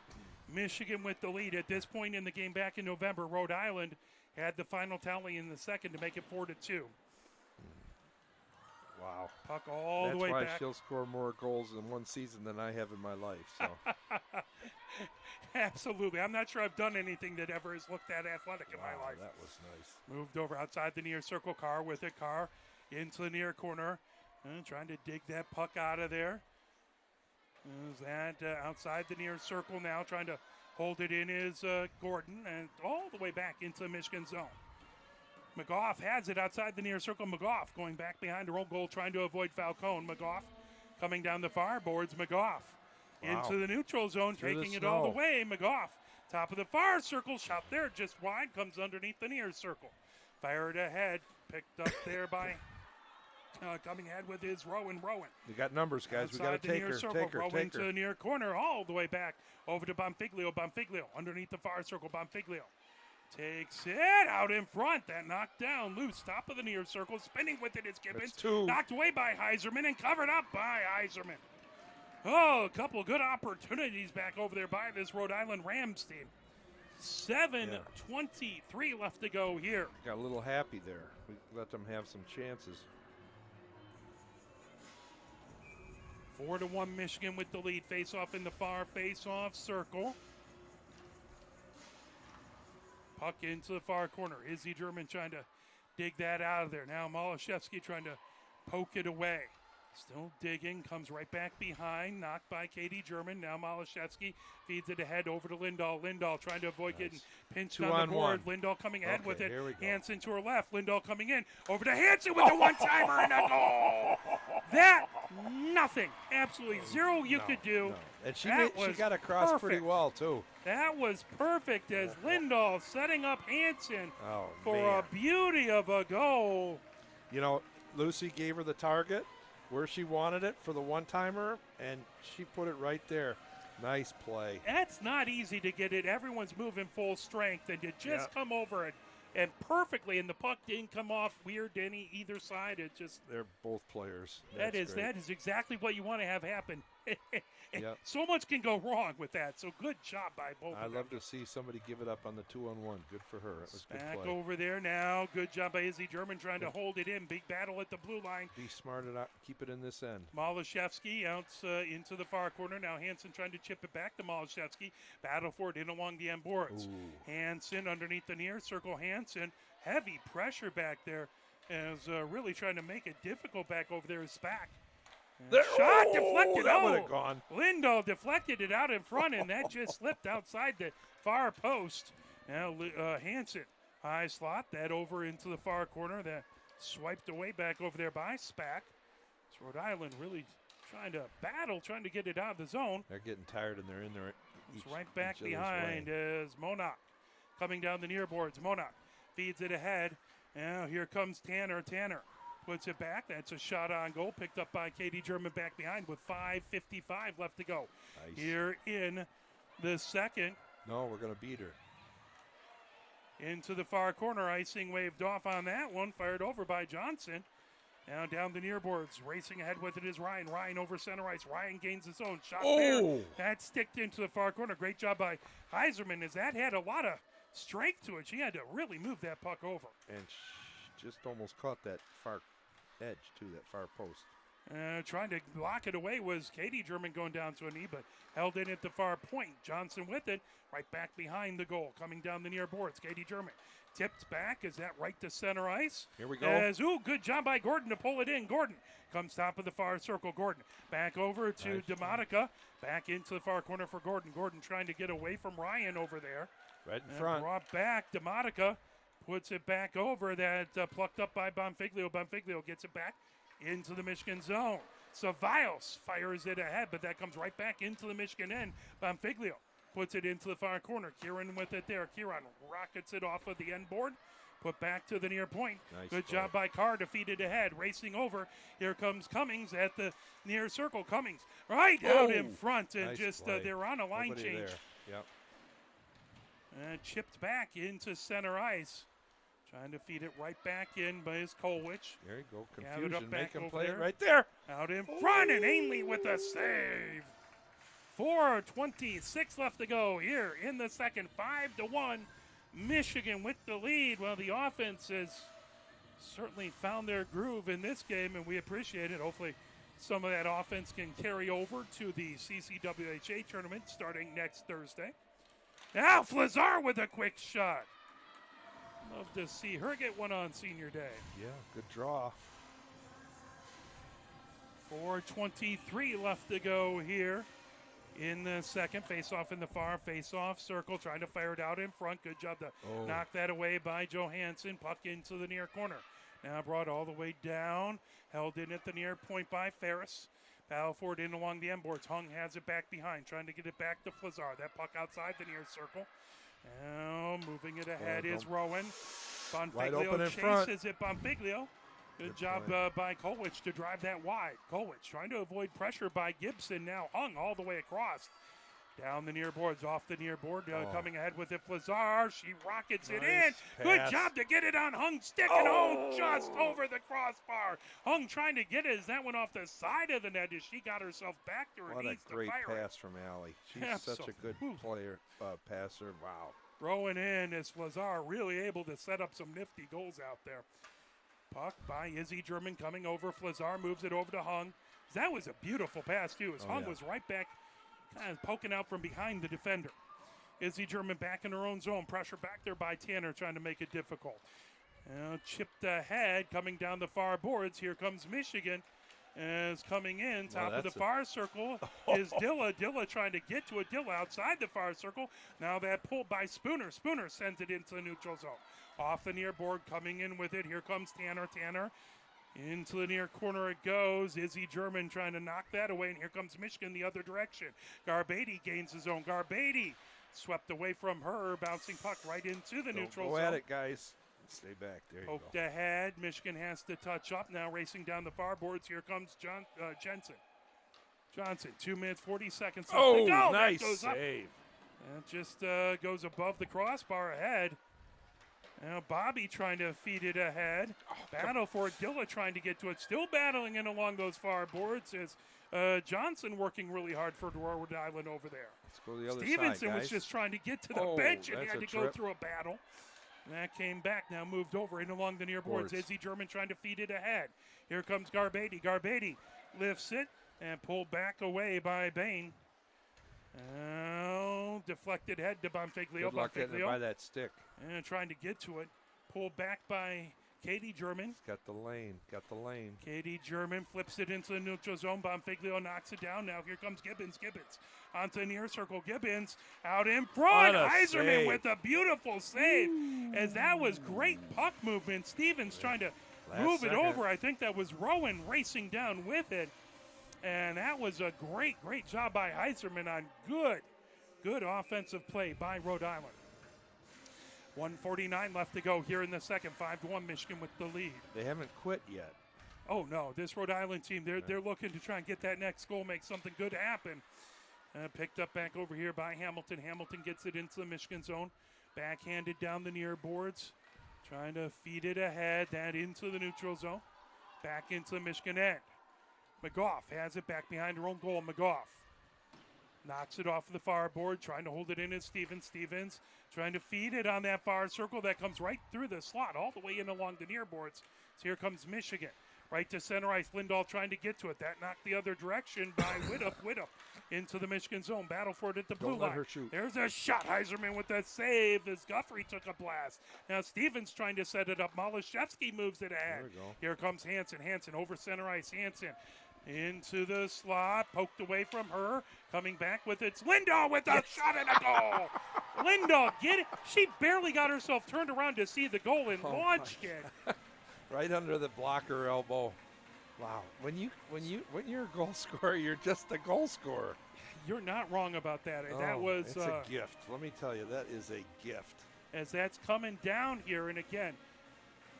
Michigan with the lead. At this point in the game back in November, Rhode Island had the final tally in the second to make it 4-2. Wow. Puck all That's the way why back. she'll score more goals in one season than I have in my life. So Absolutely. I'm not sure I've done anything that ever has looked that athletic in my Wow, life. that was nice. Moved over outside the near circle. Carr with it. Carr into the near corner. Trying to dig that puck out of there. Is that outside the near circle now. Trying to hold it in is Gordon. And all the way back into the Michigan zone. McGough has it outside the near circle. McGough going back behind her own goal, trying to avoid Falcone. McGough coming down the far boards. McGough into the neutral zone, Through the taking it all the snow. way. McGough Top of the far circle, shot there just wide, comes underneath the near circle. Fired ahead, picked up there by coming ahead with his Rowan. You got numbers, guys. We got Outside to the take near her. circle, Take her. Rowan Take to her. the near corner, all the way back over to Bonfiglio. Bonfiglio underneath the far circle. Bonfiglio takes it out in front. That knocked down loose. Top of the near circle. Spinning with it is Gibbons. That's two. Knocked away by Heiserman and covered up by Heiserman. Oh, a couple good opportunities back over there by this Rhode Island Rams team. 7:23 left to go here. Got a little happy there. We let them have some chances. 4-1 Michigan with the lead. Face off in the far face-off circle. Puck into the far corner. Izzy German trying to dig that out of there. Now Malashevsky trying to poke it away. Still digging, comes right back behind, knocked by Katie German. Now Malashevsky feeds it ahead over to Lindahl. Lindahl trying to avoid getting pinched on the board. Lindahl coming ahead with it. Hansen to her left. Lindahl coming in. Over to Hansen with a one-timer and a goal. That, nothing. Absolutely zero you could do. No. And she was got across pretty perfect. well, too. That was perfect as Lindahl setting up Hansen for man. a beauty of a goal. You know, Lucy gave her the target where she wanted it for the one-timer, and she put it right there. Nice play. That's not easy to get it. Everyone's moving full strength, and to just come over and perfectly, and the puck didn't come off weird to either side. It just They're both players. that That's great. is exactly what you want to have happen. Yep. So much can go wrong with that. So good job by both I of them. love to see somebody give it up on the 2-on-1. Good for her. It was good Back play. over there now. Good job by Izzy German trying to hold it in. Big battle at the blue line. Be smart and keep it in this end. Malashevsky out into the far corner. Now Hansen trying to chip it back to Malashevsky. Battle for it in along the end boards. Ooh. Hansen underneath the near circle. Hansen, heavy pressure back there. Is really trying to make it difficult back over there is Spack. Shot deflected. That would have gone. Lindahl deflected it out in front, and that just slipped outside the far post. Now Hansen, high slot, that over into the far corner. That swiped away back over there by Spack. It's Rhode Island really trying to battle, trying to get it out of the zone. They're getting tired, and they're in there. It's right back behind as Monach coming down the near boards. Monach feeds it ahead. Now here comes Tanner. Tanner puts it back. That's a shot on goal picked up by Katie German back behind with 5:55 left to go. Nice. Here in the second. No, we're going to beat her. Into the far corner. Icing waved off on that one. Fired over by Johnson. Now down the near boards. Racing ahead with it is Ryan. Ryan over center ice. Ryan gains his own shot there. That sticked into the far corner. Great job by Heiserman as that had a lot of strength to it. She had to really move that puck over. And just almost caught that far edge, too, that far post. Trying to lock it away was Katie German going down to a knee, but held in at the far point. Johnson with it, right back behind the goal, coming down the near boards. Katie German tipped back. Is that right to center ice? Here we go. Good job by Gordon to pull it in. Gordon comes top of the far circle. Gordon back over to Nice. Demonica. Back into the far corner for Gordon. Gordon trying to get away from Ryan over there. Right in front. Brought back. Demonica puts it back over. That plucked up by Bonfiglio. Bonfiglio gets it back into the Michigan zone. Cevallos fires it ahead, but that comes right back into the Michigan end. Bonfiglio puts it into the far corner. Kieran with it there. Kieran rockets it off of the end board. Put back to the near point. Nice Good play. job by Carr to feed it ahead. Racing over. Here comes Cummings at the near circle. Cummings right out in front. And Nice just play. they're on a line Nobody change. there. Yep. Chipped back into center ice. Trying to feed it right back in by his Kolwich. There you go. Gathered up Confusion. back Make him over play there. it right there. Out in front, and Ainley with a save. 4:26 left to go here in the second. 5-1. Michigan with the lead. Well, the offense has certainly found their groove in this game, and we appreciate it. Hopefully some of that offense can carry over to the CCWHA tournament starting next Thursday. Now Flazar with a quick shot. Love to see her get one on senior day. Yeah, good draw. 4:23 left to go here in the second. Face-off in the far face-off circle. Trying to fire it out in front. Good job to knock that away by Johansson. Puck into the near corner. Now brought all the way down. Held in at the near point by Ferris. Battle for it in along the end boards. Hung has it back behind, trying to get it back to Flazar. That puck outside the near circle. Now moving it ahead is Rowan. Wide open Bonfiglio in front. chases it. Bonfiglio. Good job by Kolwich to drive that wide. Kolwich trying to avoid pressure by Gibson. Now Hung all the way across. Down the near boards, off the near board, coming ahead with it. Flazar, she rockets it in. Good job to get it on Hung's stick, and just over the crossbar. Hung trying to get it as that went off the side of the net as she got herself back to her What knees a great to fire pass from Allie. She's such a good player, passer. Wow. Throwing in as Flazar really able to set up some nifty goals out there. Puck by Izzy German coming over. Flazar moves it over to Hung. That was a beautiful pass, too, as Hung was right back, kind of poking out from behind the defender. Izzy German back in her own zone. Pressure back there by Tanner, trying to make it difficult. Chipped ahead, coming down the far boards. Here comes Michigan. As coming in, top of the far circle is Dilla. Dilla trying to get to it. Dilla outside the far circle. Now that pulled by Spooner. Spooner sends it into the neutral zone. Off the near board, coming in with it. Here comes Tanner. Tanner into the near corner it goes. Izzy German trying to knock that away, and here comes Michigan the other direction. Garbady gains his own. Garbady swept away from her, bouncing puck right into the neutral zone. Go at it, guys. Stay back. There you Poked go. ahead. Michigan has to touch up now, racing down the far boards. Here comes Jensen. Johnson, 2 minutes, 40 seconds left to go. Nice That goes save. Up. It just goes above the crossbar ahead. Now Bobby trying to feed it ahead. Battle for it. Dilla trying to get to it. Still battling in along those far boards as Johnson working really hard for Rhode Island over there. Let's go to the other Stevenson side, was guys. just trying to get to the bench and he had that's to a go trip. through a battle. And that came back, now moved over in along the near boards. Izzy German trying to feed it ahead. Here comes Garbady. Garbady lifts it and pulled back away by Bain. Now deflected head to Bonfiglio. Good luck getting it by that stick. And trying to get to it. Pulled back by Katie German. Got the lane. Got the lane. Katie German flips it into the neutral zone. Bonfiglio knocks it down. Now here comes Gibbons. Gibbons onto the near circle. Gibbons out in front. Iserman with a beautiful save. As that was great puck movement. Stevens trying to move it over. I think that was Rowan racing down with it. And that was a great, great job by Iserman on good offensive play by Rhode Island. 1:49 left to go here in the second. 5-1 Michigan with the lead. They haven't quit yet. Oh, no. This Rhode Island team, they're looking to try and get that next goal, make something good happen. Picked up back over here by Hamilton. Hamilton gets it into the Michigan zone. Backhanded down the near boards. Trying to feed it ahead. That into the neutral zone. Back into the Michigan end. McGough has it back behind her own goal. McGough knocks it off the far board. Trying to hold it in as Stevens. Stevens trying to feed it on that far circle. That comes right through the slot all the way in along the near boards. So here comes Michigan. Right to center ice. Lindahl trying to get to it. That knocked the other direction by Widup. Widup into the Michigan zone. Battle for it at the blue line. Don't let her shoot. There's a shot. Heiserman with that save as Guthrie took a blast. Now Stevens trying to set it up. Malashevsky moves it ahead. There we go. Here comes Hansen. Hansen over center ice. Hansen into the slot. Poked away from her. Coming back with it's Lindahl with a shot and a goal. Lindahl, get it. She barely got herself turned around to see the goal and launched it. Right under the blocker elbow. Wow. When you're a goal scorer, you're just a goal scorer. You're not wrong about that. And that was it's a gift. Let me tell you, that is a gift. As that's coming down here, and again,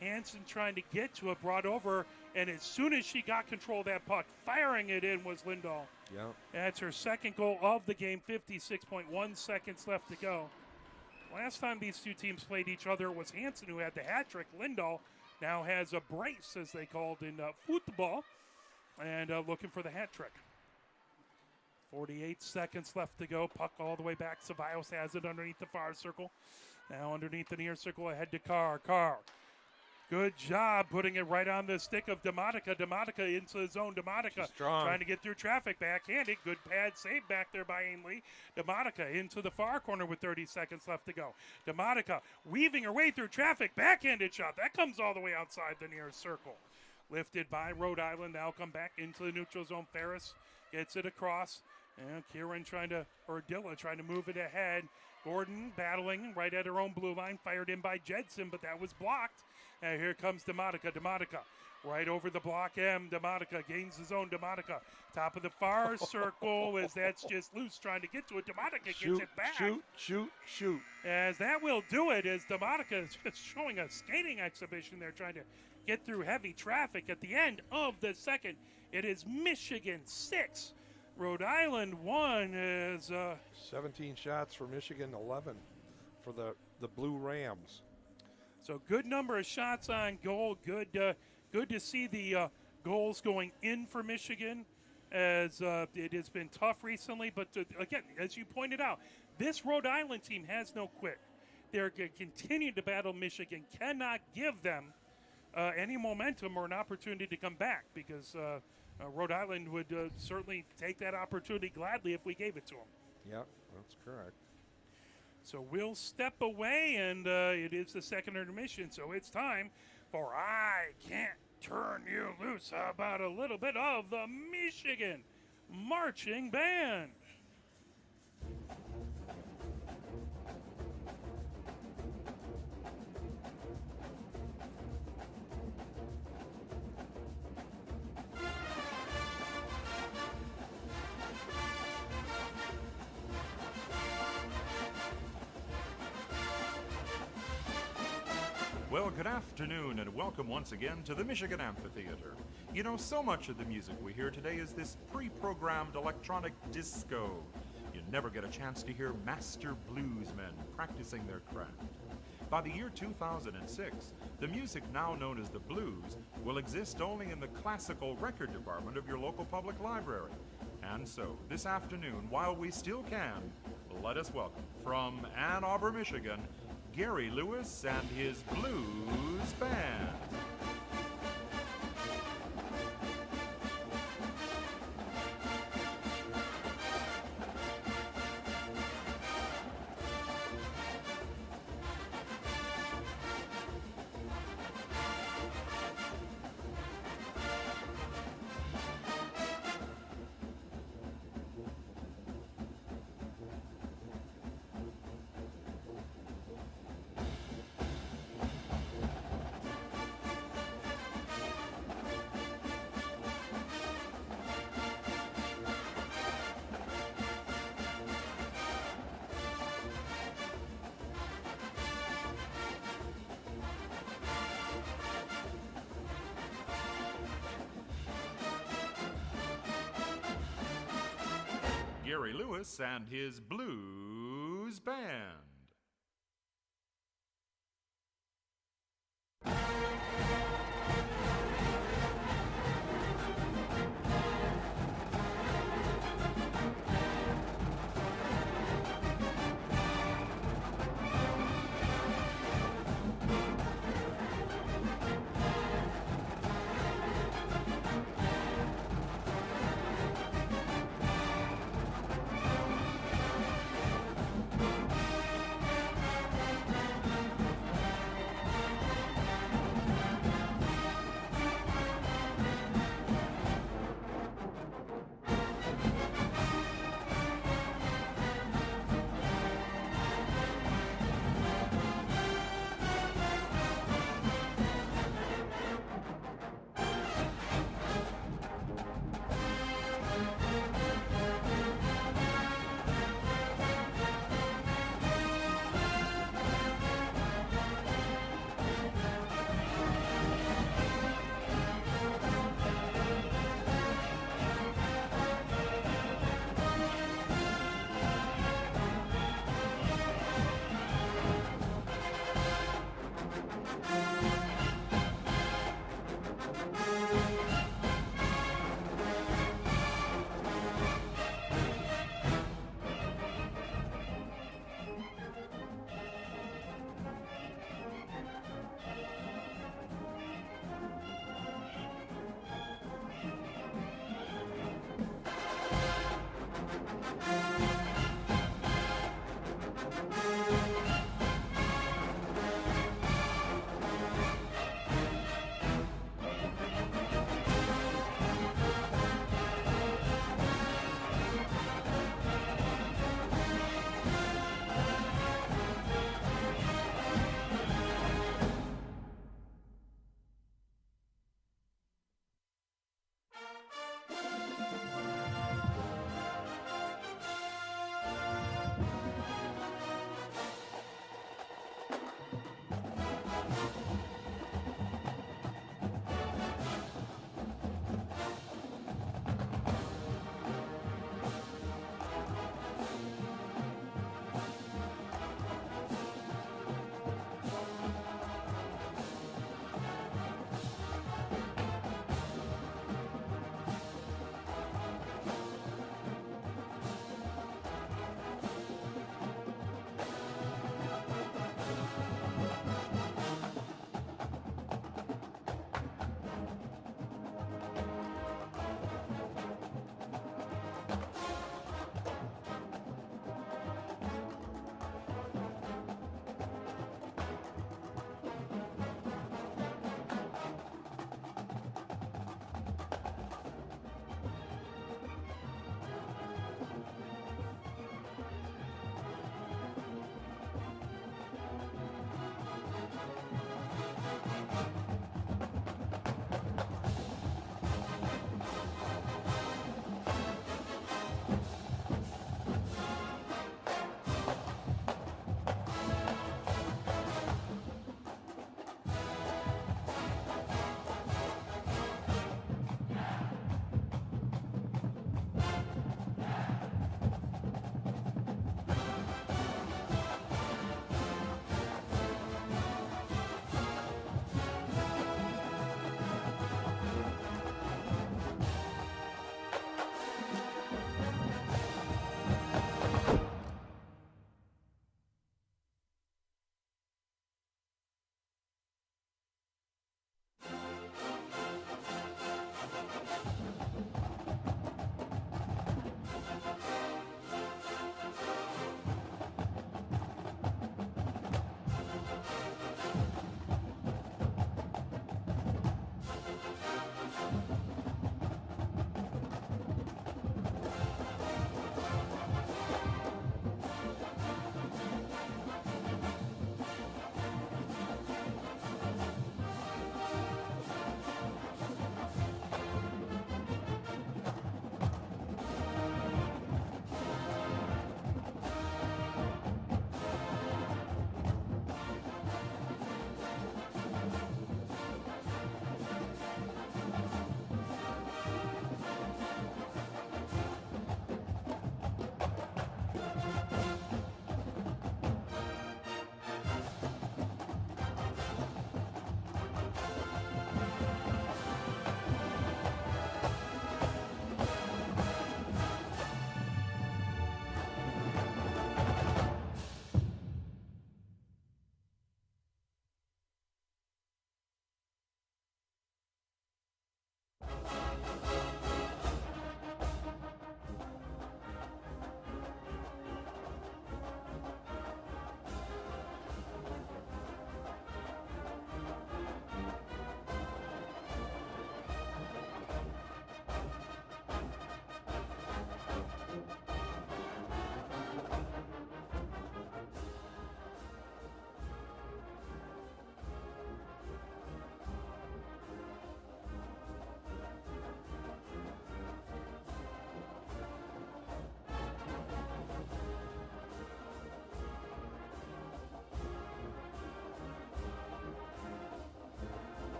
Hansen trying to get to it, brought over, and as soon as she got control of that puck, firing it in was Lindahl. Yeah. That's her second goal of the game. 56.1 seconds left to go. Last time these two teams played each other, it was Hansen who had the hat trick. Lindahl now has a brace, as they called in football, and looking for the hat trick. 48 seconds left to go. Puck all the way back. Ceballos has it underneath the far circle. Now underneath the near circle ahead to Carr. Carr. Good job putting it right on the stick of Demotica. Demotica into the zone. Demotica trying to get through traffic. Backhanded. Good pad save back there by Ainley. Demotica into the far corner with 30 seconds left to go. Demotica weaving her way through traffic. Backhanded shot. That comes all the way outside the near circle. Lifted by Rhode Island. Now come back into the neutral zone. Ferris gets it across. And Kieran Dilla trying to move it ahead. Gordon battling right at her own blue line. Fired in by Jedson, but that was blocked. And here comes DeMonica. DeMonica right over the block M. DeMonica gains his own. DeMonica top of the far circle as that's just loose trying to get to it. DeMonica gets Shoot, it back. shoot. As that will do it, as DeMonica is just showing a skating exhibition there, trying to get through heavy traffic at the end of the second. It is Michigan 6, Rhode Island 1. As 17 shots for Michigan, 11 for the Blue Rams. so good number of shots on goal. Good to see the goals going in for Michigan, as it has been tough recently. But again, as you pointed out, this Rhode Island team has no quit. They're going to continue to battle Michigan. Cannot give them any momentum or an opportunity to come back, because Rhode Island would certainly take that opportunity gladly if we gave it to them. Yep, that's correct. So we'll step away, and it is the second intermission, so it's time for I Can't Turn You Loose. How about a little bit of the Michigan Marching Band? Well, good afternoon and welcome once again to the Michigan Amphitheater. You know, so much of the music we hear today is this pre-programmed electronic disco. You never get a chance to hear master bluesmen practicing their craft. By the year 2006, the music now known as the blues will exist only in the classical record department of your local public library. And so, this afternoon, while we still can, let us welcome from Ann Arbor, Michigan, Gary Lewis and his blues band. Gary Lewis and his blues band.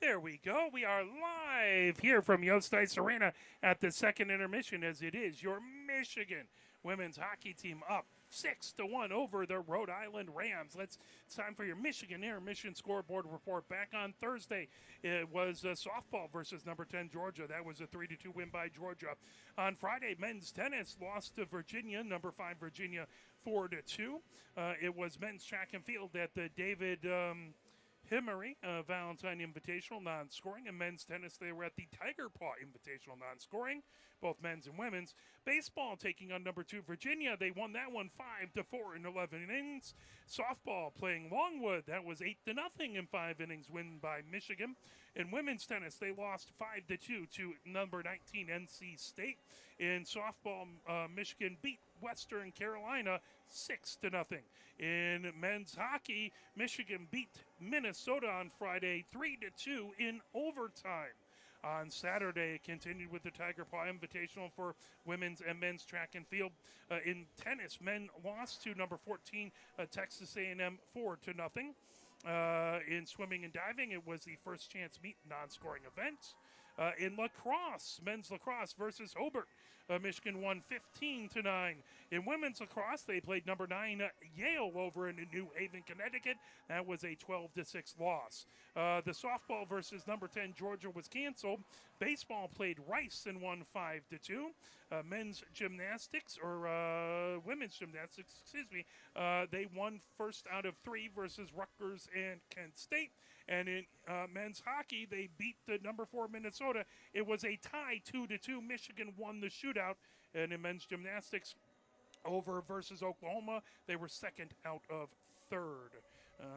There we go. We are live here from Yost Ice Arena at the second intermission, as it is your Michigan women's hockey team up 6-1 over the Rhode Island Rams. It's time for your Michigan intermission scoreboard report. Back on Thursday, it was softball versus number 10 Georgia. That was a 3-2 win by Georgia. On Friday, men's tennis lost to Virginia, number 5 Virginia, 4-2. It was men's track and field at the David Himmery Valentine Invitational non-scoring, and men's tennis they were at the Tiger Paw Invitational non-scoring, both men's and women's. Baseball taking on number 2 Virginia, they won that one 5-4 in 11 innings. Softball playing Longwood, that was 8-0 in 5 innings, win by Michigan. In women's tennis, they lost 5-2 to number 19 NC State. In softball, Michigan beat Western Carolina 6-0. In men's hockey, Michigan beat Minnesota on Friday 3-2 in overtime. On Saturday, it continued with the Tiger Paw Invitational for women's and men's track and field. In tennis, men lost to number 14 Texas A&M 4-0. In swimming and diving, it was the first chance meet non-scoring event. In lacrosse, men's lacrosse versus Hobart, Michigan won 15-9. In women's lacrosse, they played number 9 Yale over in New Haven, Connecticut. That was a 12-6 loss. The softball versus number 10 Georgia was canceled. Baseball played Rice and won 5-2. Men's gymnastics, or women's gymnastics, they won first out of 3 versus Rutgers and Kent State. And in men's hockey, they beat the number 4 Minnesota. It was a tie 2-2. Michigan won the shootout. And in men's gymnastics, over versus Oklahoma, they were second out of 3rd.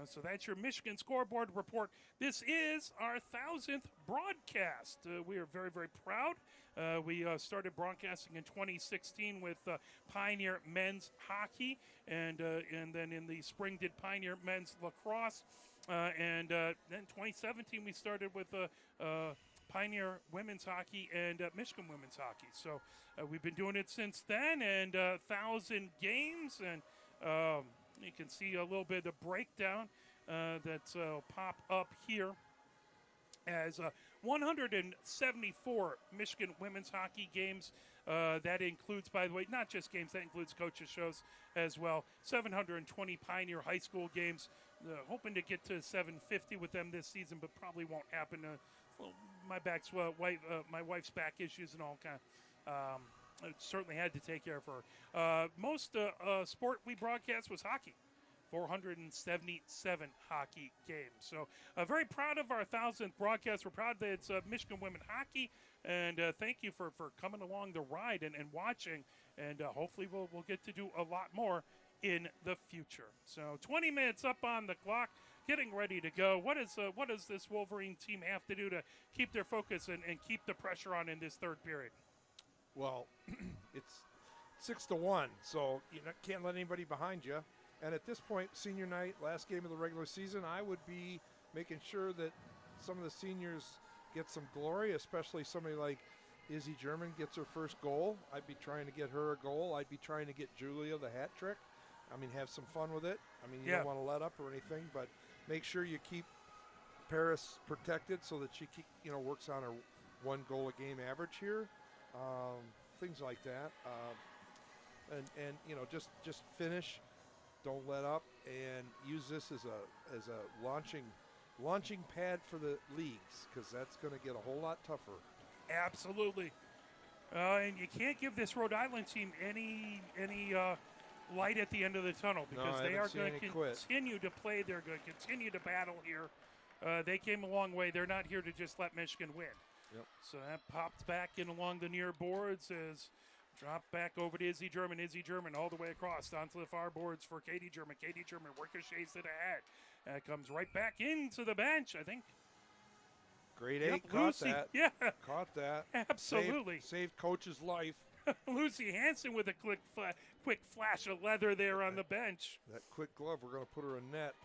So that's your Michigan scoreboard report. This is our 1000th broadcast. We are very, very proud. We started broadcasting in 2016 with Pioneer Men's Hockey, and then in the spring did Pioneer Men's Lacrosse. And then 2017 we started with Pioneer Women's Hockey and Michigan Women's Hockey. So we've been doing it since then, and 1,000 games, and you can see a little bit of breakdown that's pop up here as 174 Michigan women's hockey games. That includes, by the way, not just games, that includes coaches' shows as well. 720 Pioneer High School games. Hoping to get to 750 with them this season, but probably won't happen. My wife's back issues and all kind. I certainly had to take care of her. Most sport we broadcast was hockey. 477 hockey games. So very proud of our 1000th broadcast. We're proud that it's Michigan Women Hockey, and thank you for coming along the ride and watching, and hopefully we'll get to do a lot more in the future. So 20 minutes up on the clock, getting ready to go. What does this Wolverine team have to do to keep their focus and keep the pressure on in this third period? Well, it's 6-1, so you can't let anybody behind you. And at this point, senior night, last game of the regular season, I would be making sure that some of the seniors get some glory, especially somebody like Izzy German gets her first goal. I'd be trying to get her a goal. I'd be trying to get Julia the hat trick. I mean, have some fun with it. I mean, you don't want to let up or anything, but make sure you keep Paris protected so that she works on her 1 goal a game average here. Things like that. And just finish. Don't let up, and use this as a launching pad for the leagues, because that's going to get a whole lot tougher. Absolutely. And you can't give this Rhode Island team any light at the end of the tunnel, because they are going to continue to play. They're going to continue to battle here. They came a long way. They're not here to just let Michigan win. Yep. So that popped back in along the near boards as dropped back over to Izzy German. Izzy German all the way across onto the far boards for Katie German. Katie German ricochets it ahead. Comes right back into the bench, I think. Grade 8 caught Lucy, that. Yeah. Caught that. Absolutely. Saved coach's life. Lucy Hansen with a quick flash of leather there on the bench. That quick glove, we're going to put her in net.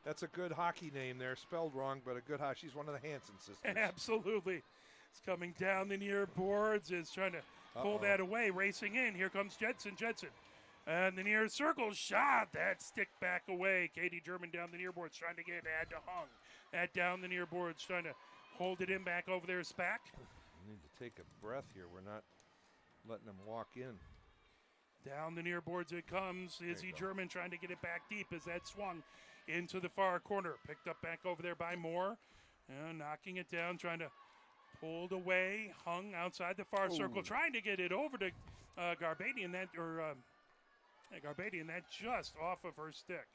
That's a good hockey name there, spelled wrong, but a good hockey. She's one of the Hansen sisters. Absolutely. It's coming down the near boards, is trying to pull that away, racing in. Here comes Jedson. And the near circle shot. That stick back away. Katie German down the near boards trying to get it. Had to hung. That down the near boards trying to hold it in back over there. Spack. We need to take a breath here. We're not letting them walk in. Down the near boards it comes. Izzy go. German trying to get it back deep as that swung into the far corner. Picked up back over there by Moore. Knocking it down, trying to pulled away, hung outside the far circle, trying to get it over to Garbadian. Garbadian, that just off of her stick.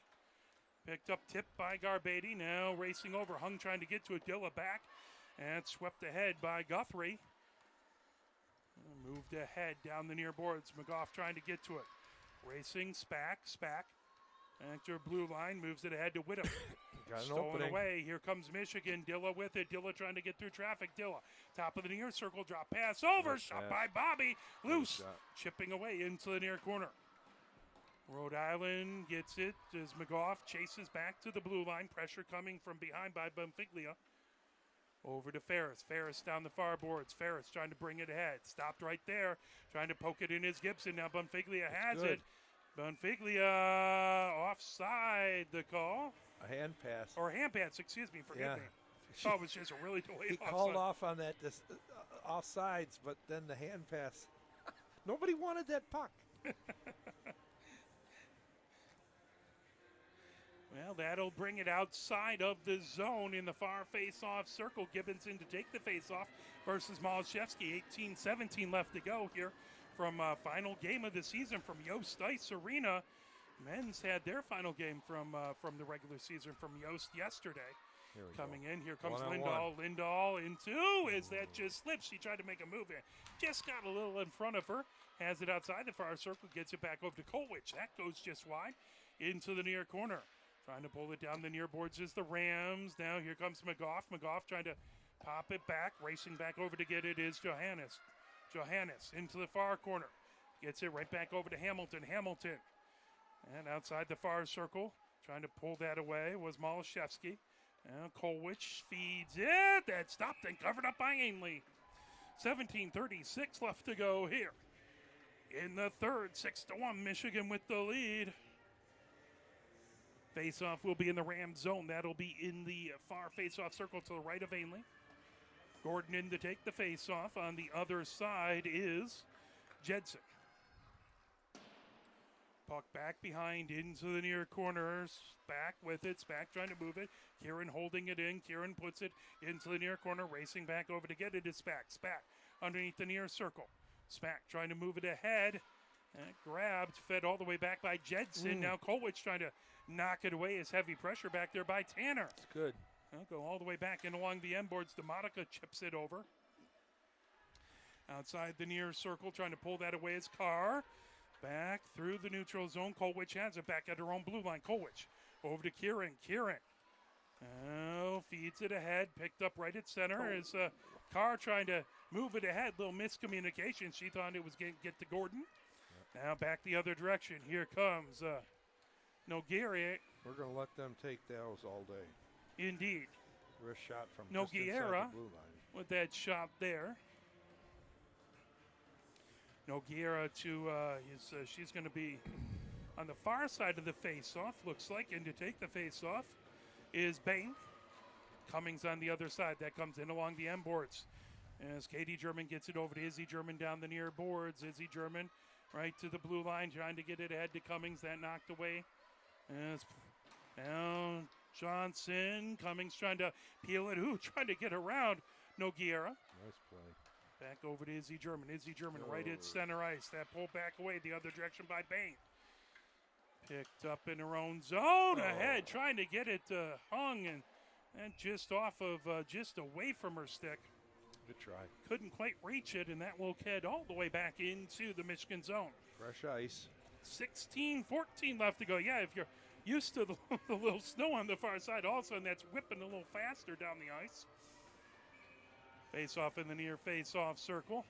Picked up, tipped by Garbadi. Now racing over, hung trying to get to it. Dilla back and swept ahead by Guthrie. Moved ahead down the near boards. McGough trying to get to it. Racing, Spack. After blue line, moves it ahead to Whittam. Got an Stolen opening. away. Here comes Michigan. Dilla with it. Dilla trying to get through traffic. Dilla, top of the near circle, drop pass over. Nice Shot pass. by Bobby. Loose. shot. Chipping away into the near corner. Rhode Island gets it as McGough chases back to the blue line. Pressure coming from behind by Bonfiglia. Over to Ferris. Ferris down the far boards. Ferris trying to bring it ahead. Stopped right there. Trying to poke it in his Gibson. Now Bonfiglia has good. it. Bonfiglia offside the call. A hand pass. Or hand pass, excuse me, forgive Yeah. me. Thought it was just a really delayed He offside. called off on that offsides, but then the hand pass. Nobody wanted that puck. Well, that'll bring it outside of the zone in the far face-off circle. Gibbonson to take the face-off versus Malashevsky. 18-17 left to go here from final game of the season from Yost Ice Arena. Men's had their final game from the regular season from Yost yesterday. Here we Coming go. in, here comes One-on-one. Lindahl into, as that just slips. She tried to make a move in. Just got a little in front of her. Has it outside the far circle, gets it back over to Kolwich. That goes just wide into the near corner. Trying to pull it down the near boards is the Rams. Now here comes McGough. McGough trying to pop it back. Racing back over to get it is Johannes. Johannes into the far corner. Gets it right back over to Hamilton. Hamilton. And outside the far circle, trying to pull that away was Malashevsky. Now Kolwich feeds it. That stopped and covered up by Ainley. 17:36 left to go here. In the third, 6-1, Michigan with the lead. Face-off will be in the Ram zone. That'll be in the far face-off circle to the right of Ainley. Gordon in to take the face-off. On the other side is Jedson. Puck back behind into the near corners. Back with it. Spack trying to move it. Kieran holding it in. Kieran puts it into the near corner. Racing back over to get it is Spack. Spack underneath the near circle. Spack trying to move it ahead. And grabbed, fed all the way back by Jedson. Now Kolwich trying to knock it away. Is heavy pressure back there by Tanner. It's good. They'll go all the way back and along the end boards. DeMonica chips it over. Outside the near circle, trying to pull that away is Carr. Back through the neutral zone. Kolwich has it back at her own blue line. Kolwich over to Kieran. Kieran. Oh, feeds it ahead. Picked up right at center. Is Carr trying to move it ahead. Little miscommunication. She thought it was going to get to Gordon. Now back the other direction. Here comes Noguera. We're going to let them take those all day. Indeed. Wrist shot from just inside Noguera the blue line. with that shot there. Noguera to she's going to be on the far side of the face-off, looks like, and to take the face-off is Bain. Cummings on the other side. That comes in along the end boards. As Katie German gets it over to Izzy German down the near boards. Izzy German right to the blue line, trying to get it ahead to Cummings. That knocked away. As now Johnson. Cummings trying to peel it. Trying to get around Noguera. Nice play. Back over to Izzy German. Izzy German right at center ice. That pulled back away the other direction by Bain. Picked up in her own zone. Ahead, trying to get it hung and just off of, just away from her stick. Good try. Couldn't quite reach it, and that will head all the way back into the Michigan zone. Fresh ice. 16-14 left to go. Yeah, if you're used to the little snow on the far side, all of a sudden that's whipping a little faster down the ice. Face-off in the near face-off circle.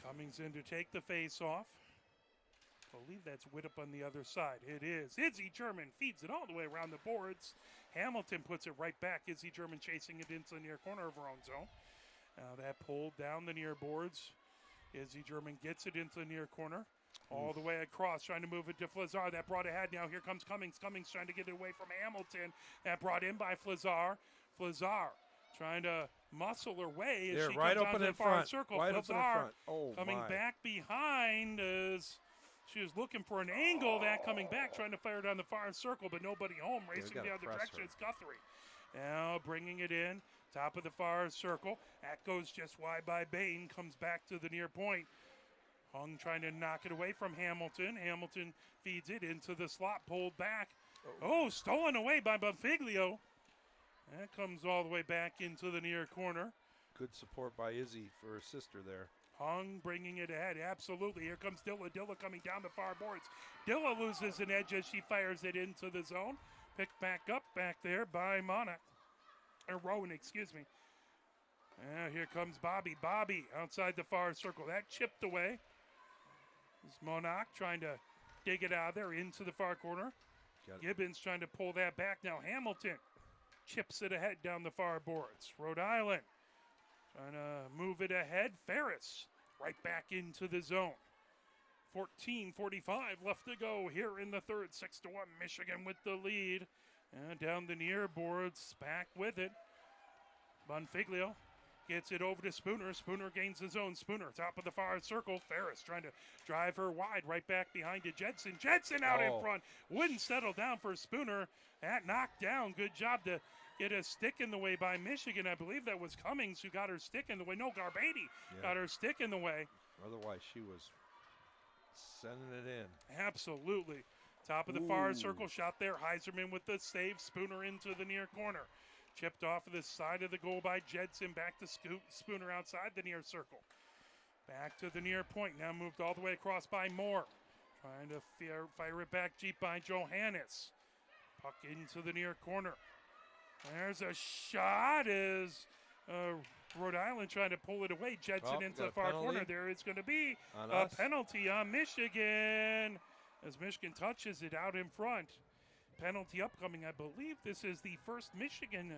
Cummings in to take the face-off. I believe that's Whittup on the other side. It is. Izzy German feeds it all the way around the boards. Hamilton puts it right back. Izzy German chasing it into the near corner of her own zone. Now that pulled down the near boards. Izzy German gets it into the near corner. All the way across, trying to move it to Flazar. That brought ahead. Now here comes Cummings. Cummings trying to get it away from Hamilton. That brought in by Flazar. Flazar trying to muscle her way as They're she right comes open onto in the far front. circle. Right up in Flazar front. Oh, coming my. back behind as she was looking for an angle. That coming back, trying to fire down the far circle, but nobody home. Racing gotta the other press direction. her. It's Guthrie. Now bringing it in. Top of the far circle. That goes just wide by Bain. Comes back to the near point. Hung trying to knock it away from Hamilton. Hamilton feeds it into the slot, pulled back. Oh, stolen away by Bonfiglio. That comes all the way back into the near corner. Good support by Izzy for her sister there. Hung bringing it ahead. Absolutely. Here comes Dilla. Dilla coming down the far boards. Dilla loses an edge as she fires it into the zone. Picked back up back there by Monarch. Or Rowan, excuse me. Here comes Bobby. Bobby outside the far circle. That chipped away. This Monarch trying to dig it out of there into the far corner. Gibbons trying to pull that back. Now Hamilton chips it ahead down the far boards. Rhode Island trying to move it ahead. Ferris right back into the zone. 14:45 left to go here in the third. 6-1 Michigan with the lead. And down the near boards, back with it. Bonfiglio gets it over to Spooner. Spooner gains his own. Spooner, top of the far circle. Ferris trying to drive her wide. Right back behind to Jensen. Jensen out in front. Wouldn't settle down for Spooner. That knocked down. Good job to get a stick in the way by Michigan. I believe that was Cummings who got her stick in the way. No, Garbady got her stick in the way. Otherwise, she was sending it in. Absolutely. Top of the far circle. Shot there. Heiserman with the save. Spooner into the near corner. Chipped off of the side of the goal by Jedson. Back to Spooner outside the near circle. Back to the near point. Now moved all the way across by Moore. Trying to fire it back deep by Johannes. Puck into the near corner. There's a shot as Rhode Island trying to pull it away. Jedson into the far corner. There is going to be a penalty on Michigan as Michigan touches it out in front. Penalty upcoming. I believe this is the first Michigan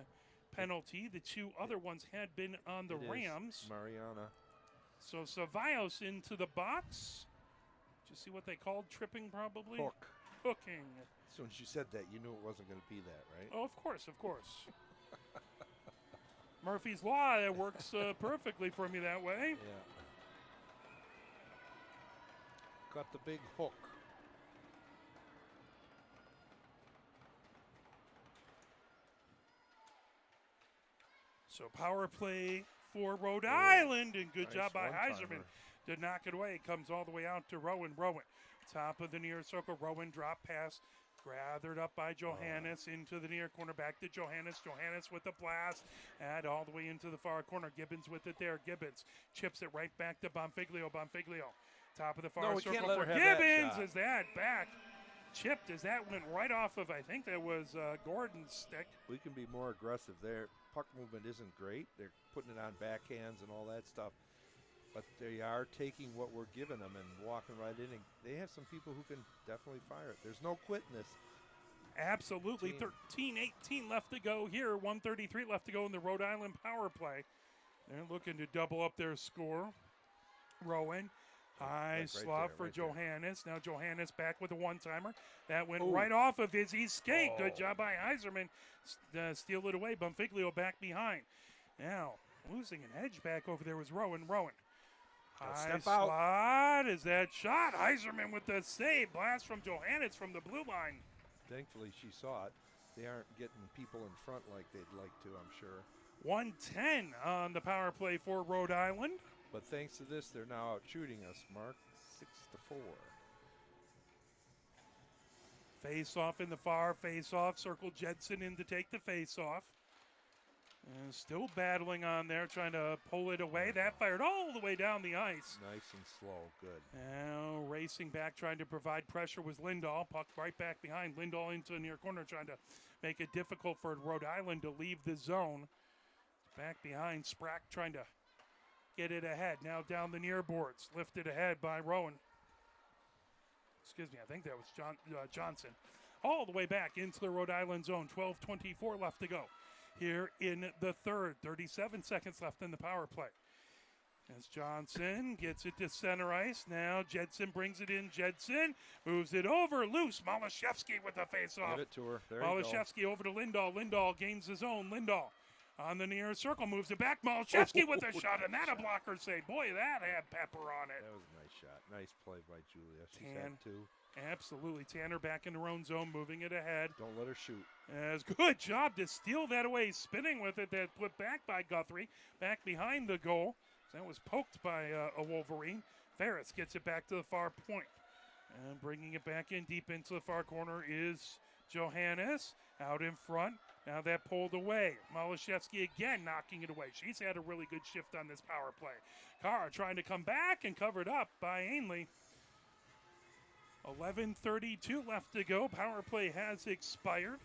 penalty. The two other ones had been on the Rams. Mariana. So Cevallos into the box. Did you see what they called tripping probably? Hooking. As soon as you said that, you knew it wasn't going to be that, right? Oh, of course, of course. Murphy's Law, it works perfectly for me that way. Yeah. Got the big hook. So power play for Rhode Island, and good Nice job by one-timer. Heiserman to knock it away. Comes all the way out to Rowan. Rowan, top of the near circle. Rowan drop pass, gathered up by Johannes into the near corner. Back to Johannes. Johannes with the blast, and all the way into the far corner. Gibbons with it there. Gibbons chips it right back to Bonfiglio. Bonfiglio, top of the far we circle can't let for her have that Gibbons. shot. Is that back? Chipped as that went right off of, I think that was Gordon's stick. We can be more aggressive there. Puck movement isn't great. They're putting it on backhands and all that stuff. But they are taking what we're giving them and walking right in. And they have some people who can definitely fire it. There's no quitting this. Absolutely. 13-18 left to go here. 1:33 left to go in the Rhode Island power play. They're looking to double up their score. Rowan. High slot for Johannes. Now Johannes back with a one-timer. That went right off of Izzy's skate. Good job by Heiserman. Steal it away. Bonfiglio back behind. Now losing an edge back over there was Rowan. Rowan. High slot. Is that shot? Heiserman with the save. Blast from Johannes from the blue line. Thankfully she saw it. They aren't getting people in front like they'd like to, I'm sure. 1:10 on the power play for Rhode Island. But thanks to this, they're now out shooting us, Mark. 6-4. Face off in the far face off. Circle Jedson in to take the face off. And still battling on there, trying to pull it away. That fired all the way down the ice. Nice and slow. Good. Now racing back, trying to provide pressure was Lindahl. Puck right back behind. Lindahl into the near corner, trying to make it difficult for Rhode Island to leave the zone. Back behind. Sprack trying to get it ahead. Now down the near boards. Lifted ahead by Rowan. Excuse me, I think that was Johnson. All the way back into the Rhode Island zone. 12:24 left to go here in the third. 37 seconds left in the power play. As Johnson gets it to center ice. Now Jedson brings it in. Jedson moves it over. Loose. Malashevsky with the faceoff. Give it to her. There you go. Malashevsky over to Lindahl. Lindahl gains his own. Lindahl on the near circle. Moves it back. Malashevsky with a shot. And that a blocker save. Boy, that had pepper on it. That was a nice shot. Nice play by Julia. She's Tan. had two. Absolutely. Tanner back in her own zone. Moving it ahead. Don't let her shoot. As good job to steal that away. Spinning with it. That put back by Guthrie. Back behind the goal. That was poked by a Wolverine. Ferris gets it back to the far point. And bringing it back in deep into the far corner is Johannes. Out in front. Now that pulled away. Malashevsky again knocking it away. She's had a really good shift on this power play. Carr trying to come back and covered up by Ainley. 11:32 left to go. Power play has expired.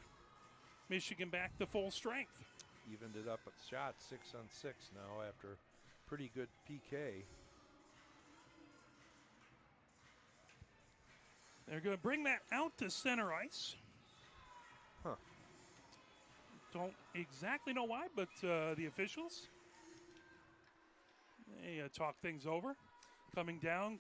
Michigan back to full strength. Evened it up at shots 6-on-6 now after pretty good PK. They're going to bring that out to center ice. Huh. Don't exactly know why, but the officials, they talk things over. Coming down,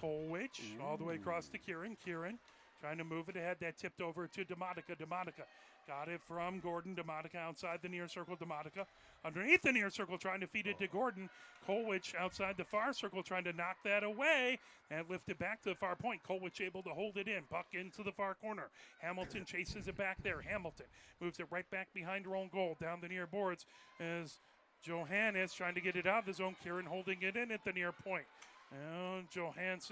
Kolwich all the way across to Kieran. Kieran trying to move it ahead. That tipped over to Demotica. Demotica got it from Gordon. Demotica outside the near circle. Demotica underneath the near circle trying to feed it to Gordon. Kolwich outside the far circle trying to knock that away and lift it back to the far point. Kolwich able to hold it in. Puck into the far corner. Hamilton chases it back there. Hamilton moves it right back behind her own goal down the near boards as Johannes trying to get it out of the zone. Kieran holding it in at the near point. Now Johannes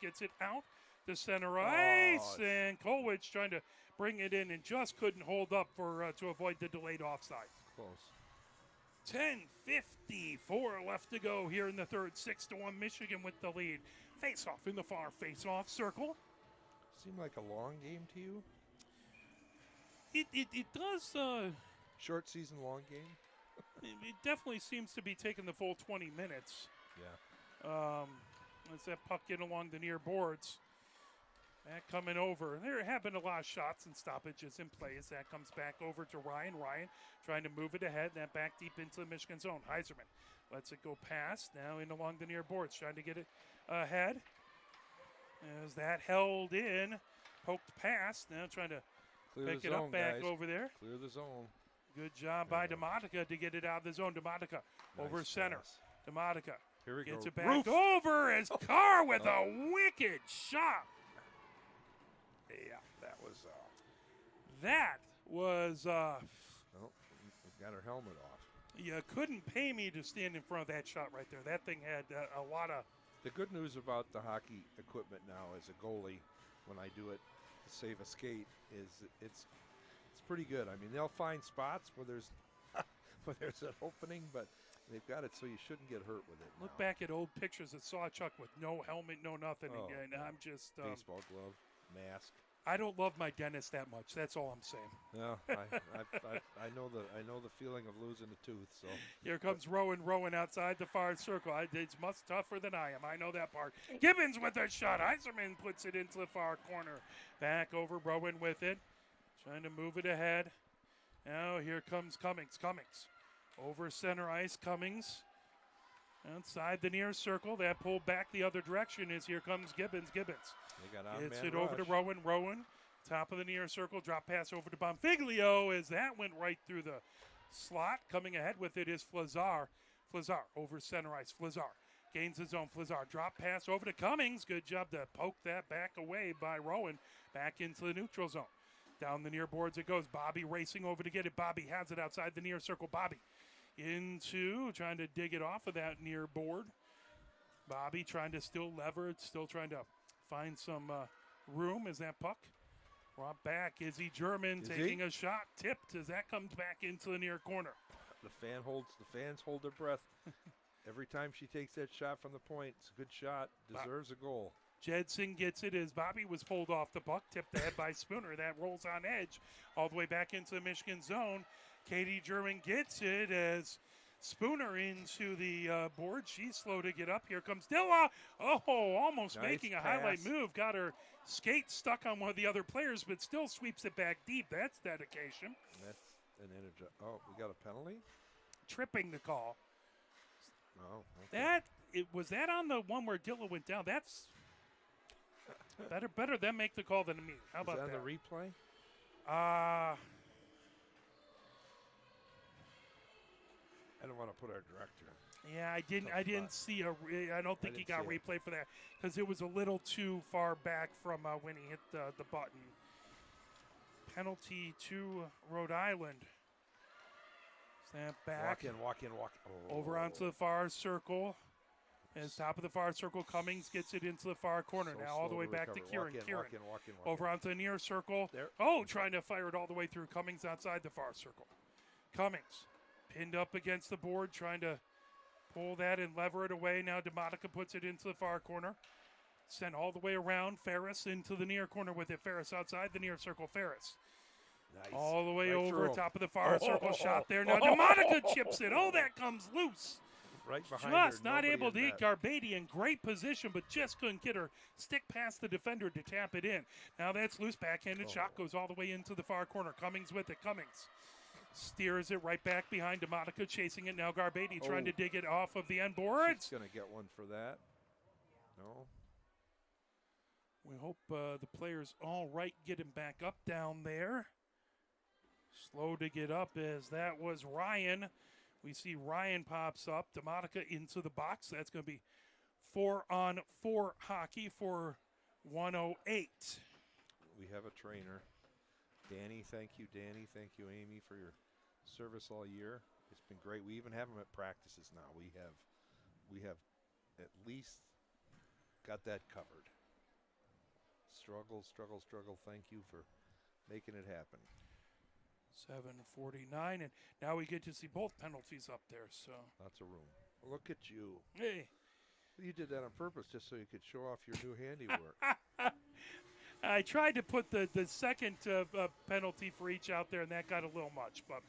gets it out to center ice, and Kolwich trying to bring it in and just couldn't hold up for to avoid the delayed offside. Close. 10:54 left to go here in the third. 6-1 Michigan with the lead. Face-off in the far face-off circle. Seemed like a long game to you? It does. Short season, long game? It definitely seems to be taking the full 20 minutes. Yeah. As that puck in along the near boards. That coming over. There have been a lot of shots and stoppages in play as that comes back over to Ryan. Ryan trying to move it ahead. That back deep into the Michigan zone. Heiserman lets it go past. Now in along the near boards. Trying to get it ahead. As that held in. Poked past. Now trying to Clear pick the it zone, up back guys. over there. Clear the zone. Good job by Demotica to get it out of the zone. Demotica over Nice center. pass. Demotica Here we gets go. it back Roof. over as Carr with a wicked shot. Yeah, that was. That was, Oh, got her helmet off. you couldn't pay me to stand in front of that shot right there. That thing had a lot of, The good news about the hockey equipment now as a goalie, when I do it to save a skate, is it's pretty good. I mean, they'll find spots where there's where there's an opening, but they've got it so you shouldn't get hurt with it. look now. back at old pictures of Sawchuck with no helmet, no nothing. Oh, and I'm just, Baseball glove, mask. I don't love my dentist that much. That's all I'm saying. No, I know the feeling of losing a tooth. So Here comes Rowan outside the far circle. It's much tougher than I am. I know that part. Gibbons with a shot. Eiserman puts it into the far corner. Back over Rowan with it. Trying to move it ahead. Now here comes Cummings. Cummings over center ice. Cummings outside the near circle. That pulled back the other direction is here comes Gibbons. Gibbons they got gets on-man it over to rush. Rowan. Rowan, top of the near circle. Drop pass over to Bonfiglio as that went right through the slot. Coming ahead with it is Flazar. Flazar over center ice. Flazar gains his own. Flazar drop pass over to Cummings. Good job to poke that back away by Rowan. Back into the neutral zone. Down the near boards it goes. Bobby racing over to get it. Bobby has it outside the near circle. Bobby into trying to dig it off of that near board. Bobby trying to still lever it, still trying to find some room as that puck brought back. Izzy German taking a shot, tipped as that comes back into the near corner. The fans hold their breath every time she takes that shot from the point. It's a good shot, deserves a goal. Jedson gets it as Bobby was pulled off the puck, tipped ahead by Spooner. That rolls on edge all the way back into the Michigan zone. Katie German gets it as Spooner into the board. She's slow to get up. Here comes Dilla. Oh, almost Nice making a pass. highlight move. Got her skate stuck on one of the other players, but still sweeps it back deep. That's dedication. That's an energy. Oh, we got a penalty? Tripping the call. Oh, okay. Was that on the one where Dilla went down? That's better them make the call than me. How Is about that on that? the replay? Uh I don't want to put our director. Yeah, I didn't. Tough I didn't spot. see I don't think he didn't got see it. replay for that because it was a little too far back from when he hit the button. Penalty to Rhode Island. Snap back Walk in. Oh. over onto the far circle. As top of the far circle, Cummings gets it into the far corner. So Now all the slow way to back recover. to Kieran. Walk in. Over onto the near circle. There. Oh, trying to fire it all the way through. Cummings outside the far circle. Cummings pinned up against the board, trying to pull that and lever it away. Now DeMonica puts it into the far corner. Sent all the way around. Ferris into the near corner with it. Ferris outside the near circle. Ferris. Nice. All the way Right over, through. top of the far circle. Shot there. Now DeMonica chips it. Oh, that comes loose. Right behind her. Just not Nobody able in to hit net. Garbady in great position, but just couldn't get her stick past the defender to tap it in. Now that's loose. Backhanded shot goes all the way into the far corner. Cummings with it. Cummings steers it right back behind DeMonica, chasing it. Now Garbady trying to dig it off of the end boards. She's going to get one for that. No. We hope the players all right get him back up down there. Slow to get up as that was Ryan. We see Ryan pops up. DeMonica into the box. That's going to be 4-on-4 hockey for 108. We have a trainer. Danny, thank you, Danny. Thank you, Amy, for your service all year. It's been great. We even have them at practices now. We have at least got that covered. Struggle. Thank you for making it happen. 7:49, and now we get to see both penalties up there. So, Lots of room. Look at you. hey, You did that on purpose just so you could show off your new handiwork. I tried to put the second penalty for each out there, and that got a little much, but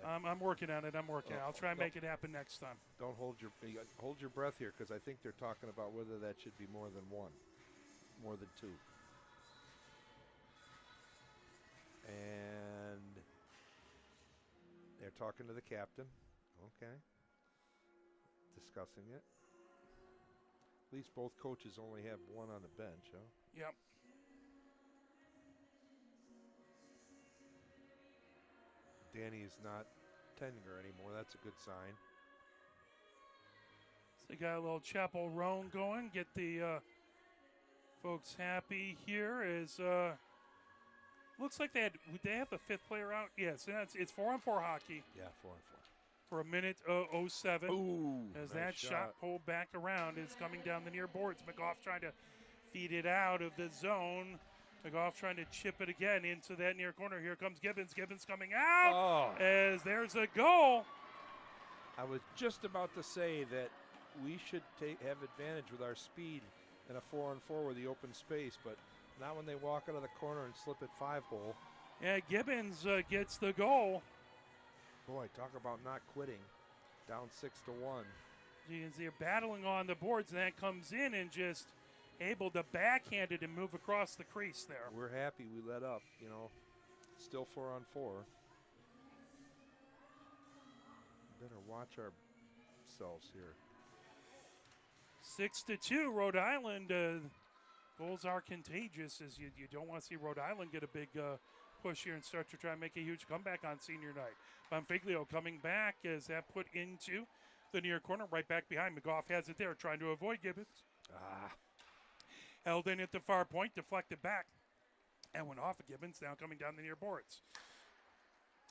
I'm working on it. I'll try and make it happen next time. Don't hold your breath here, because I think they're talking about whether that should be more than one, more than two. And they're talking to the captain. Okay. Discussing it. At least both coaches only have one on the bench, huh? Yep. Danny is not tender anymore. That's a good sign. So they got a little Chapel Roan going. Get the folks happy here. Is looks like they have the fifth player out. Yes, and it's 4-on-4 hockey Yeah, 4-on-4. for a minute 07. Ooh, As nice that shot pulled back around is coming down the near boards. McGough trying to feed it out of the zone. McGough trying to chip it again into that near corner. Here comes Gibbons. Gibbons coming out as there's a goal. I was just about to say that we should have advantage with our speed in a 4-on-4 with the open space, but not when they walk out of the corner and slip it 5-hole. Yeah, Gibbons gets the goal. Boy, talk about not quitting. Down 6-1. You can see they're battling on the boards, and that comes in and just able to backhand it and move across the crease there. We're happy we let up, Still 4-on-4. Better watch ourselves here. 6-2, Rhode Island. Goals are contagious, as you don't want to see Rhode Island get a big push here and start to try and make a huge comeback on senior night. Bonfiglio coming back as that put into the near corner, right back behind. McGough has it there, trying to avoid Gibbons. Held in at the far point, deflected back, and went off of Gibbons, now coming down the near boards.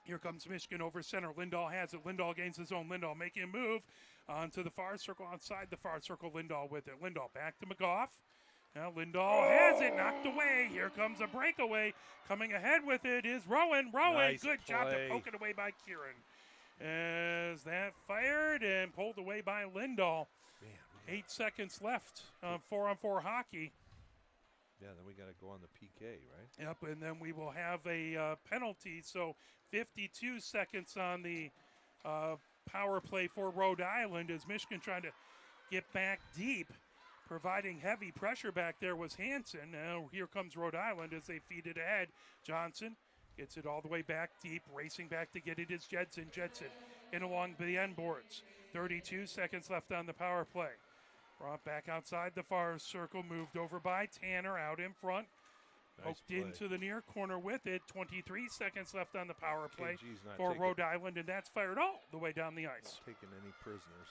Here comes Michigan over center. Lindahl has it. Lindahl gains his own. Lindahl making a move onto the far circle, outside the far circle. Lindahl with it. Lindahl back to McGough. Now Lindahl has it, knocked away. Here comes a breakaway. Coming ahead with it is Rowan. Nice Good job to play. poke it away by Kieran. As that fired and pulled away by Lindahl. Man, 8 seconds left on 4-on-4 hockey. yeah, then we got to go on the PK, right? Yep, and then we will have a penalty. So 52 seconds on the power play for Rhode Island as Michigan trying to get back deep. Providing heavy pressure back there was Hansen. Now here comes Rhode Island as they feed it ahead. Johnson Gets it all the way back deep. Racing back to get it is Jedson. Jedson in along the end boards. 32 seconds left on the power play. Brought back outside the far circle. Moved over by Tanner out in front. Nice Poked play. into the near corner with it. 23 seconds left on the power play KG's not for taking, Rhode Island, and that's fired all the way down the ice. not taking any prisoners.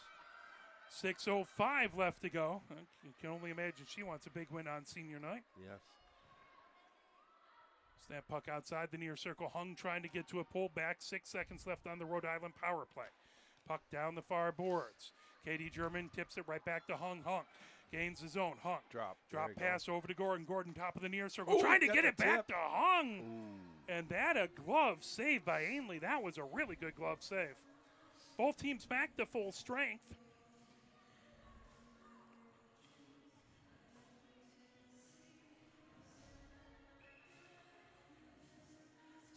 6:05 left to go. You can only imagine she wants a big win on senior night. Yes. Snap puck outside the near circle. Hung trying to get to a pullback. 6 seconds left on the Rhode Island power play. Puck down the far boards. Katie German tips it right back to Hung. Hung gains his own. Hung. Drop. Drop There you pass over to Gordon. Gordon top of the near circle. Ooh, trying to got get the it back tip. to Hung. Ooh. And that a glove save by Ainley. That was a really good glove save. Both teams back to full strength.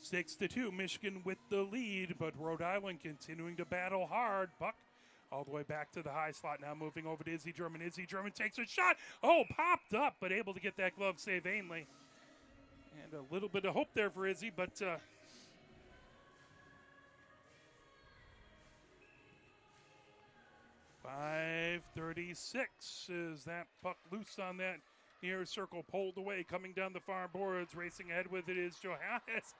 Six to 2, Michigan with the lead, but Rhode Island continuing to battle hard. Puck all the way back to the high slot. Now moving over to Izzy German. Izzy German takes a shot. Oh, popped up, but able to get that glove save Ainley. And a little bit of hope there for Izzy, but 5:36 is that puck loose on that near circle, pulled away, coming down the far boards, racing ahead with it is Johannes.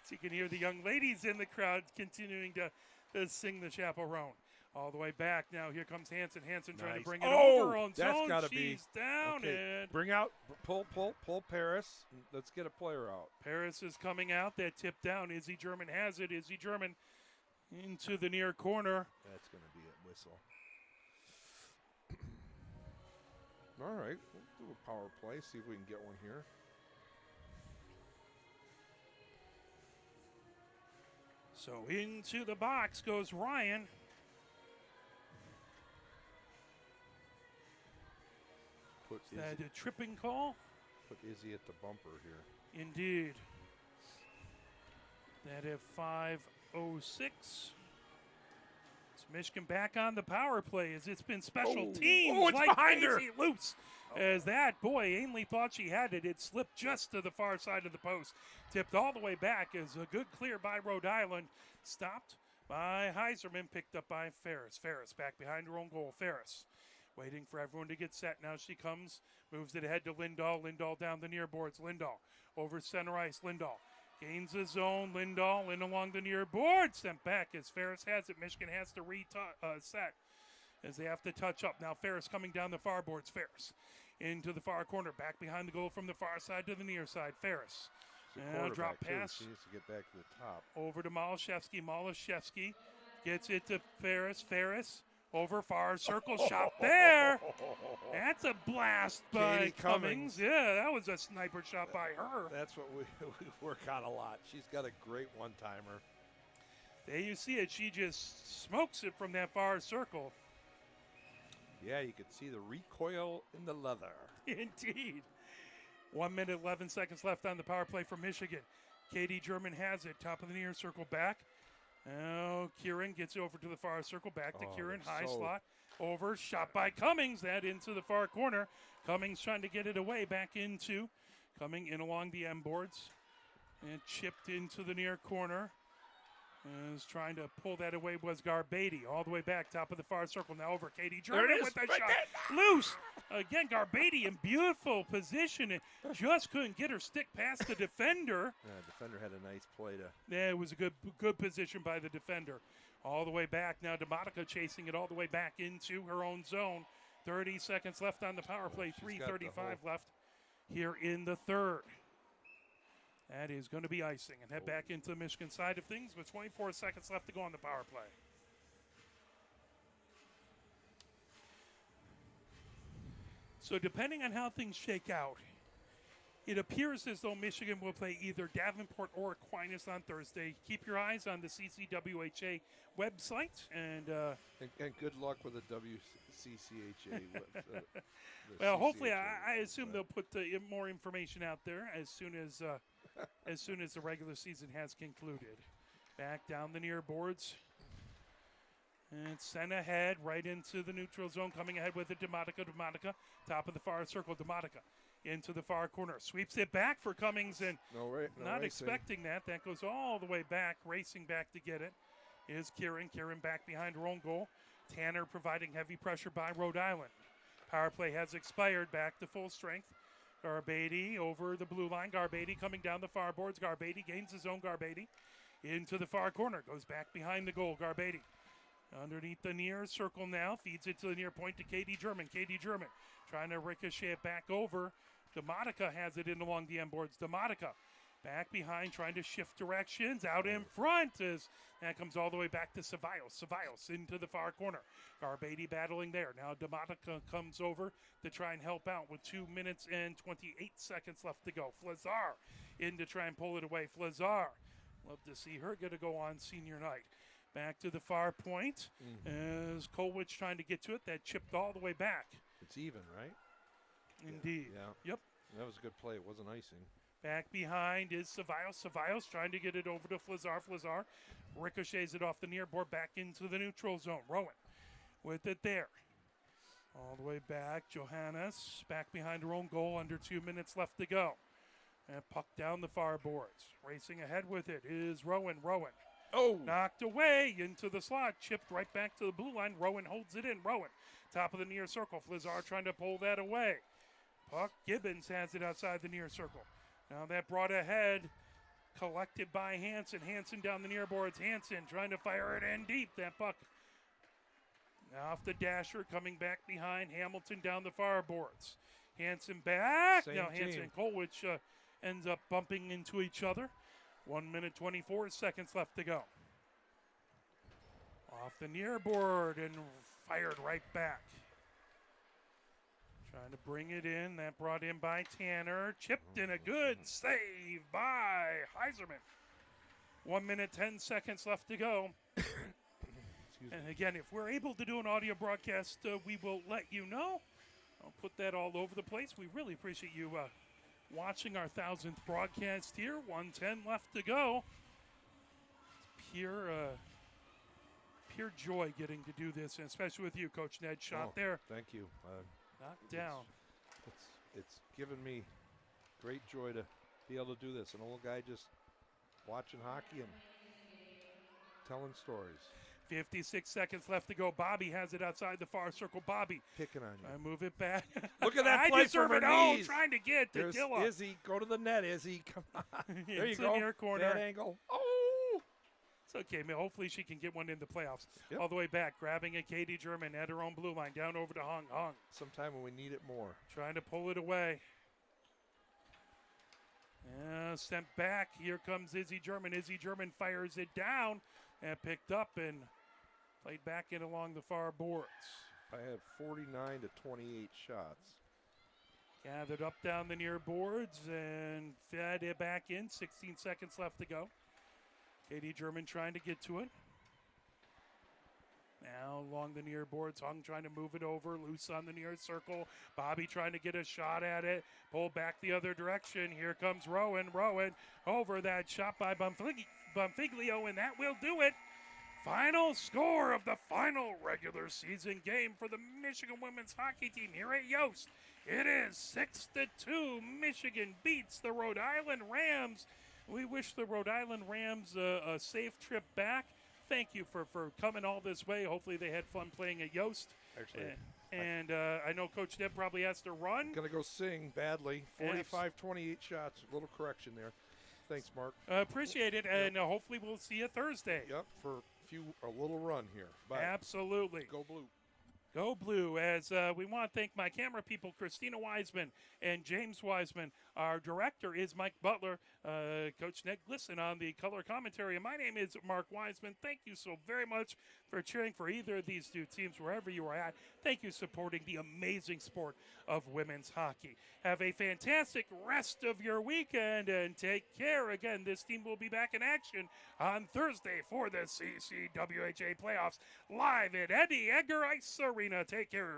So you can hear the young ladies in the crowd continuing to sing the chaperone. All the way back now, here comes Hansen. Hansen trying to Nice. bring it Oh, over her own that's zone. gotta be- She's down, Okay, and bring out, pull Paris. Let's get a player out. Paris is coming out. That tip down. Izzy German has it. Izzy German into the near corner. That's going to be a whistle. All right, we'll do a power play, see if we can get one here. So into the box goes Ryan. Put Is that Izzy, a tripping call? put Izzy at the bumper here. Indeed. That at 5:06. It's Michigan back on the power play as it's been special teams Oh, it's like behind her. crazy loose. As that, boy, Ainley thought she had it. It slipped just to the far side of the post. Tipped all the way back as a good clear by Rhode Island. Stopped by Heiserman, picked up by Ferris. Ferris back behind her own goal. Ferris waiting for everyone to get set. Now she comes, moves it ahead to Lindahl. Lindahl down the near boards. Lindahl over center ice. Lindahl gains the zone. Lindahl in along the near board. Sent back as Ferris has it. Michigan has to reset as they have to touch up. Now Ferris coming down the far boards. Ferris into the far corner. Back behind the goal from the far side to the near side. Ferris. She's a Now drop quarterback, too. pass She needs to get back to the top. over to Malashevsky. Malashevsky gets it to Ferris. Ferris over far circle shot there. That's a blast by Katie Cummings. Cummings. Yeah, that was a sniper shot by her. That's what we work on a lot. She's got a great one-timer. There you see it. She just smokes it from that far circle. Yeah, you could see the recoil in the leather. Indeed. 1 minute, 11 seconds left on the power play for Michigan. Katie German has it. Top of the near circle back. Now Kieran gets over to the far circle. Back to Oh, Kieran. they're High so- slot. Over. Shot by Cummings. That into the far corner. Cummings trying to get it away. Back into. Coming in along the M boards. And chipped into the near corner. Is trying to pull that away was Garbady. All the way back. Top of the far circle. Now over Katie German it is, with the right shot. Loose. Again, Garbady in beautiful position. And just couldn't get her stick past the defender. Defender had a nice play to. Yeah, it was a good position by the defender. All the way back now. DeMonica chasing it all the way back into her own zone. 30 seconds left on the power play. she's got the 3:35 left here in the third. That is going to be icing. And head back into the Michigan side of things with 24 seconds left to go on the power play. So depending on how things shake out, it appears as though Michigan will play either Davenport or Aquinas on Thursday. Keep your eyes on the CCWHA website. And And good luck with the WCCHA. well, hopefully, I assume they'll put more information out there as soon as the regular season has concluded. Back down the near boards. And sent ahead right into the neutral zone. Coming ahead with it, DeMonica. DeMonica, top of the far circle. DeMonica into the far corner. Sweeps it back for Cummings, and No, right. No not racing. expecting that. That goes all the way back, racing back to get it. Is Kieran. Kieran back behind her own goal. Tanner providing heavy pressure by Rhode Island. Power play has expired, back to full strength. Garbady over the blue line. Garbady coming down the far boards. Garbady gains his own. Garbady into the far corner. Goes back behind the goal. Garbady underneath the near circle now. Feeds it to the near point to Katie German. Katie German trying to ricochet it back over. Demotica has it in along the end boards. Demotica back behind, trying to shift directions. Out in front as that comes all the way back to Ceballos. Ceballos into the far corner. Garbady battling there. Now Demotica comes over to try and help out with 2 minutes and 28 seconds left to go. Flazar in to try and pull it away. Flazar, love to see her get a go on senior night. Back to the far point as Colwich trying to get to it. That chipped all the way back. It's even, right? Indeed. Yeah. Yep. That was a good play. It wasn't icing. Back behind is Ceballos. Ceballos trying to get it over to Flazar. Flazar ricochets it off the near board back into the neutral zone. Rowan with it there. All the way back. Johannes back behind her own goal. Under 2 minutes left to go. And puck down the far boards. Racing ahead with it is Rowan. Rowan. Oh! Knocked away into the slot. Chipped right back to the blue line. Rowan holds it in. Rowan. Top of the near circle. Flazar trying to pull that away. Puck. Gibbons has it outside the near circle. Now that brought ahead. Collected by Hansen. Hansen down the near boards. Hansen trying to fire it in deep. That puck off the dasher. Coming back behind. Hamilton down the far boards. Hansen back. Same Now Hansen team. and Colwich ends up bumping into each other. 1 minute, 24 seconds left to go. Off the near board and fired right back. Trying to bring it in. That brought in by Tanner. Chipped in a good save by Heiserman. 1 minute, 10 seconds left to go. And again, if we're able to do an audio broadcast, we will let you know. I'll put that all over the place. We really appreciate you watching our 1000th broadcast here. 1:10 left to go. Pure joy getting to do this, and especially with you, Coach Ned. Shot there, Thank you. knocked down. It's given me great joy to be able to do this. An old guy just watching hockey and telling stories. 56 seconds left to go. Bobby has it outside the far circle. Bobby, Picking on you. I move it back. Look at that I play deserve from it her all. knees. Trying to get to There's Dilla. Izzy. Go to the net, Izzy. Come on. There you Into go. the near corner. That angle. Oh! It's okay, man. Hopefully she can get one in the playoffs. Yep. All the way back, grabbing a Katie German at her own blue line, down over to Hung. Hung Sometime when we need it more. trying to pull it away. Sent back. Here comes Izzy German. Izzy German fires it down and picked up and played back in along the far boards. I had 49 to 28 shots. Gathered up down the near boards and fed it back in. 16 seconds left to go. Katie German trying to get to it. Now along the near boards, Hung trying to move it over, loose on the near circle. Bobby trying to get a shot at it, pull back the other direction. Here comes Rowan. Rowan over that shot by Bonfiglio, and that will do it. Final score of the final regular season game for the Michigan women's hockey team here at Yost. It is 6-2. Michigan beats the Rhode Island Rams. We wish the Rhode Island Rams a safe trip back. Thank you for coming all this way. Hopefully they had fun playing at Yost. Actually, And I know Coach Deb probably has to run. Going to go sing badly. 45, 28 shots. A little correction there. Thanks, Mark. Appreciate it, and hopefully we'll see you Thursday. Yep, for a little run here. Bye. Absolutely. Go Blue. Go Blue, as we want to thank my camera people, Christina Wiseman and James Wiseman. Our director is Mike Butler. Coach Ned Glisson on the color commentary. And my name is Mark Wiseman. Thank you so very much for cheering for either of these two teams, wherever you are at. Thank you for supporting the amazing sport of women's hockey. Have a fantastic rest of your weekend and take care. Again, this team will be back in action on Thursday for the CCWHA playoffs live at Eddie Edgar Ice Arena. Take care.